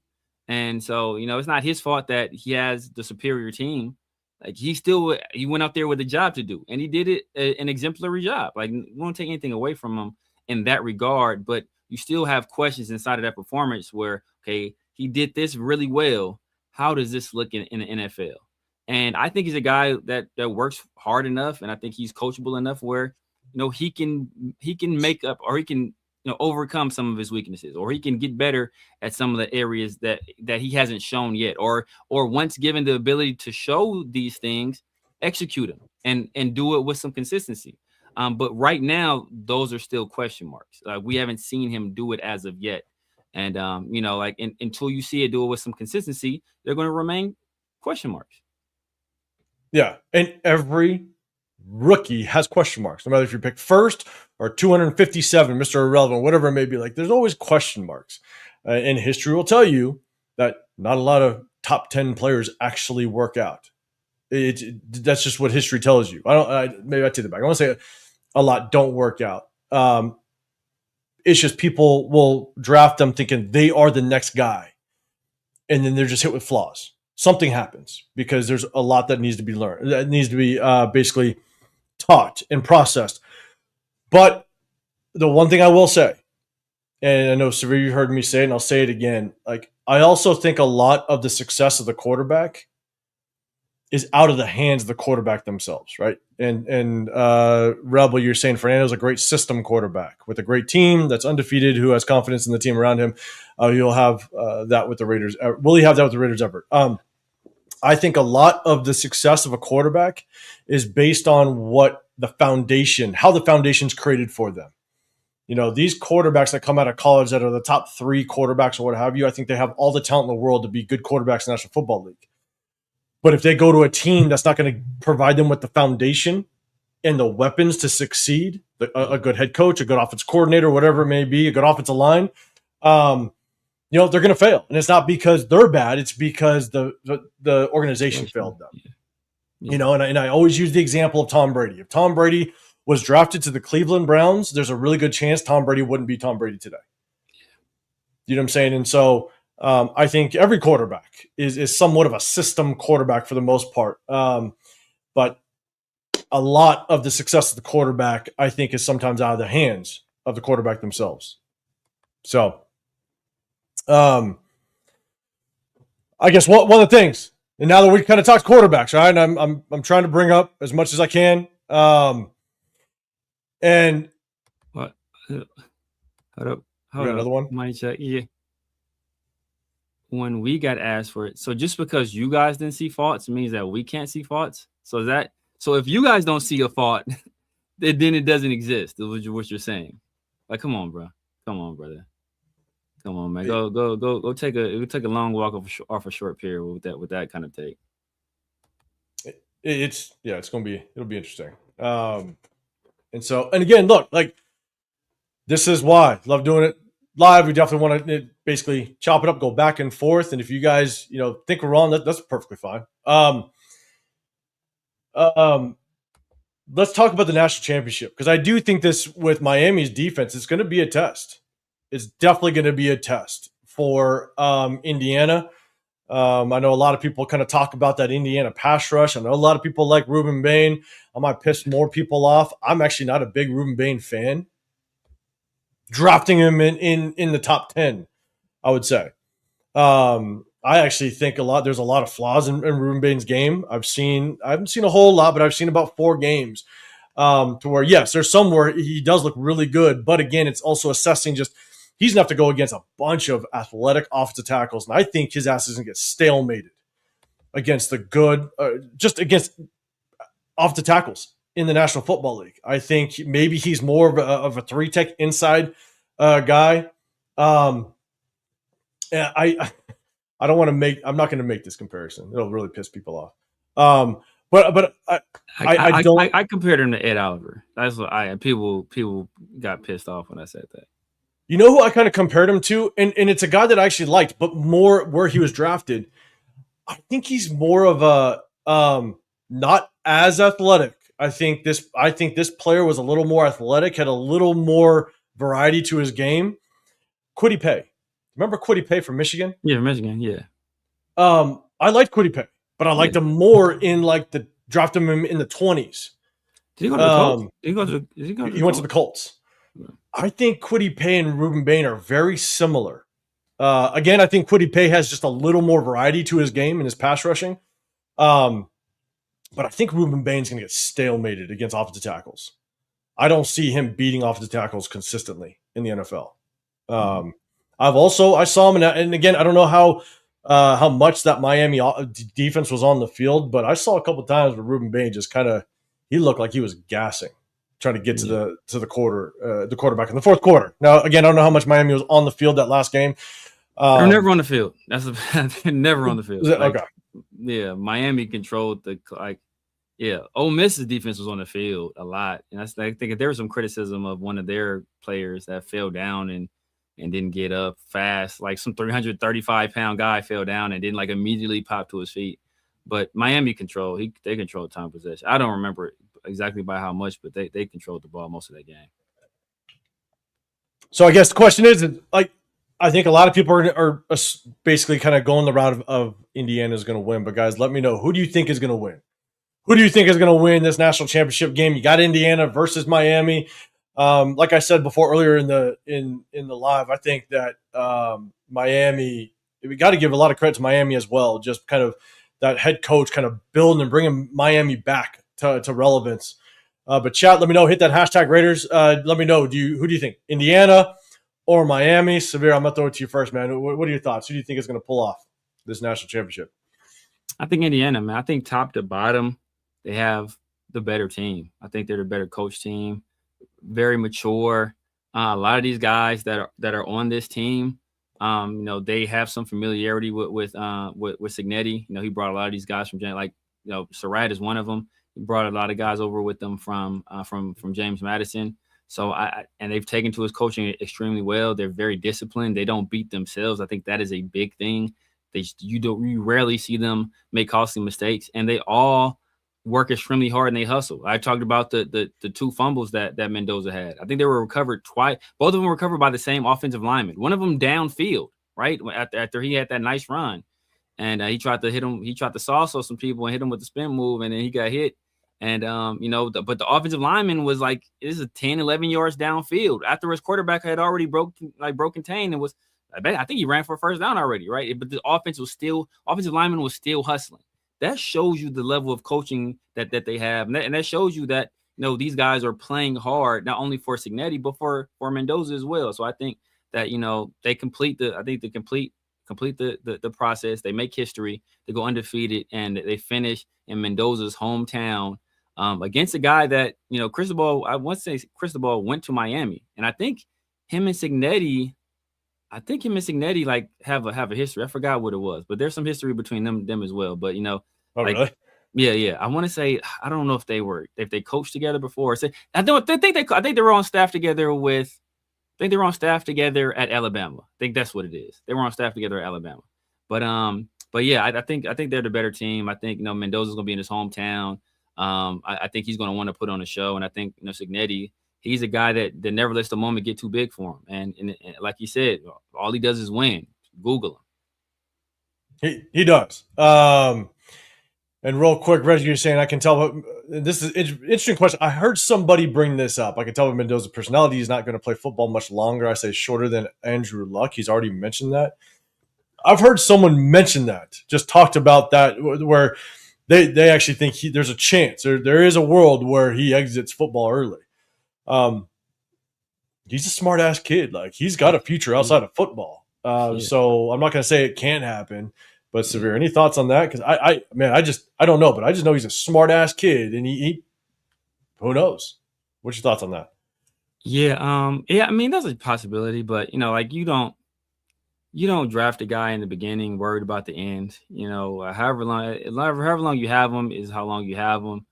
And so, it's not his fault that he has the superior team. Like, he went out there with a job to do, and he did it an exemplary job. Like, you won't take anything away from him in that regard, but you still have questions inside of that performance where, okay, he did this really well. How does this look in the NFL? And I think he's a guy that works hard enough, and I think he's coachable enough where, he can make up, or he can, overcome some of his weaknesses, or he can get better at some of the areas that he hasn't shown yet, or once given the ability to show these things, execute them and do it with some consistency. But right now, those are still question marks. We haven't seen him do it as of yet. And, until you see it do it with some consistency, they're going to remain question marks. Yeah. And every rookie has question marks, no matter if you pick first or 257, Mr. Irrelevant, whatever it may be. Like, there's always question marks. And history will tell you that not a lot of top 10 players actually work out. That's just what history tells you. Maybe I take it back. I want to say a lot don't work out. It's just people will draft them thinking they are the next guy, and then they're just hit with flaws. Something happens because there's a lot that needs to be learned, that needs to be basically taught and processed. But the one thing I will say, and I know, Severe, you heard me say it, and I'll say it again, like, I also think a lot of the success of the quarterback is out of the hands of the quarterback themselves, right? And Rebel, you're saying Fernando's a great system quarterback with a great team that's undefeated, who has confidence in the team around him. You'll have that with the Raiders. Will he have that with the Raiders ever? I think a lot of the success of a quarterback is based on how the foundation's created for them. These quarterbacks that come out of college that are the top 3 quarterbacks or what have you, I think they have all the talent in the world to be good quarterbacks in the National Football League. But if they go to a team that's not going to provide them with the foundation and the weapons to succeed, a good head coach, a good offensive coordinator, whatever it may be, a good offensive line, they're going to fail. And it's not because they're bad. It's because the organization failed them. Yeah. And I always use the example of Tom Brady. If Tom Brady was drafted to the Cleveland Browns, there's a really good chance Tom Brady wouldn't be Tom Brady today. You know what I'm saying? And so I think every quarterback is somewhat of a system quarterback for the most part. But a lot of the success of the quarterback, I think, is sometimes out of the hands of the quarterback themselves. So I guess one of the things, and now that we kind of talked quarterbacks, right? And I'm trying to bring up as much as I can. And what? Hold up. Another one? Money check. Yeah. When we got asked for it, so just because you guys didn't see faults means that we can't see faults. So if you guys don't see a fault, then it doesn't exist. Is what you're saying. Like, come on, bro. Come on, brother. Come on, man. Go take a long walk off a short period with that kind of take. It'll be interesting. And again, look, like, this is why I love doing it live. We definitely want to basically chop it up, go back and forth. And if you guys, think we're wrong, that's perfectly fine. Let's talk about the national championship, because I do think this with Miami's defense is going to be a test. It's definitely going to be a test for Indiana. I know a lot of people kind of talk about that Indiana pass rush. I know a lot of people like Ruben Bain. I might piss more people off. I'm actually not a big Ruben Bain fan. Drafting him in the top 10, I would say. I actually think there's a lot of flaws in Ruben Bain's game. I haven't seen a whole lot, but I've seen about 4 games to where, yes, there's some where he does look really good. But again, it's also assessing he's going to have to go against a bunch of athletic offensive tackles. And I think his ass is going to get stalemated against just against offensive tackles in the National Football League. I think maybe he's more of a 3-tech inside guy. And I don't want to I'm not going to make this comparison. It'll really piss people off. But I don't. I compared him to Ed Oliver. That's what people got pissed off when I said that. You know who I kind of compared him to? And it's a guy that I actually liked, but more where he was drafted. I think he's more of a not as athletic. I think this player was a little more athletic, had a little more variety to his game. Kwity Paye. Remember Kwity Paye from Michigan? Yeah, Michigan. Yeah, I liked Kwity Paye, but I yeah. liked him more in like the draft him in the 20s. Did he go to the Colts? Um, Did he go to? Did he go to the he went to the Colts? Colts. I think Kwity Paye and Ruben Bain are very similar. Again, I think Kwity Paye has just a little more variety to his game and his pass rushing. Um, but I think Ruben Bain's going to get stalemated against offensive tackles. I don't see him beating offensive tackles consistently in the NFL. Mhm. I saw him, and again, I don't know how much that Miami defense was on the field, but I saw a couple times where Ruben Bain just kind of he looked like he was gassing, trying to get Yeah. to the quarterback in the fourth quarter. Now, again, I don't know how much Miami was on the field that last game. They were never on the field. They're never on the field. Like, Okay. yeah, Miami controlled yeah, Ole Miss's defense was on the field a lot, and I think there was some criticism of one of their players that fell down and didn't get up fast. Like some 335-pound guy fell down and didn't like immediately pop to his feet. But Miami they controlled time possession. I don't remember exactly by how much, but they controlled the ball most of that game. So I guess the question is, like, I think a lot of people are basically kind of going the route of Indiana is going to win. But guys, let me know, who do you think is going to win? Who do you think is going to win this national championship game? You got Indiana versus Miami. Like I said before earlier in the live, I think that Miami. We got to give a lot of credit to Miami as well. Just kind of that head coach kind of building and bringing Miami back to relevance. But chat, let me know. Hit that hashtag Raiders. Let me know. Who do you think? Indiana or Miami? Severe, I'm gonna throw it to you first, man. What are your thoughts? Who do you think is going to pull off this national championship? I think Indiana, man. I think top to bottom, they have the better team. I think they're the better coach team. Very mature. A lot of these guys that are on this team, they have some familiarity with Cignetti. He brought a lot of these guys from Surratt is one of them. He brought a lot of guys over with them from James Madison. So and they've taken to his coaching extremely well. They're very disciplined. They don't beat themselves. I think that is a big thing. You rarely see them make costly mistakes, and they all work extremely hard and they hustle. I talked about the two fumbles that Mendoza had. I think they were recovered twice. Both of them were recovered by the same offensive lineman. One of them downfield, right after he had that nice run, and he tried to hit him. He tried to salsa some people and hit him with the spin move, and then he got hit. And but the offensive lineman was like, this is 10, 11 yards downfield after his quarterback had already broken contain and was. I think he ran for a first down already, right? But the offensive lineman was still hustling. That shows you the level of coaching that they have, and that shows you that these guys are playing hard not only for Cignetti but for Mendoza as well. So I think that they complete the process. They make history. They go undefeated, and they finish in Mendoza's hometown against a guy that Cristobal. I want to say Cristobal went to Miami, and I think him and Cignetti. Like have a history. I forgot what it was, but there's some history between them as well. But Oh, like, really? yeah. I want to say I don't know if they coached together before. I think they were on staff together with. I think they were on staff together at Alabama. I think that's what it is. They were on staff together at Alabama. But yeah, I think they're the better team. I think Mendoza's gonna be in his hometown. I think he's gonna want to put on a show, and I think Cignetti. He's a guy that never lets the moment get too big for him. And like you said, all he does is win. Google He does. And real quick, Reggie, you're saying I can tell. This is an interesting question. I heard somebody bring this up. I can tell with Mendoza's personality, he's not going to play football much longer. I say shorter than Andrew Luck. He's already mentioned that. I've heard someone mention that. Just talked about that where they actually think there's a chance. There is a world where he exits football early. He's a smart ass kid. Like he's got a future outside of football. So I'm not going to say it can't happen. But Severe, any thoughts on that? Because I don't know, but I just know he's a smart ass kid, and he who knows? What's your thoughts on that? Yeah, I mean that's a possibility, but like you don't draft a guy in the beginning worried about the end. However long you have him is how long you have him.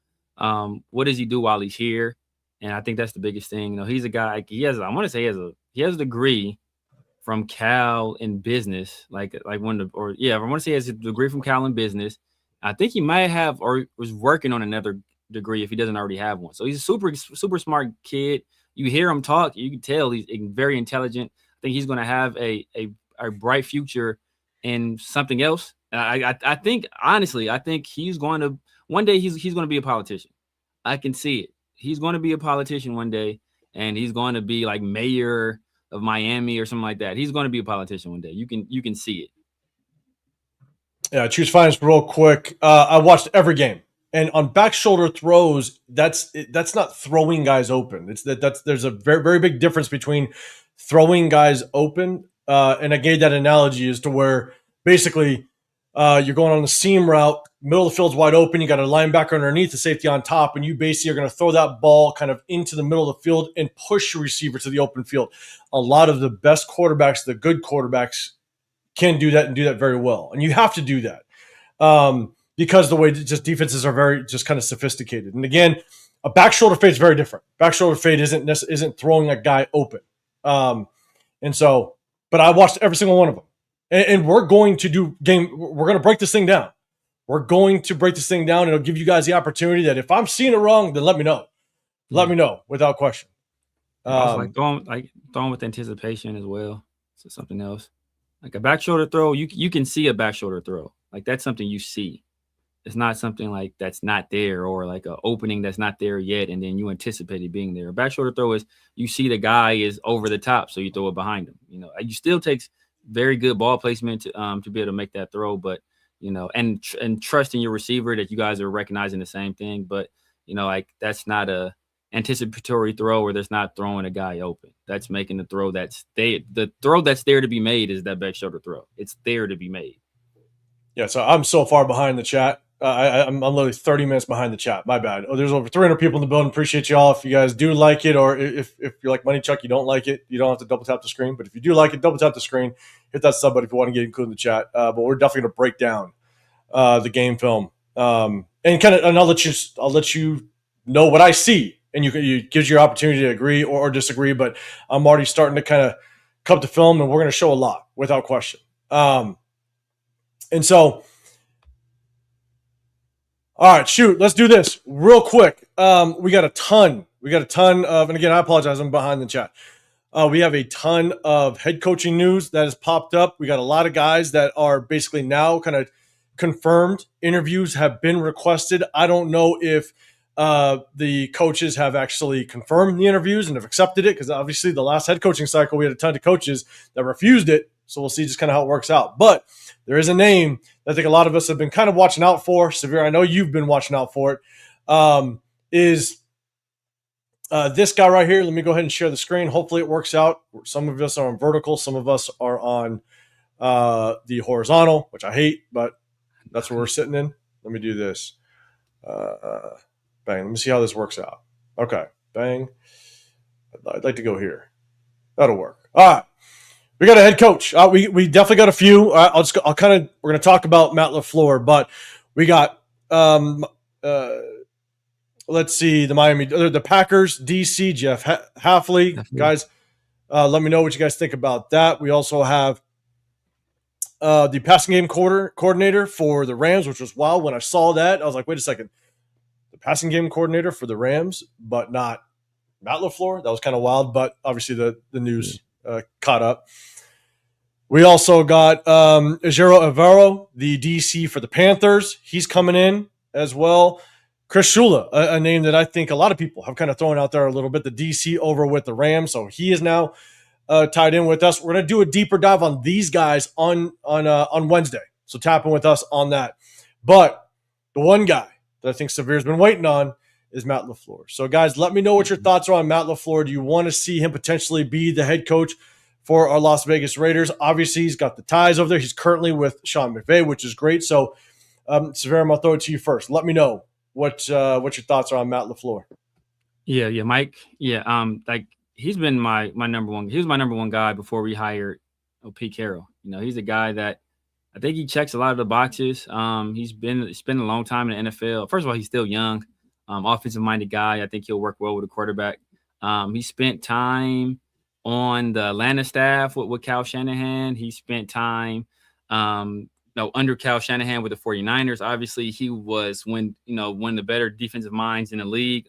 What does he do while he's here? And I think that's the biggest thing. He's a guy. He has a degree from Cal in business, like one of, or yeah, I want to say he has a degree from Cal in business. I think he might have or was working on another degree if he doesn't already have one. So he's a super smart kid. You hear him talk, you can tell he's very intelligent. I think he's going to have a bright future in something else. I think honestly, I think he's going to one day he's going to be a politician. I can see it. He's going to be a politician one day, and he's going to be like mayor of Miami or something like that. He's going to be a politician one day. You can see it. Yeah, choose finance real quick. I watched every game, and on back shoulder throws, that's not throwing guys open. That's there's a very big difference between throwing guys open, and I gave that analogy as to where basically you're going on the seam route, middle of the field's wide open, you got a linebacker underneath, the safety on top, and you basically are going to throw that ball kind of into the middle of the field and push your receiver to the open field. A lot of the best quarterbacks, the good quarterbacks, can do that and do that very well. And you have to do that because the way just defenses are very just kind of sophisticated. And again, a back shoulder fade is very different. Back shoulder fade isn't throwing a guy open. And so, but I watched every single one of them. And we're going to do game. We're going to break this thing down. We're going to break this thing down. And it'll give you guys the opportunity that if I'm seeing it wrong, then let me know. Let me know without question. Also, throwing with anticipation as well. So something else. Like a back shoulder throw, you can see a back shoulder throw. Like that's something you see. It's not something like that's not there or like an opening that's not there yet, and then you anticipate it being there. A back shoulder throw is you see the guy is over the top, so you throw it behind him. You know, you still takes very good ball placement to be able to make that throw, but you know, and trusting your receiver that you guys are recognizing the same thing. But you know, like that's not a anticipatory throw where there's not throwing a guy open. That's making the throw the throw that's there to be made is that back shoulder throw. It's there to be made. Yeah, so I'm so far behind the chat. I'm literally 30 minutes behind the chat. My bad. Oh, there's over 300 people in the building. Appreciate y'all. If you guys do like it, or if you're like Money Chuck, you don't like it, you don't have to double tap the screen. But if you do like it, double tap the screen. Hit that sub button if you want to get included in the chat. But we're definitely going to break down the game film and I'll let you know what I see. And you gives you your opportunity to agree or disagree, but I'm already starting to kind of cup the film, and we're going to show a lot without question. And so, all right, shoot, let's do this real quick. We got a ton of, and again, I apologize, I'm behind the chat. We have a ton of head coaching news that has popped up. We got a lot of guys that are basically now kind of confirmed. Interviews have been requested. I don't know if the coaches have actually confirmed the interviews and have accepted it, because obviously the last head coaching cycle, we had a ton of coaches that refused it. So we'll see just kind of how it works out. But there is a name that I think a lot of us have been kind of watching out for. Severe, I know you've been watching out for it. Is this guy right here. Let me go ahead and share the screen. Hopefully it works out. Some of us are on vertical. Some of us are on the horizontal, which I hate, but that's where we're sitting in. Let me do this. Bang. Let me see how this works out. Okay. Bang. I'd like to go here. That'll work. All right. We got a head coach. We definitely got a few. We're going to talk about Matt LaFleur, but we got, let's see, the Packers, DC, Jeff Hafley. Guys, let me know what you guys think about that. We also have the passing game coordinator for the Rams, which was wild. When I saw that, I was like, wait a second. The passing game coordinator for the Rams, but not Matt LaFleur. That was kind of wild, but obviously the news caught up. We also got Ejiro Evero, the DC for the Panthers. He's coming in as well. Chris Shula, a name that I think a lot of people have kind of thrown out there a little bit, the DC over with the Rams. So he is now tied in with us. We're going to do a deeper dive on these guys on Wednesday. So tap in with us on that. But the one guy that I think Severe's been waiting on is Matt LaFleur. So guys, let me know what your thoughts are on Matt LaFleur. Do you want to see him potentially be the head coach for our Las Vegas Raiders? Obviously, he's got the ties over there. He's currently with Sean McVay, which is great. So, Severe, I'm going to throw it to you first. Let me know what your thoughts are on Matt LaFleur. Yeah, Mike. Yeah, like he's been my number one. He was my number one guy before we hired Pete Carroll. You know, he's a guy that I think he checks a lot of the boxes. He's spent a long time in the NFL. First of all, he's still young, offensive-minded guy. I think he'll work well with a quarterback. He spent time on the Atlanta staff with Cal Shanahan. He spent time under Cal Shanahan with the 49ers. Obviously, he was one of the better defensive minds in the league.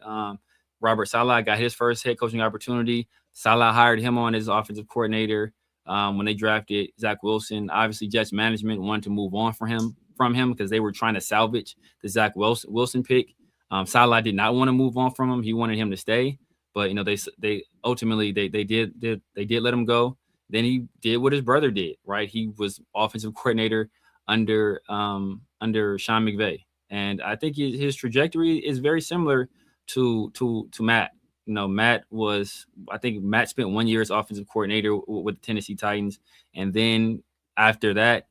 Robert Saleh got his first head coaching opportunity. Saleh hired him on as offensive coordinator when they drafted Zach Wilson. Obviously, Jets management wanted to move on from him because they were trying to salvage the Zach Wilson pick. Saleh did not want to move on from him. He wanted him to stay, but they ultimately they did let him go. Then he did what his brother did, right? He was offensive coordinator under Sean McVay, and I think his trajectory is very similar to Matt. Matt spent 1 year as offensive coordinator with the Tennessee Titans, and then after that,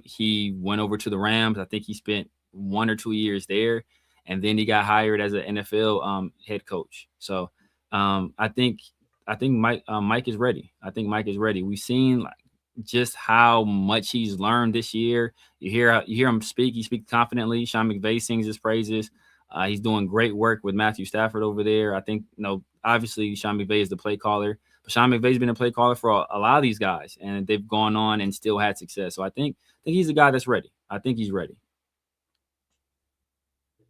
he went over to the Rams. I think he spent 1 or 2 years there, and then he got hired as an NFL head coach. So I think Mike is ready. I think Mike is ready. We've seen just how much he's learned this year. You hear him speak. He speaks confidently. Sean McVay sings his praises. He's doing great work with Matthew Stafford over there. I think, obviously Sean McVay is the play caller, but Sean McVay's been a play caller for a lot of these guys, and they've gone on and still had success. So I think he's a guy that's ready. I think he's ready.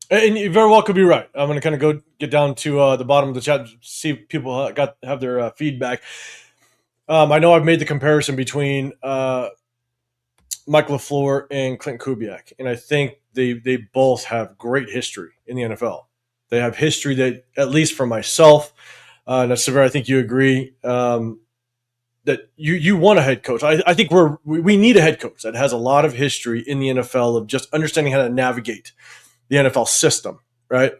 And you very well could be right. I'm going to kind of get down to the bottom of the chat, see if people have their feedback. I know I've made the comparison between Mike LaFleur and Clint Kubiak, and I think they both have great history in the NFL. They have history that, at least for myself, and Severe, I think you agree, that you want a head coach. I think we need a head coach that has a lot of history in the NFL of just understanding how to navigate the NFL system, right?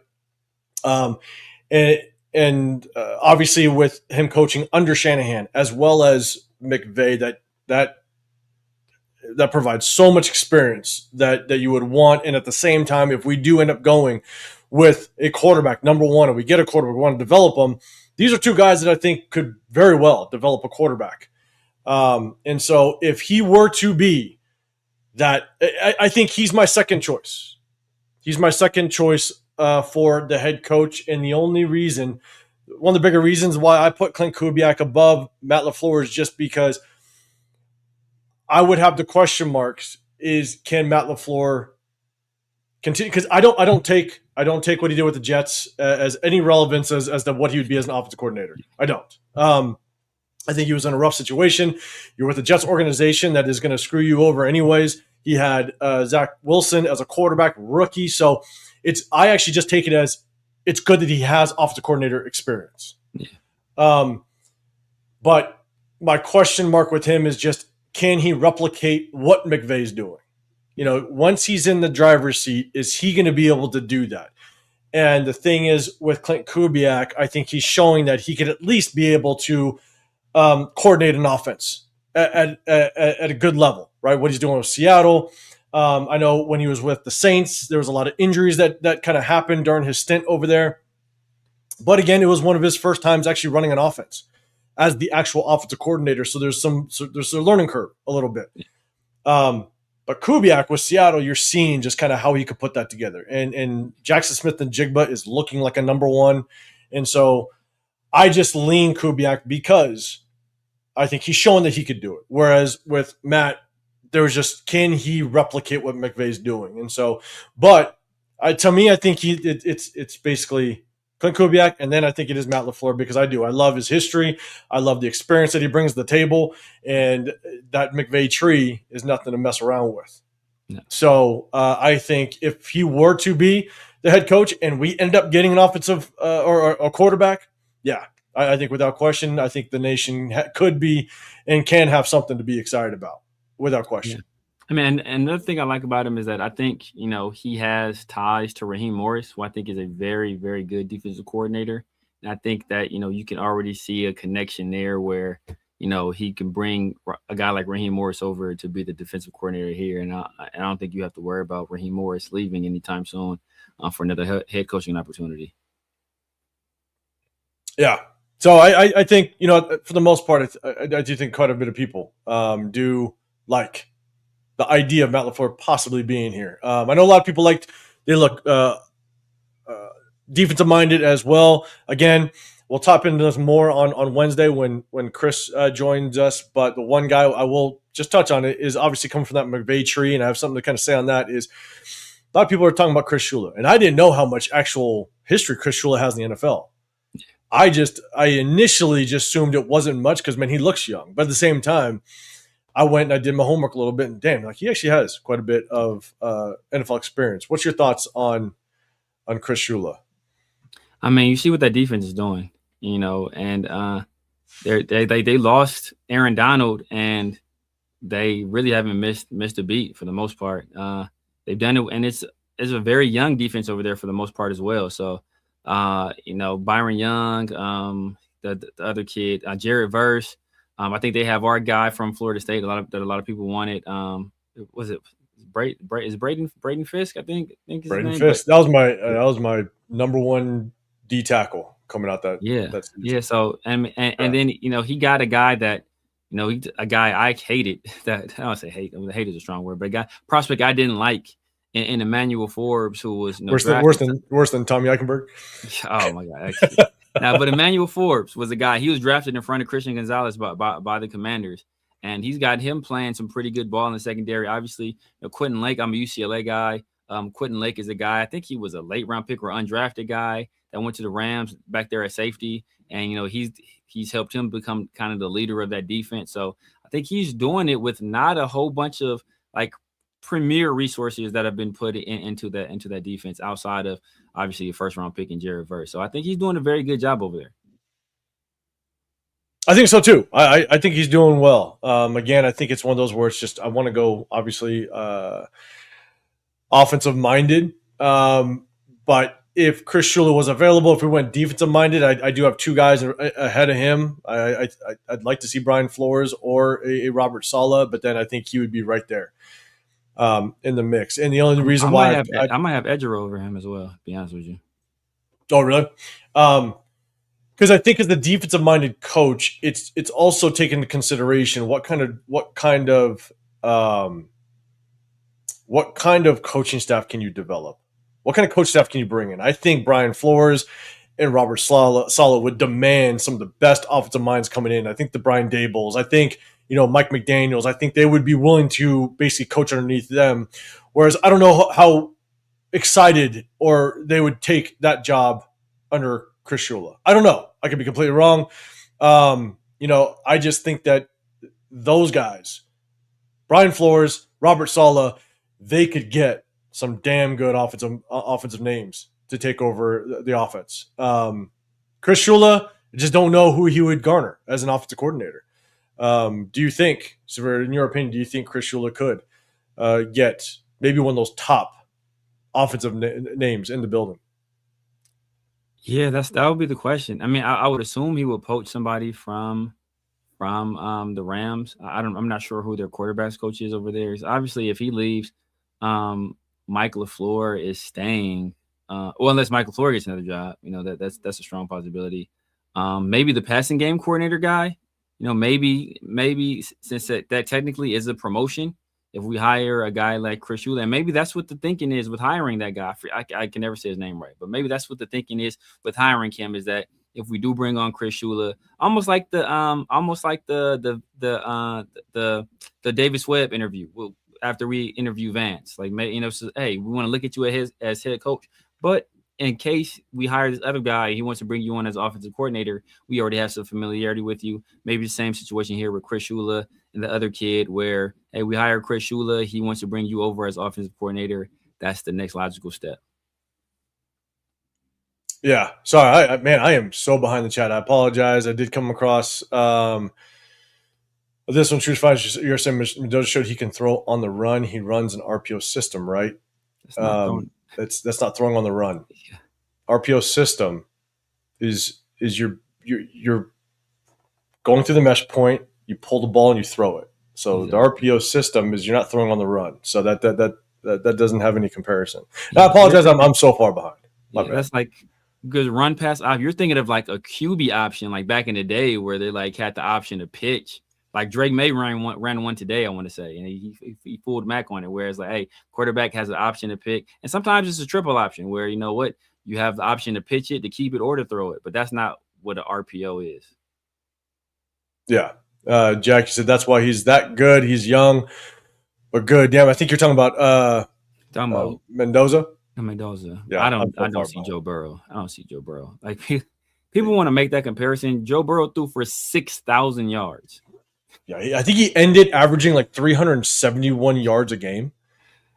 And obviously with him coaching under Shanahan as well as McVay, that provides so much experience that you would want. And at the same time, if we do end up going with a quarterback, number one, and we get a quarterback, we want to develop them, these are two guys that I think could very well develop a quarterback. And so if he were to be that, I think he's my second choice. He's my second choice for the head coach. And the only reason, one of the bigger reasons why I put Clint Kubiak above Matt LaFleur is just because I would have the question marks is, can Matt LaFleur continue? Because I don't take what he did with the Jets as any relevance as to what he would be as an offensive coordinator. I don't. I think he was in a rough situation. You're with the Jets organization that is going to screw you over anyways. He had Zach Wilson as a quarterback rookie. So I actually just take it as it's good that he has offensive coordinator experience. Yeah. But my question mark with him is just, can he replicate what McVay's doing? Once he's in the driver's seat, is he going to be able to do that? And the thing is, with Clint Kubiak, I think he's showing that he could at least be able to coordinate an offense at a good level, right? What he's doing with Seattle. I know when he was with the Saints, there was a lot of injuries that kind of happened during his stint over there. But again, it was one of his first times actually running an offense as the actual offensive coordinator. So there's a learning curve a little bit. But Kubiak with Seattle, you're seeing just kind of how he could put that together. And Jackson Smith-Njigba is looking like a number one. And so I just lean Kubiak because I think he's shown that he could do it. Whereas with Matt, there was just, can he replicate what McVay's doing? And so, but to me, I think it's basically Clint Kubiak, and then I think it is Matt LaFleur because I love his history. I love the experience that he brings to the table, and that McVay tree is nothing to mess around with. No. So I think if he were to be the head coach and we end up getting an offensive or a quarterback, yeah, I think without question, I think the nation could be and can have something to be excited about without question. Yeah. I mean, and another thing I like about him is that I think, he has ties to Raheem Morris, who I think is a very, very good defensive coordinator. And I think that, you can already see a connection there where, he can bring a guy like Raheem Morris over to be the defensive coordinator here. And I don't think you have to worry about Raheem Morris leaving anytime soon for another head coaching opportunity. Yeah. So I think, for the most part, I do think quite a bit of people do like the idea of Matt LaFleur possibly being here. I know a lot of people they look defensive minded as well. Again, we'll top into this more on Wednesday when Chris joins us. But the one guy I will just touch on it is obviously coming from that McVay tree, and I have something to kind of say on that. Is a lot of people are talking about Chris Shula, and I didn't know how much actual history Chris Shula has in the NFL. I initially just assumed it wasn't much because, man, he looks young. But at the same time, I went and I did my homework a little bit, and damn, like he actually has quite a bit of NFL experience. What's your thoughts on Chris Shula? I mean, you see what that defense is doing, and they lost Aaron Donald, and they really haven't missed a beat for the most part. They've done it, and it's a very young defense over there for the most part as well. So, Byron Young, the other kid, Jared Verse. I think they have our guy from Florida State. A lot of people wanted. Was it Braden Fisk? I think is Braden his name. Fisk. That was my number one D tackle coming out that. Yeah. That season. Yeah. So and then he got a guy that a guy I hated. That I don't say hate. Hate is a strong word, but prospect I didn't like in Emmanuel Forbes, who was worse than Tommy Eichenberg. Oh my God. Now, but Emmanuel Forbes was a guy. He was drafted in front of Christian Gonzalez by the Commanders, and he's got him playing some pretty good ball in the secondary. Obviously, Quentin Lake. I'm a UCLA guy. Quentin Lake is a guy. I think he was a late round pick or undrafted guy that went to the Rams back there at safety, and he's helped him become kind of the leader of that defense. So I think he's doing it with not a whole bunch of like premier resources that have been put into that defense outside of obviously a first round pick in Jared Verse. So I think he's doing a very good job over there. I think so too. I think he's doing well. Again, I think it's one of those where it's just I want to go obviously offensive minded. But if Chris Shula was available, if we went defensive minded, I do have two guys ahead of him. I'd like to see Brian Flores or a Robert Saleh, but then I think he would be right there. In the mix, and the only reason I might have Edger over him as well. To be honest with you. Oh, really? Because I think as the defensive-minded coach, it's also taken into consideration what kind of coaching staff can you develop? What kind of coach staff can you bring in? I think Brian Flores and Robert Saleh would demand some of the best offensive minds coming in. I think the Brian Dabolls. I think Mike McDaniels. I think they would be willing to basically coach underneath them. Whereas I don't know how excited or they would take that job under Chris Shula. I don't know. I could be completely wrong. I just think that those guys, Brian Flores, Robert Saleh, they could get some damn good offensive names to take over the offense. Chris Shula, I just don't know who he would garner as an offensive coordinator. Do you think, Sever, in your opinion, do you think Chris Shula could get maybe one of those top offensive names in the building? Yeah, that would be the question. I mean, I would assume he would poach somebody from the Rams. I'm not sure who their quarterbacks coach is over there. Obviously, if he leaves, Mike LaFleur is staying. Unless Mike LaFleur gets another job, that's a strong possibility. Maybe the passing game coordinator guy. Maybe since that technically is a promotion, if we hire a guy like Chris Shula, and maybe that's what the thinking is with hiring that guy. I can never say his name right, but maybe that's what the thinking is with hiring him, is that if we do bring on Chris Shula, almost like the Davis Webb interview after we interview Vance, like, so, hey, we want to look at you as head coach, but in case we hire this other guy, he wants to bring you on as offensive coordinator, we already have some familiarity with you. Maybe the same situation here with Chris Shula and the other kid where, hey, we hire Chris Shula, he wants to bring you over as offensive coordinator. That's the next logical step. Yeah. Sorry, I am so behind the chat. I apologize. I did come across this one. Truth Finds, you're saying Mendoza showed he can throw on the run. He runs an RPO system, right? That's not throwing on the run. Yeah. RPO system is you're going through the mesh point, you pull the ball and you throw it. So exactly. The RPO system is you're not throwing on the run. So that doesn't have any comparison. Yeah. I apologize. I'm so far behind. That's like because run pass. You're thinking of like a QB option, like back in the day where they like had the option to pitch. Like Drake May ran one today, I want to say, and he fooled Mac on it. Whereas like, hey, quarterback has an option to pick, and sometimes it's a triple option where you have the option to pitch it, to keep it, or to throw it. But that's not what an RPO is. Yeah. Jack, you said that's why he's that good. He's young, but good. Damn, I think you're talking about Talking about Mendoza. Mendoza. Yeah, I I'm don't so I far don't see behind. Joe Burrow. I don't see Joe Burrow. Like people want to make that comparison. Joe Burrow threw for 6,000 yards. Yeah, I think he ended averaging like 371 yards a game.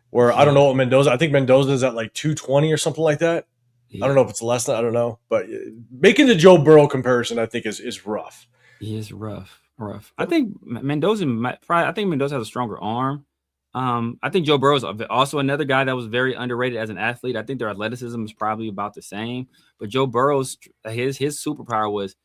Where I don't Yeah, know what Mendoza. I think Mendoza is at like 220 or something like that. I don't yeah. know if it's less than. I don't know, but making the Joe Burrow comparison, I think is rough. He is rough. I think Mendoza might probably. I think Mendoza has a stronger arm. I think Joe Burrow is also another guy that was very underrated as an athlete. I think their athleticism is probably about the same, but Joe Burrow's his superpower was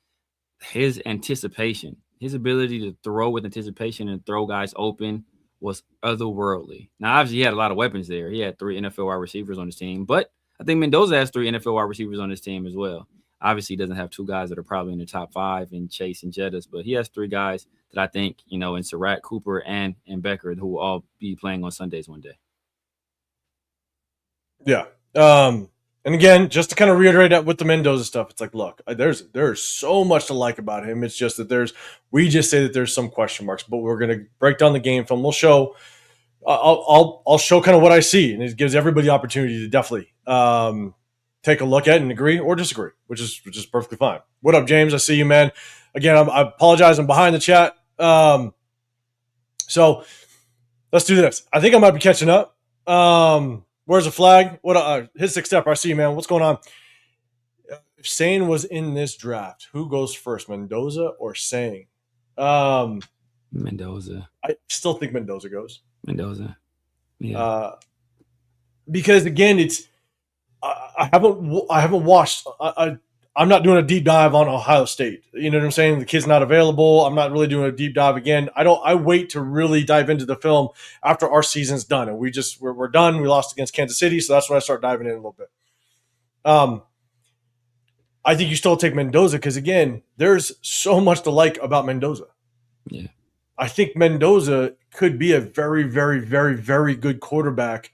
his anticipation, his ability to throw with anticipation and throw guys open was otherworldly. Now, obviously, he had a lot of weapons there. He had 3 NFL wide receivers on his team, but I think Mendoza has 3 NFL wide receivers on his team as well. Obviously, he doesn't have 2 guys that are probably in the top 5 in Chase and Jettas, but he has 3 guys that I think, in Surratt, Cooper, and Becker, who will all be playing on Sundays one day. Yeah. And again, just to kind of reiterate that with the Mendoza stuff, it's like, look, there's so much to like about him. It's just that we just say that there's some question marks, but we're gonna break down the game film. We'll show. I'll show kind of what I see, and it gives everybody the opportunity to definitely take a look at and agree or disagree, which is perfectly fine. What up, James? I see you, man. Again, I apologize. I'm behind the chat. So let's do this. I think I might be catching up. Where's the flag? What? His 6 step. I see you, man. What's going on? If Sane was in this draft, who goes first, Mendoza or Sane? Mendoza. I still think Mendoza goes. Mendoza. Yeah. Because again, it's I haven't watched. I'm not doing a deep dive on Ohio State. You know what I'm saying? The kid's not available. I'm not really doing a deep dive again. I wait to really dive into the film after our season's done, and we're done. We lost against Kansas City, so that's when I start diving in a little bit. I think you still take Mendoza because again, there's so much to like about Mendoza. Yeah. I think Mendoza could be a very, very, very, very good quarterback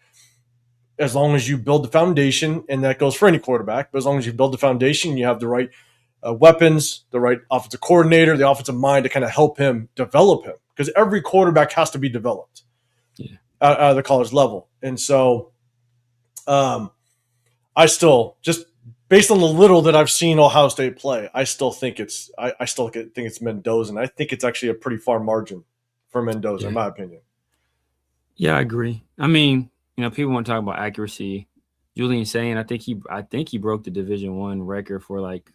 as long as you build the foundation, and that goes for any quarterback, but as long as you build the foundation, you have the right weapons, the right offensive coordinator, the offensive mind to kind of help him develop him, because every quarterback has to be developed out of the college level. And so I still, just based on the little that I've seen Ohio State play, I still think it's Mendoza, and I think it's actually a pretty far margin for Mendoza, in my opinion. Yeah, I agree. I mean, people want to talk about accuracy. Julian saying, I think he broke the Division I record for like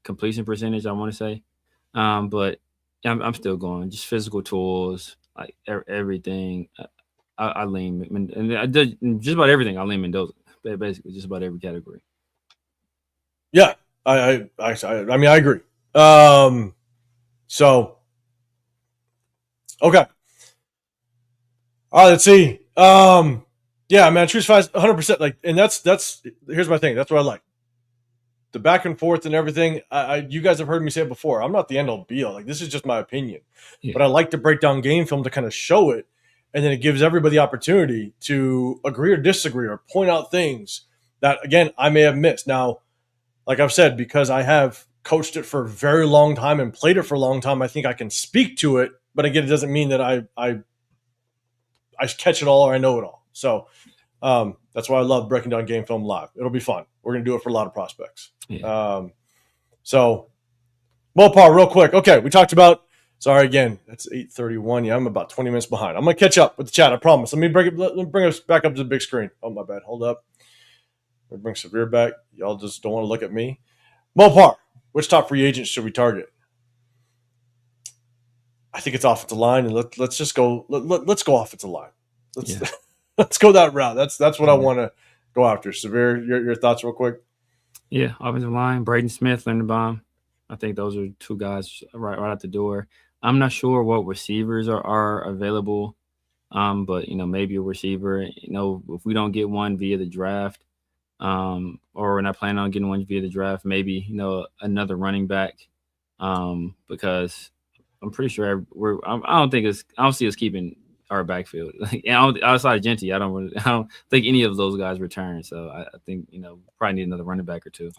completion percentage, I want to say. But I'm still going. Just physical tools, like everything. I lean, and I did just about everything. I lean Mendoza, basically just about every category. Yeah, I mean, I agree. So okay. All right, let's see. Yeah, man, choose 100%. Like, and that's here's my thing. That's what I like. The back and forth and everything. You guys have heard me say it before. I'm not the end all be all. Like, this is just my opinion. Yeah. But I like to break down game film to kind of show it, and then it gives everybody the opportunity to agree or disagree or point out things that, again, I may have missed. Now, like I've said, because I have coached it for a very long time and played it for a long time, I think I can speak to it. But again, it doesn't mean that I catch it all or I know it all. So that's why I love breaking down game film live. It'll be fun. We're going to do it for a lot of prospects. Yeah. So, Mopar, real quick. Okay, we talked about, sorry again, that's 8:31. Yeah, I'm about 20 minutes behind. I'm going to catch up with the chat, I promise. Let me bring us back up to the big screen. Oh, my bad. Hold up. Let me bring Severe back. Y'all just don't want to look at me. Mopar, which top free agents should we target? I think it's offensive line, and let's just go. Let's go offensive line. Let's go that route. That's what I want to go after. Severe, your thoughts, real quick. Yeah, offensive line, Braden Smith, Linderbaum. I think those are 2 guys right out the door. I'm not sure what receivers are available, but maybe a receiver. If we don't get one via the draft, or we're not planning on getting one via the draft, maybe another running back, because I'm pretty sure I don't see us keeping our backfield. Outside of Genty, I don't think any of those guys return. So I think probably need another running back or 2.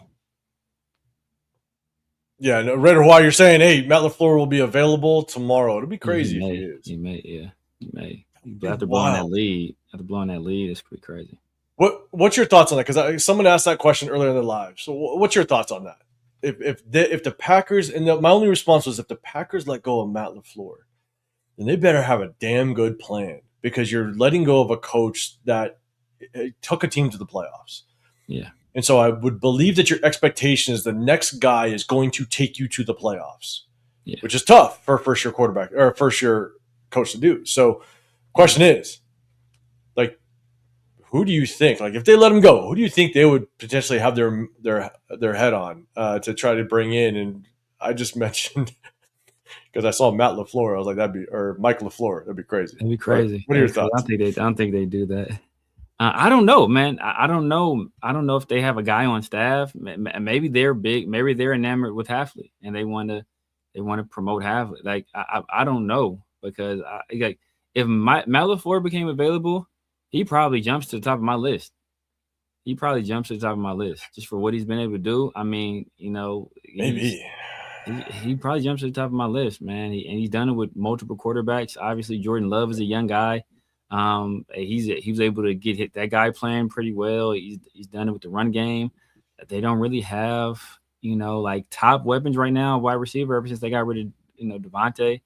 Yeah, no, Raider, while you're saying, hey, Matt LaFleur will be available tomorrow. It'll be Yeah, he crazy if he may. is. He may. Yeah, he may. Be After blowing that wild. lead, it's pretty crazy. What's your thoughts on that? Because someone asked that question earlier in the live. So what's your thoughts on that? If the Packers my only response was if the Packers let go of Matt LaFleur, then they better have a damn good plan because you're letting go of a coach that took a team to the playoffs. Yeah. And so I would believe that your expectation is the next guy is going to take you to the playoffs, Yeah. which is tough for a first year quarterback or a first year coach to do. So, question is, like, who do you think? Like, if they let him go, who do you think they would potentially have their head on to try to bring in? And I just mentioned because I saw Matt LaFleur, I was like, or Mike LaFleur, that'd be crazy. That'd be crazy. What are your thoughts? I don't think they do that. I don't know, man. I don't know. I don't know if they have a guy on staff. Maybe they're big. Maybe they're enamored with Halfley, and they want to promote Halfley. Like I don't know because like if Matt LaFleur became available, he probably jumps to the top of my list. He probably jumps to the top of my list just for what he's been able to do. I mean, Maybe. He probably jumps to the top of my list, man. And he's done it with multiple quarterbacks. Obviously, Jordan Love is a young guy. He was able to get that guy playing pretty well. He's done it with the run game. They don't really have like top weapons right now, wide receiver. Ever since they got rid of Devontae,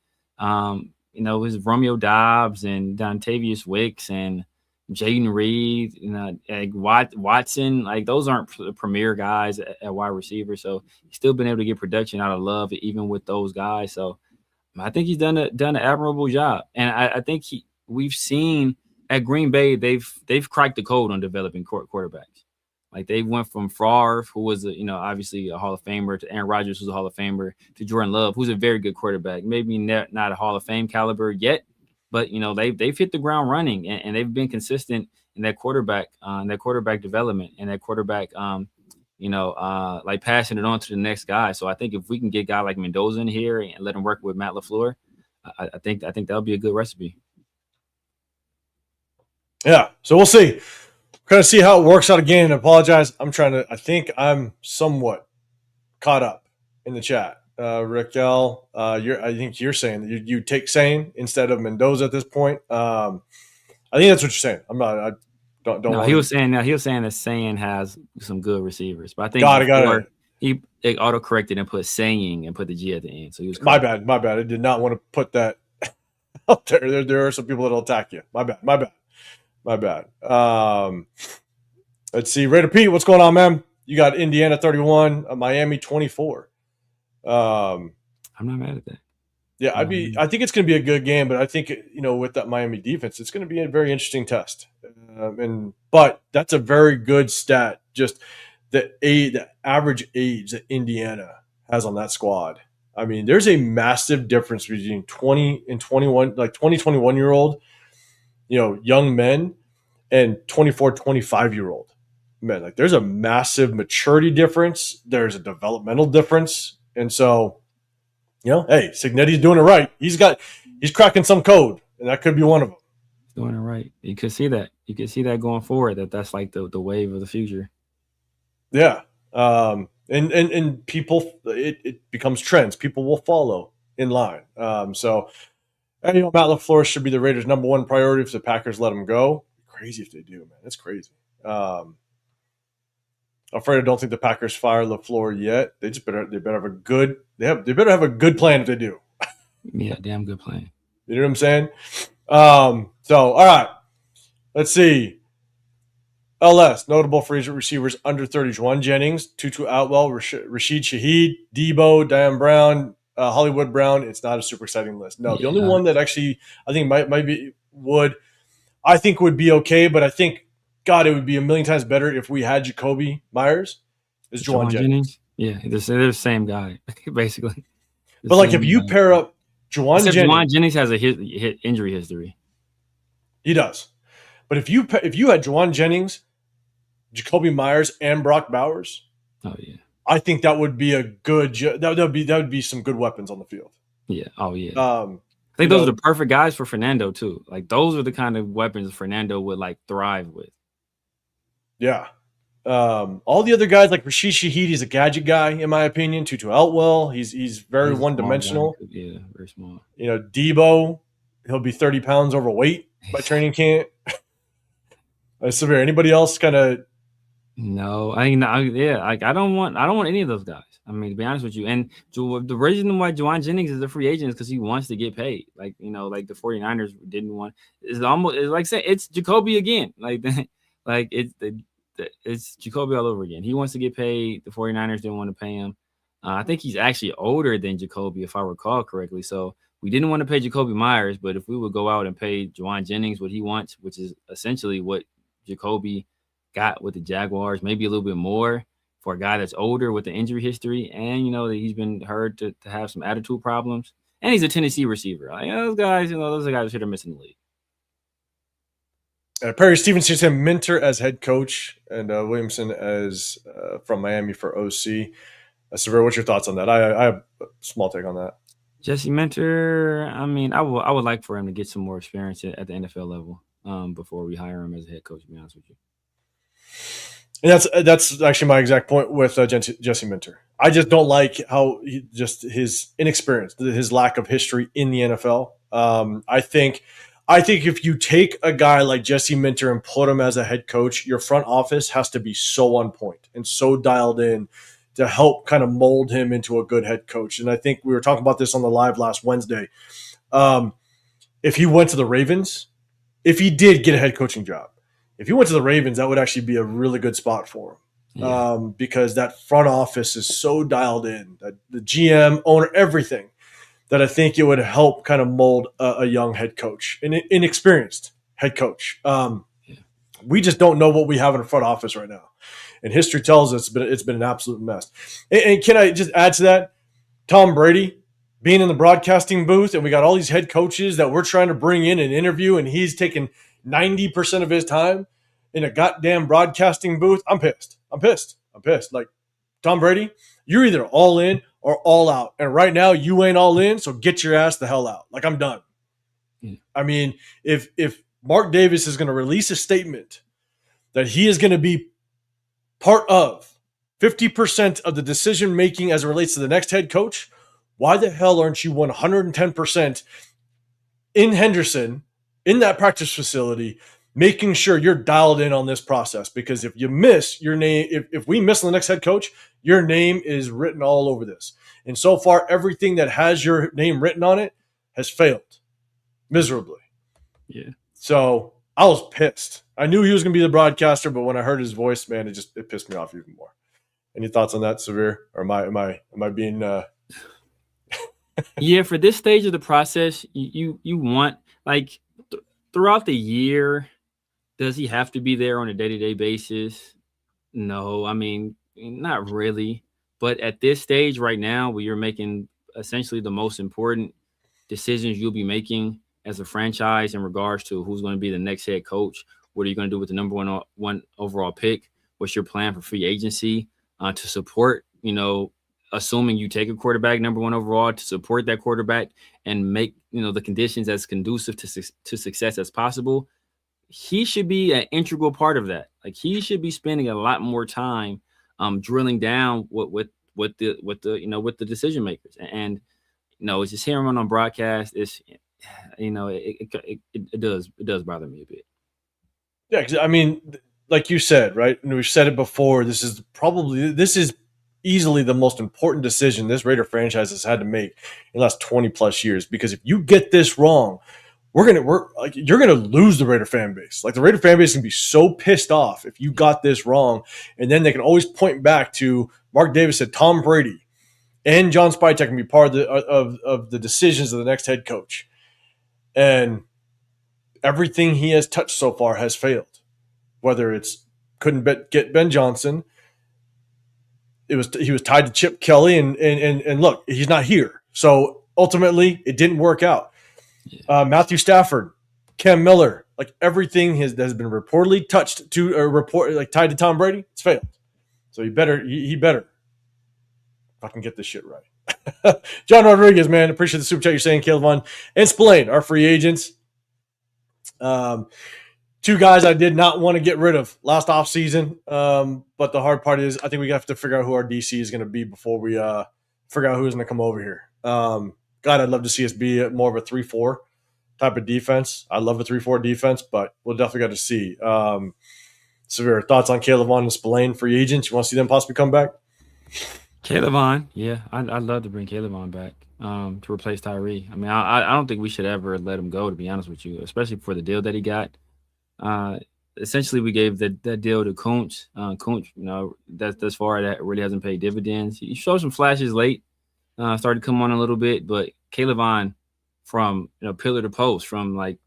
his Romeo Dobbs and Dontavius Wicks and Jaden Reed, like Watson, like those aren't premier guys at wide receiver. So he's still been able to get production out of Love even with those guys. So I think he's done an admirable job, and I think we've seen at Green Bay they've cracked the code on developing quarterbacks. Like they went from Favre, who was obviously a Hall of Famer, to Aaron Rodgers, who's a Hall of Famer, to Jordan Love, who's a very good quarterback. Maybe not a Hall of Fame caliber yet, but they've hit the ground running and they've been consistent in that quarterback development and that quarterback like passing it on to the next guy. So I think if we can get a guy like Mendoza in here and let him work with Matt LaFleur, I think that'll be a good recipe. Yeah, so we'll see. Kind of see how it works out again. Apologize. I think I'm somewhat caught up in the chat. Raquel, I think you're saying that you take Sane instead of Mendoza at this point. I think that's what you're saying. I'm not. I don't. No, he was saying that Sane has some good receivers, but I think got it. He auto corrected and put saying and put the G at the end. So he was correct. My bad. I did not want to put that out there. There are some people that'll attack you. My bad. Let's see. Raider Pete, what's going on, man? You got Indiana 31, Miami 24. I'm not mad at that. Yeah, I think it's going to be a good game, but I think with that Miami defense, it's going to be a very interesting test. But that's a very good stat. Just the average age that Indiana has on that squad. I mean, there's a massive difference between 20 and 21, like 21-year-old, young men, and 24, 25-year-old men. Like, there's a massive maturity difference. There's a developmental difference, and so. Hey, Signetti's doing it right. He's cracking some code, and that could be one of them. He's doing it right. You could see that. You could see that going forward. That's like the wave of the future. Yeah, and people, it becomes trends. People will follow in line. So, Matt LaFleur should be the Raiders' number one priority if the Packers let him go. Crazy if they do, man. That's crazy. Afraid I don't think the Packers fire LaFleur yet. They better have a good plan if they do. Yeah, damn good plan. You know what I'm saying? So all right. Let's see. LS, notable free receivers under 30. Juwan Jennings, Tutu Atwell, Rashid Shaheed, Debo, Diane Brown, Hollywood Brown. It's not a super exciting list. No, the only one that actually I think might be would be okay, but I think God, it would be a million times better if we had Jacoby Myers. Is Juwan Jennings? Yeah, they're the same guy, basically. But like, if you pair up Juwan Jennings has a injury history. He does. But if you had Juwan Jennings, Jacoby Myers, and Brock Bowers, oh yeah, I think that would be a good. That would be some good weapons on the field. Yeah. Oh yeah. I think those are the perfect guys for Fernando too. Like those are the kind of weapons Fernando would like thrive with. Yeah. All the other guys like Rashid Shaheed, he's a gadget guy in my opinion. Tutu Outwell, he's very He's a one small guy. dimensional. Yeah, very small. Debo, he'll be 30 pounds overweight by training camp. Severe. Anybody else kind of? No, I don't want any of those guys. I mean, to be honest with you, and the reason why Juwan Jennings is a free agent is because he wants to get paid. Like like the 49ers didn't want. It's like saying it's Jacoby again. Like like it's Jacoby all over again. He wants to get paid. The 49ers didn't want to pay him. I think he's actually older than Jacoby, if I recall correctly. So we didn't want to pay Jacoby Myers, but if we would go out and pay Juwan Jennings what he wants, which is essentially what Jacoby got with the Jaguars, maybe a little bit more for a guy that's older with the injury history, and that he's been heard to have some attitude problems, and he's a Tennessee receiver. Like those guys, those are guys that are missing the league. Perry Stevenson said Minter as head coach and Williamson as from Miami for OC. Severe, what's your thoughts on that? I have a small take on that. Jesse Minter, I mean, I would like for him to get some more experience at the NFL level before we hire him as a head coach, to be honest with you. And that's actually my exact point with Jesse Minter. I just don't like how his inexperience, his lack of history in the NFL. I think if you take a guy like Jesse Minter and put him as a head coach, your front office has to be so on point and so dialed in to help kind of mold him into a good head coach. And I think we were talking about this on the live last Wednesday. If he went to the Ravens, if he did get a head coaching job, if he went to the Ravens, that would actually be a really good spot for him. Yeah. Because that front office is so dialed in, the GM, owner, everything, that I think it would help kind of mold a young head coach, an inexperienced head coach. We just don't know what we have in the front office right now. And history tells us it's been an absolute mess. And can I just add to that? Tom Brady being in the broadcasting booth, and we got all these head coaches that we're trying to bring in and interview, and he's taking 90% of his time in a goddamn broadcasting booth. I'm pissed. Like, Tom Brady, you're either all in or all out. And right now you ain't all in, so get your ass the hell out. Like, I'm done. I mean, if Mark Davis is going to release a statement that he is going to be part of 50% of the decision making as it relates to the next head coach, why the hell aren't you 110% in Henderson, in that practice facility, making sure you're dialed in on this process? Because if you miss your name, if we miss the next head coach, your name is written all over this. And so far, everything that has your name written on it has failed miserably. Yeah. So I was pissed. I knew he was going to be the broadcaster, but when I heard his voice, man, it pissed me off even more. Any thoughts on that, Severe? Or am I being? Yeah, for this stage of the process, you want like throughout the year, does he have to be there on a day-to-day basis? No, I mean, not really. But at this stage right now, where you're making essentially the most important decisions you'll be making as a franchise in regards to who's going to be the next head coach, what are you going to do with the number one overall pick? What's your plan for free agency to support, assuming you take a quarterback number one overall, to support that quarterback and make, the conditions as conducive to success as possible? He should be an integral part of that. Like, he should be spending a lot more time drilling down with the decision makers. And it's just hearing him on broadcast. It's it does bother me a bit. Yeah, 'cause, I mean, like you said, right? And we've said it before. This is easily the most important decision this Raider franchise has had to make in the last 20 plus years. Because if you get this wrong, you're gonna lose the Raider fan base. Like, the Raider fan base can be so pissed off if you got this wrong, and then they can always point back to Mark Davis said Tom Brady and John Spytek can be part of the decisions of the next head coach, and everything he has touched so far has failed. Whether it's get Ben Johnson, he was tied to Chip Kelly, and look, he's not here, so ultimately it didn't work out. Matthew Stafford, Cam Miller, like, everything has been reportedly touched to tied to Tom Brady, it's failed. So he better fucking get this shit right. John Rodriguez, man, appreciate the super chat you're saying, Caleb Vaughn and Spillane, our free agents. Two guys I did not want to get rid of last offseason. But the hard part is I think we have to figure out who our DC is going to be before we figure out who's going to come over here. God, I'd love to see us be more of a 3-4 type of defense. I love a 3-4 defense, but we'll definitely got to see. Severe thoughts on Caleb Vaughn and Spillane, free agents. You want to see them possibly come back? Caleb Vaughn, yeah, I'd love to bring Caleb Vaughn back to replace Tyree. I mean, I don't think we should ever let him go, to be honest with you, especially for the deal that he got. Uh, Essentially, we gave that deal to Kuntz. Kuntz, that's thus far that really hasn't paid dividends. He showed some flashes late, started to come on a little bit, but Caleb Vaughn, from pillar to post, from like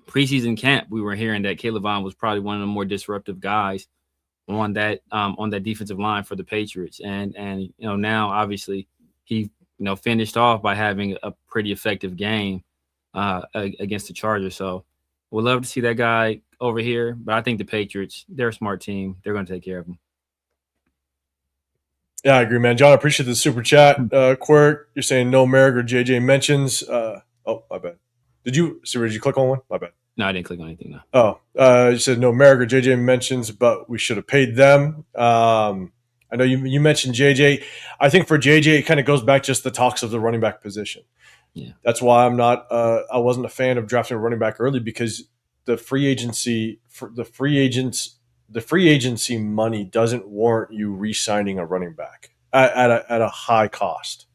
preseason camp, we were hearing that Caleb Vaughn was probably one of the more disruptive guys on that defensive line for the Patriots, and now obviously he finished off by having a pretty effective game against the Chargers. So we'd love to see that guy over here, but I think the Patriots, they're a smart team. They're going to take care of him. Yeah, I agree, man. John, I appreciate the super chat. Quirk, you're saying no Merrick or JJ mentions. Oh, my bad. Did you click on one? My bad. No, I didn't click on anything. No. Oh, you said no Merrick or JJ mentions, but we should have paid them. I know you mentioned JJ. I think for JJ, it kind of goes back just the talks of the running back position. Yeah. That's why I wasn't a fan of drafting a running back early, because the free agency money doesn't warrant you re-signing a running back at a high cost.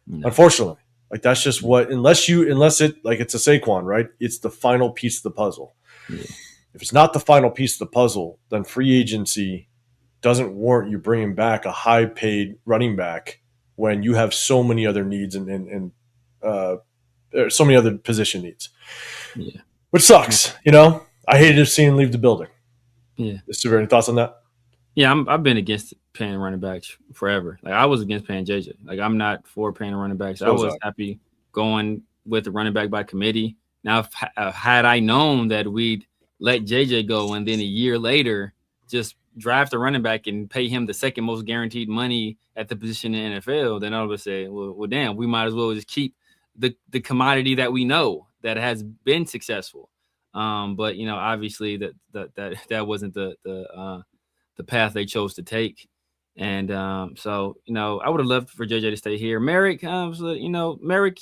No. Unfortunately, like that's just what unless it like it's a Saquon, right? It's the final piece of the puzzle. Yeah. If it's not the final piece of the puzzle, then free agency doesn't warrant you bringing back a high-paid running back when you have so many other needs and so many other position needs. Yeah. Which sucks, I hated seeing him leave the building. Yeah. Is there any thoughts on that? Yeah, I've been against paying running backs forever. Like I was against paying JJ. Like I'm not for paying running backs. I was happy going with the running back by committee. Now, had I known that we'd let JJ go and then a year later just draft a running back and pay him the second most guaranteed money at the position in the NFL, then I would say, well, damn, we might as well just keep the commodity that we know that has been successful. But obviously that wasn't the path they chose to take, and so I would have loved for JJ to stay here. Merrick, Merrick,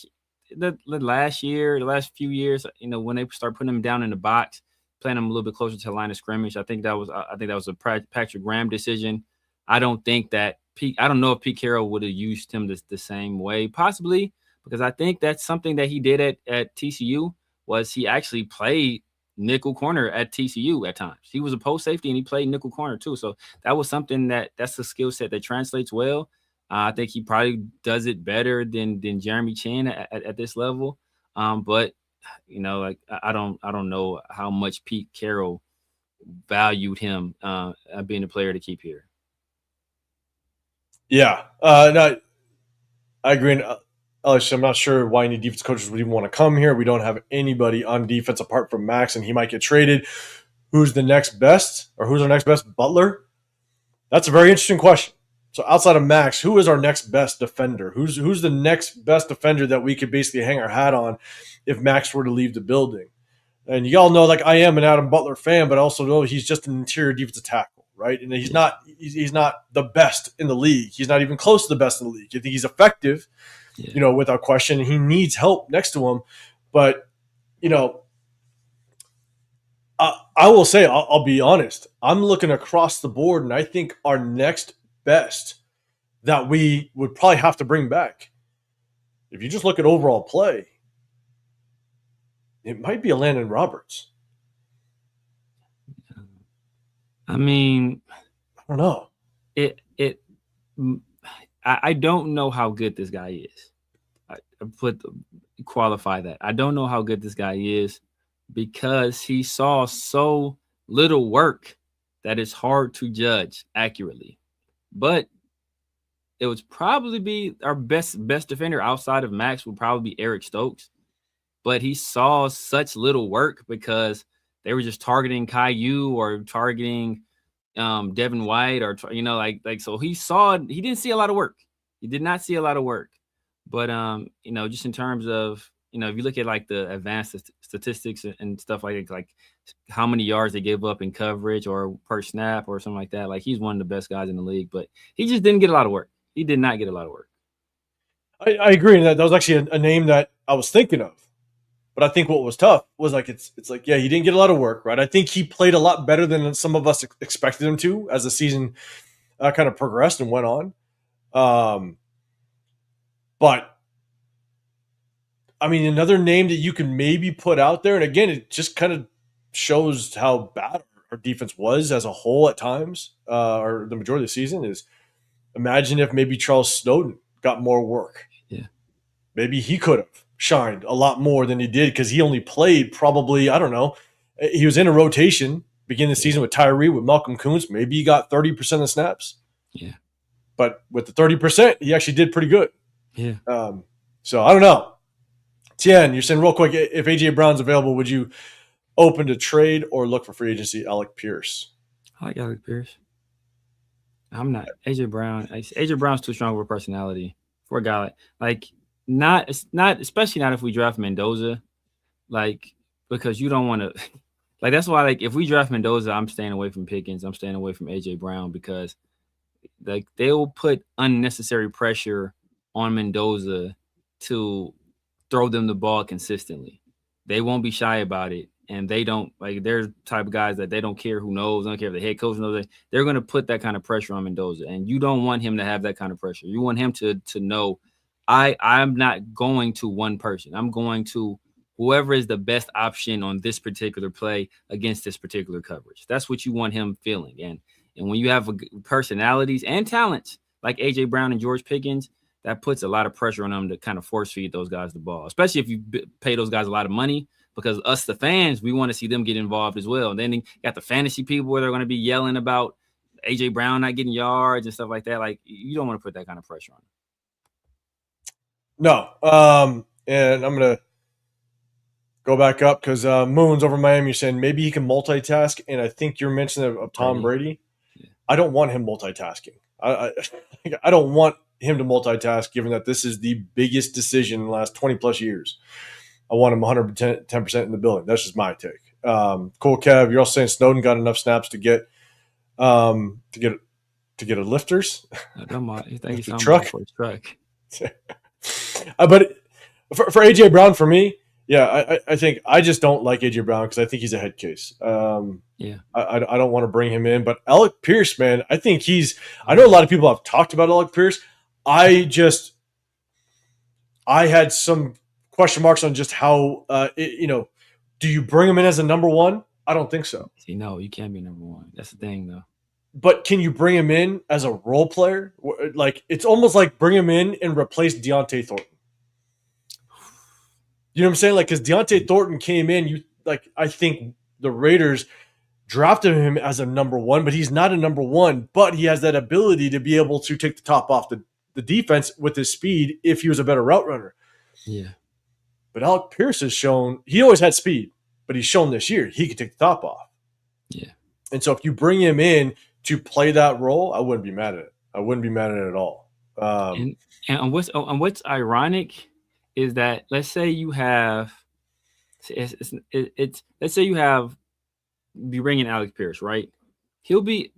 the last few years, when they start putting him down in the box, playing him a little bit closer to the line of scrimmage, I think that was a Patrick Graham decision. I don't know if Pete Carroll would have used him the same way, possibly, because I think that's something that he did at TCU. Was he actually played nickel corner at TCU at times. He was a post safety and he played nickel corner too. So that was something that's a skill set that translates well. I think he probably does it better than Jeremy Chin at this level. But I don't know how much Pete Carroll valued him being a player to keep here. Yeah, no, I agree. I'm not sure why any defense coaches would even want to come here. We don't have anybody on defense apart from Max, and he might get traded. Who's the next best, or who's our next best? Butler? That's a very interesting question. So outside of Max, who is our next best defender? Who's the next best defender that we could basically hang our hat on if Max were to leave the building? And you all know, like, I am an Adam Butler fan, but I also know he's just an interior defensive tackle, right? And he's not the best in the league. He's not even close to the best in the league. I think he's effective. Yeah. Without question, he needs help next to him. But, I will say, I'll be honest, I'm looking across the board, and I think our next best that we would probably have to bring back, if you just look at overall play, it might be a Landon Roberts. I mean, I don't know. I don't know how good this guy is. Qualify that. I don't know how good this guy is because he saw so little work that it's hard to judge accurately. But it would probably be our best defender outside of Max would probably be Eric Stokes. But he saw such little work because they were just targeting Caillou or targeting Devin White or so he didn't see a lot of work. He did not see a lot of work. But just in terms of if you look at like the advanced statistics and stuff like how many yards they give up in coverage or per snap or something like that, like he's one of the best guys in the league, but he just didn't get a lot of work. He did not get a lot of work. I agree in that. That was actually a name that I was thinking of. But I think what was tough was like it's like, yeah, he didn't get a lot of work, right? I think he played a lot better than some of us expected him to as the season kind of progressed and went on. But I mean, another name that you can maybe put out there, and again, it just kind of shows how bad our defense was as a whole at times, or the majority of the season, is imagine if maybe Charles Snowden got more work. Yeah. Maybe he could have shined a lot more than he did because he only played probably, I don't know, he was in a rotation beginning of the season with Tyree, with Malcolm Kuntz. Maybe he got 30% of the snaps. Yeah. But with the 30%, he actually did pretty good. Yeah. So I don't know. Tien, you're saying real quick, if A.J. Brown's available, would you open to trade or look for free agency Alec Pierce? I like Alec Pierce. I'm not. A.J. Brown. A.J. Brown's too strong of a personality for a guy like not especially not if we draft Mendoza, like because you don't want to. Like that's why like if we draft Mendoza, I'm staying away from Pickens. I'm staying away from A.J. Brown because like they will put unnecessary pressure on Mendoza to throw them the ball consistently. They won't be shy about it. And they don't like they're the type of guys that they don't care who knows, don't care if the head coach knows it. They're going to put that kind of pressure on Mendoza. And you don't want him to have that kind of pressure. You want him to know I'm not going to one person. I'm going to whoever is the best option on this particular play against this particular coverage. That's what you want him feeling. And when you have personalities and talents like A.J. Brown and George Pickens, that puts a lot of pressure on them to kind of force feed those guys the ball, especially if you pay those guys a lot of money, because us, the fans, we want to see them get involved as well. And then you got the fantasy people where they're going to be yelling about A.J. Brown not getting yards and stuff like that. Like, you don't want to put that kind of pressure on them. No. And I'm going to go back up because Moon's over Miami. You're saying maybe he can multitask. And I think you're mentioning of Tom Brady. Yeah. I don't want him multitasking. I don't want him to multitask, given that this is the biggest decision in the last 20 plus years. I want him 110% in the building. That's just my take. Cool, Kev. You're also saying Snowden got enough snaps to get a lifters. Come on, you think he's on truck? For his truck. But for A.J. Brown, for me, yeah, I think I just don't like A.J. Brown because I think he's a head case. Yeah, I don't want to bring him in. But Alec Pierce, man, I think I know a lot of people have talked about Alec Pierce. I had some question marks on just how, do you bring him in as a number one? I don't think so. See, no, you can't be number one. That's the thing, though. But can you bring him in as a role player? Like, it's almost like bring him in and replace Deontay Thornton. You know what I'm saying? Like, because Deontay Thornton came in, I think the Raiders drafted him as a number one, but he's not a number one, but he has that ability to be able to take the top off the defense with his speed if he was a better route runner. Yeah. But Alec Pierce has shown – he always had speed, but he's shown this year he can take the top off. Yeah. And so if you bring him in to play that role, I wouldn't be mad at it. I wouldn't be mad at it at all. And what's ironic is that let's say you have let's say you have be bringing Alec Pierce, right? He'll be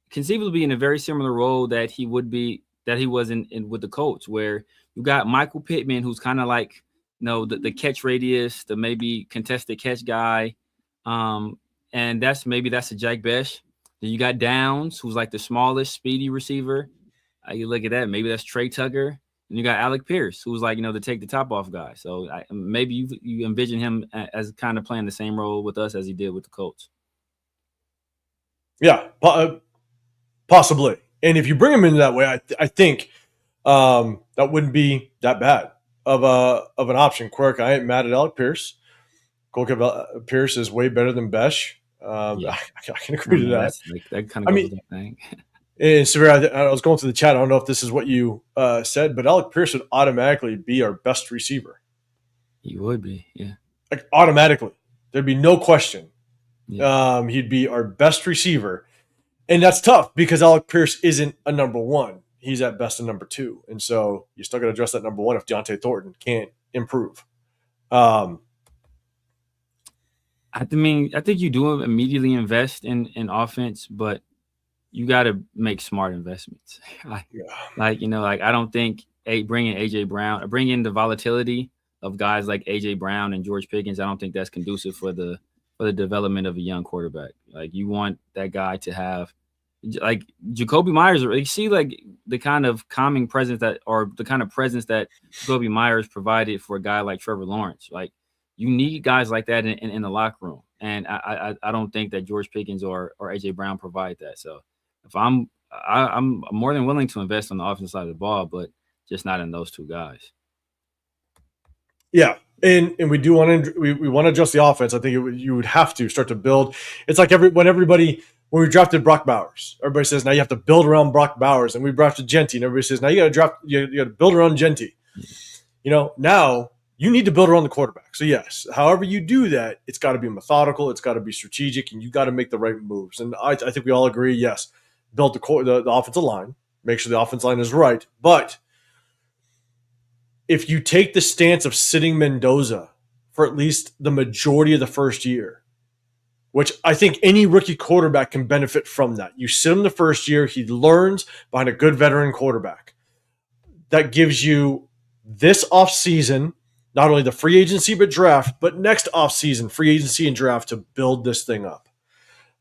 conceivably in a very similar role that he was in with the Colts, where you got Michael Pittman, who's kind of like, the catch radius, the maybe contested catch guy. And that's a Jack Besh. Then you got Downs, who's like the smallest, speedy receiver. You look at that, maybe that's Trey Tucker. And you got Alec Pierce, who's like, to take the top off guy. So maybe you envision him as kind of playing the same role with us as he did with the Colts. Yeah, possibly. And if you bring him in that way, I think that wouldn't be that bad of an option. Quirk, I ain't mad at Alec Pierce. Colquitt Pierce is way better than Besh. Yeah. I can agree to that. That kind of goes with that thing. And Severe, I was going through the chat. I don't know if this is what you said, but Alec Pierce would automatically be our best receiver. He would be, yeah. Like automatically. There'd be no question. Yeah. He'd be our best receiver. And that's tough because Alec Pierce isn't a number one. He's at best a number two. And so you still got to address that number one if Deontay Thornton can't improve. Um, I mean, I think you do immediately invest in offense, but you got to make smart investments. yeah. Like I don't think bringing AJ Brown, bringing the volatility of guys like AJ Brown and George Pickens, I don't think that's conducive for the development of a young quarterback. Like you want that guy to have like Jacoby Myers, or you see like the kind of calming presence or the kind of presence that Jacoby Myers provided for a guy like Trevor Lawrence. Like you need guys like that in the locker room, and I don't think that George Pickens or AJ Brown provide that. So if I'm more than willing to invest on the offensive side of the ball, but just not in those two guys. Yeah. And we do want to we want to adjust the offense. I think you would have to start to build. It's like when we drafted Brock Bowers, everybody says now you have to build around Brock Bowers, and we drafted Genty, and everybody says now you got to build around Genty. Now you need to build around the quarterback. So yes, however you do that, it's got to be methodical, it's got to be strategic, and you got to make the right moves. And I think we all agree, yes, build the offensive line, make sure the offensive line is right, but if you take the stance of sitting Mendoza for at least the majority of the first year, which I think any rookie quarterback can benefit from that. You sit him the first year, he learns behind a good veteran quarterback. That gives you this offseason, not only the free agency but draft, but next offseason, free agency and draft to build this thing up.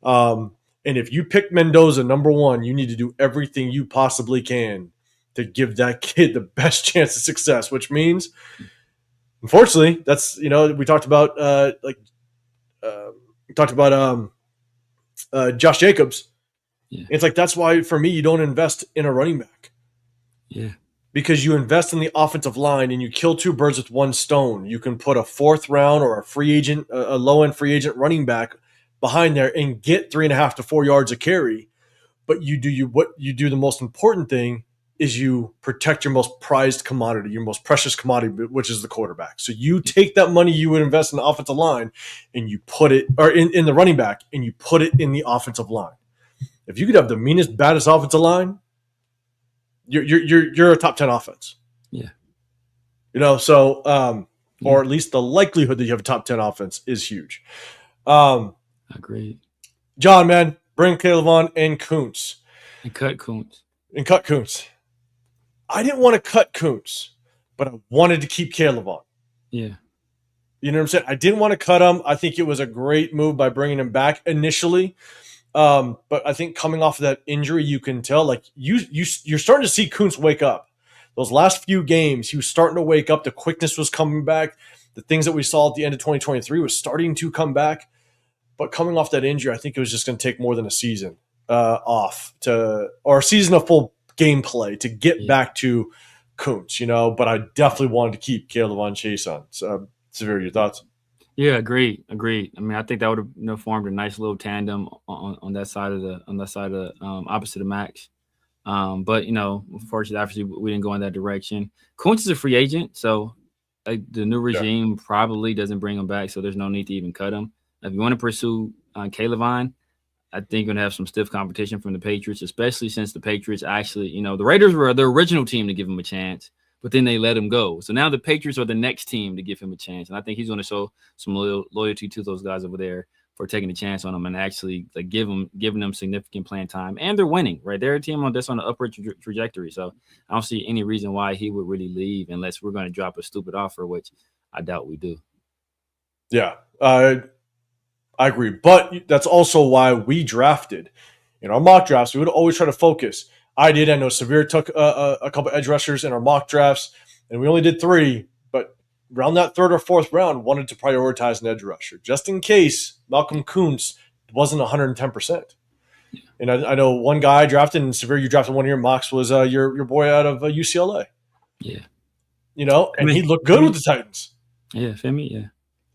And if you pick Mendoza number one, you need to do everything you possibly can to give that kid the best chance of success, which means, unfortunately, that's, we talked about, Josh Jacobs. Yeah. It's like, that's why for me, you don't invest in a running back. Yeah. Because you invest in the offensive line and you kill two birds with one stone. You can put a fourth round or a low end free agent running back behind there and get 3.5 to 4 yards of carry. But what you do the most important thing is you protect your most prized commodity, your most precious commodity, which is the quarterback. So you take that money you would invest in the offensive line and you put it, or in the running back, and you put it in the offensive line. If you could have the meanest, baddest offensive line, you're a top 10 offense. Yeah. Or at least the likelihood that you have a top 10 offense is huge. Agreed. John, man, bring Caleb on and Kuntz. And cut Kuntz. I didn't want to cut Kuntz, but I wanted to keep Caleb on. Yeah. You know what I'm saying? I didn't want to cut him. I think it was a great move by bringing him back initially. But I think coming off of that injury, you can tell, like, you're starting to see Kuntz wake up. Those last few games, he was starting to wake up. The quickness was coming back. The things that we saw at the end of 2023 was starting to come back. But coming off that injury, I think it was just going to take more than a season or a season of full gameplay to get back to Kuntz, but I definitely wanted to keep Caleb Chase on. So, Severe, your thoughts? Yeah, agreed. I mean, I think that would have formed a nice little tandem on that side of the opposite of Max. But unfortunately, obviously, we didn't go in that direction. Kuntz is a free agent, so the new regime probably doesn't bring him back, so there's no need to even cut him. If you want to pursue Caleb, I think you're going to have some stiff competition from the Patriots, especially since the Patriots actually, the Raiders were the original team to give him a chance, but then they let him go. So now the Patriots are the next team to give him a chance. And I think he's going to show some loyalty to those guys over there for taking a chance on him and actually giving them significant playing time. And they're winning, right? They're a team that's on an upward trajectory. So I don't see any reason why he would really leave unless we're going to drop a stupid offer, which I doubt we do. Yeah, I agree. But that's also why we drafted. In our mock drafts, we would always try to focus. I know Severe took a couple edge rushers in our mock drafts, and we only did 3. But around that 3rd or 4th round, wanted to prioritize an edge rusher just in case Malcolm Kuntz wasn't 110%. And I know one guy I drafted, and Severe, you drafted one of your mocks, was your boy out of UCLA. Yeah. And he looked good with the Titans. Yeah, Femi, yeah.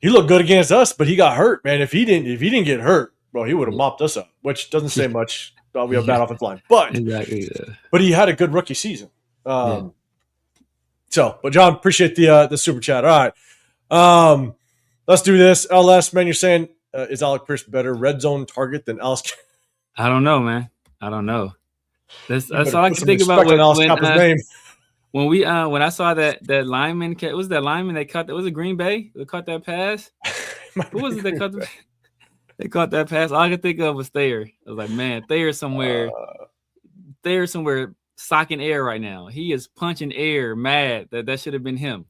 He looked good against us, but he got hurt, man. If he didn't get hurt, bro, he would have mopped us up, which doesn't say much. We have a bad offensive line. But exactly, but he had a good rookie season. But John, appreciate the super chat. All right. Let's do this. LS, man, you're saying, is Alec Pierce better red zone target than Alice? I don't know, man. I don't know. That's all I can think about when I saw that lineman, was that lineman that caught that, was it Green Bay that caught that pass? Who was it that caught they caught that pass? All I could think of was Thayer. I was like, man, Thayer's somewhere socking air right now. He is punching air, mad that should have been him.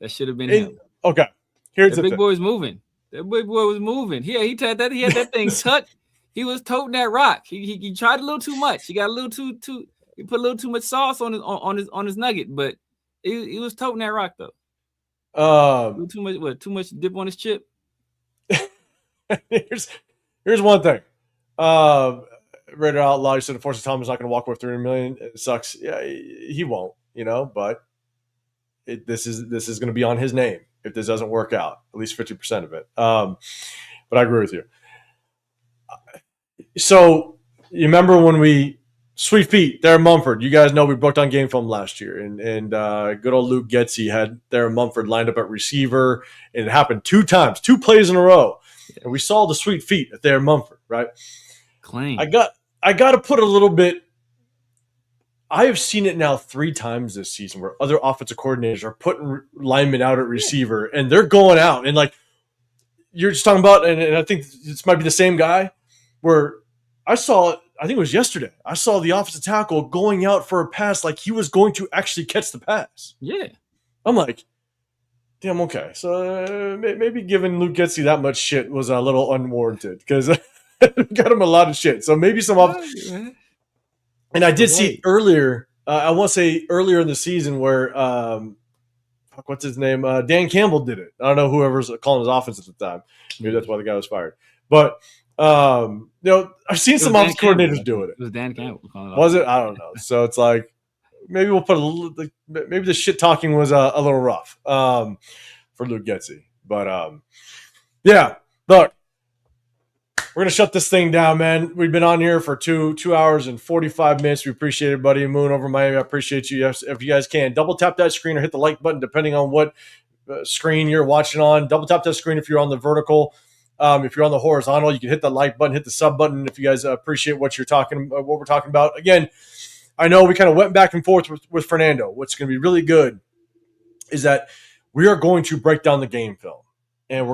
That should have been him. Okay, here's the the big boy was moving. That big boy was moving. He had that thing tucked. He was toting that rock. He tried a little too much. He got a little too he put a little too much sauce on his nugget, but he was toting that rock though. Too much dip on his chip. Here's one thing. Raider Outlaw, you said Forrest Thomas is not going to walk away with $300 million. It sucks. Yeah, he won't. But this is going to be on his name if this doesn't work out. At least 50% of it. But I agree with you. So you remember when we Sweet Feet, Darren Mumford. You guys know we booked on Game Film last year, and good old Luke Getzey had Darren Mumford lined up at receiver, and it happened 2 times, 2 plays in a row, and we saw the Sweet Feet at Darren Mumford, right? Clean. I got to put a little bit. I have seen it now 3 times this season where other offensive coordinators are putting linemen out at receiver, and they're going out, and like you're just talking about, and I think this might be the same guy where I saw it. I think it was yesterday. I saw the offensive tackle going out for a pass like he was going to actually catch the pass. Yeah. I'm like, damn, okay. So maybe giving Luke Getzey that much shit was a little unwarranted because got him a lot of shit. So maybe some off. And I did see earlier, I want to say earlier in the season where, what's his name? Dan Campbell did it. I don't know whoever's calling his offense at the time. Maybe that's why the guy was fired. But I've seen some offensive coordinators do it. It was Dan Campbell. Was it? I don't know. So it's like maybe we'll put a little. Maybe the shit talking was a little rough for Luke Getzey. But yeah, look, we're gonna shut this thing down, man. We've been on here for 2 hours and 45 minutes. We appreciate it, buddy. Moon over Miami. I appreciate you. If you guys can, double tap that screen or hit the like button, depending on what screen you're watching on. Double tap that screen if you're on the vertical. If you're on the horizontal, you can hit the like button, hit the sub button if you guys appreciate what we're talking about. Again, I know we kind of went back and forth with Fernando. What's going to be really good is that we are going to break down the game film, and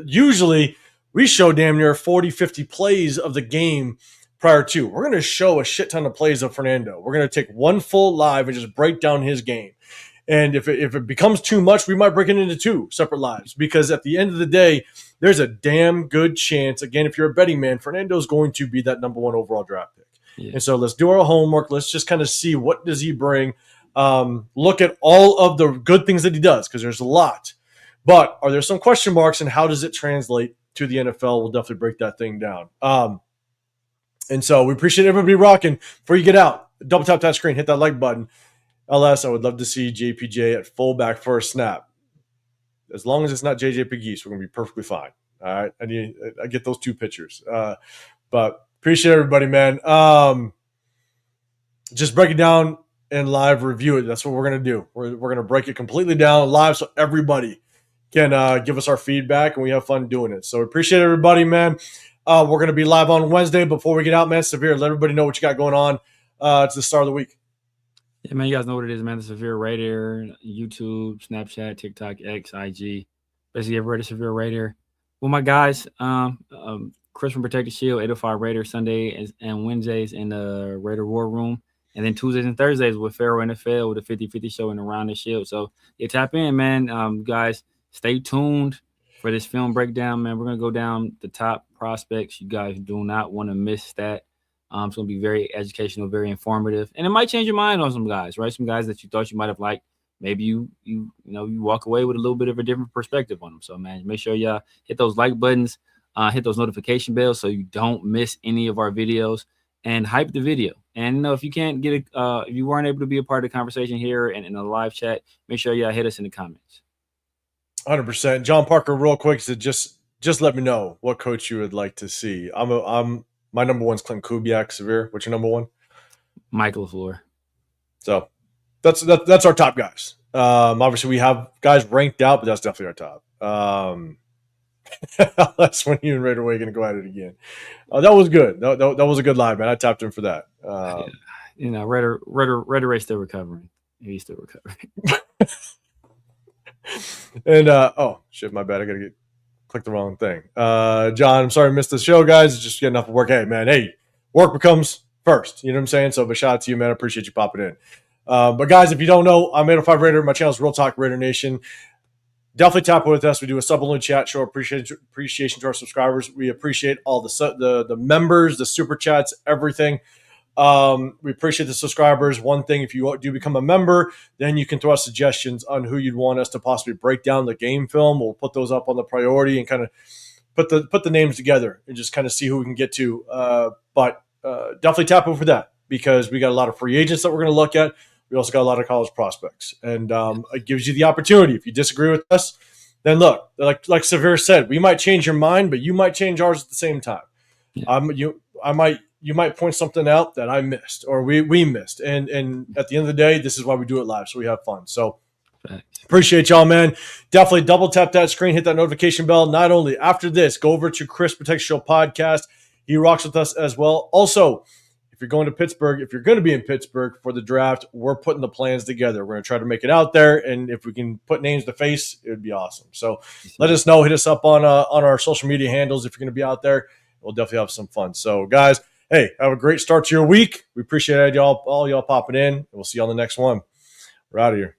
usually we show damn near 40, 50 plays of the game prior to. We're going to show a shit ton of plays of Fernando. We're going to take one full live and just break down his game. And if it becomes too much, we might break it into 2 separate lives because at the end of the day, there's a damn good chance, again, if you're a betting man, Fernando's going to be that number 1 overall draft pick. Yeah. And so let's do our homework. Let's just kind of see what does he bring. Look at all of the good things that he does because there's a lot. But are there some question marks and how does it translate to the NFL? We'll definitely break that thing down. And so we appreciate everybody rocking. Before you get out, double tap that screen, hit that like button. LS, I would love to see JPJ at fullback for a snap. As long as it's not JJ Pegues, we're going to be perfectly fine. All right. I get those 2 pictures. But appreciate everybody, man. Just break it down and live review it. That's what we're going to do. We're going to break it completely down live so everybody can give us our feedback and we have fun doing it. So appreciate everybody, man. We're going to be live on Wednesday. Before we get out, man, Severe, let everybody know what you got going on. It's the start of the week. Yeah, man, you guys know what it is, man. The Severe Raider, YouTube, Snapchat, TikTok, X, IG. Basically, everywhere the Severe Raider. Well, my guys, Christian Protected Shield, 805 Raider, Sunday and Wednesdays in the Raider War Room. And then Tuesdays and Thursdays with PharoahNFL with a 50-50 show and Around the Shield. So, yeah, tap in, man. Guys, stay tuned for this film breakdown, man. We're going to go down the top prospects. You guys do not want to miss that. It's going to be very educational, very informative, and it might change your mind on some guys, right? Some guys that you thought you might have liked. Maybe you walk away with a little bit of a different perspective on them. So, man, make sure y'all hit those like buttons, hit those notification bells so you don't miss any of our videos, and hype the video. And if you can't get if you weren't able to be a part of the conversation here and in a live chat, make sure y'all hit us in the comments. 100%. John Parker, real quick, said just let me know what coach you would like to see. My number 1's Clint Kubiak. Severe, what's your number 1? Michael LaFleur. So that's our top guys. Obviously, we have guys ranked out, but that's definitely our top. That's when you and Raider Way going to go at it again. That was good. That was a good live, man. I tapped in for that. Raider Ray still recovering. He's still recovering. And oh shit, my bad. I gotta click the wrong thing. John, I'm sorry I missed the show, guys. It's just getting off of work. Hey, man, work becomes first. You know what I'm saying? So, but shout out to you, man. I appreciate you popping in. But guys, if you don't know, I'm 805 Raider. My channel is Real Talk Raider Nation. Definitely tap with us. We do a sub-only chat, show appreciation to our subscribers. We appreciate all the members, the super chats, everything. We appreciate the subscribers. One thing, if you do become a member, then you can throw us suggestions on who you'd want us to possibly break down the game film. We'll put those up on the priority and kind of put the names together and just kind of see who we can get to. But definitely tap over for that because we got a lot of free agents that we're going to look at. We also got a lot of college prospects, and it gives you the opportunity. If you disagree with us, then look, like Severe said, we might change your mind, but you might change ours at the same time. Yeah. You might point something out that I missed or we missed, and at the end of the day, this is why we do it live, so we have fun. So appreciate y'all, man. Definitely double tap that screen, hit that notification bell. Not only after this, go over to Chris Protect Show podcast. He rocks with us as well. Also, if you're going to Pittsburgh, if you're going to be in Pittsburgh for the draft, we're putting the plans together. We're going to try to make it out there, and if we can put names to face, it would be awesome. So let us know. Hit us up on our social media handles if you're going to be out there. We'll definitely have some fun. So, guys, hey, have a great start to your week. We appreciate all y'all popping in. We'll see you on the next one. We're out of here.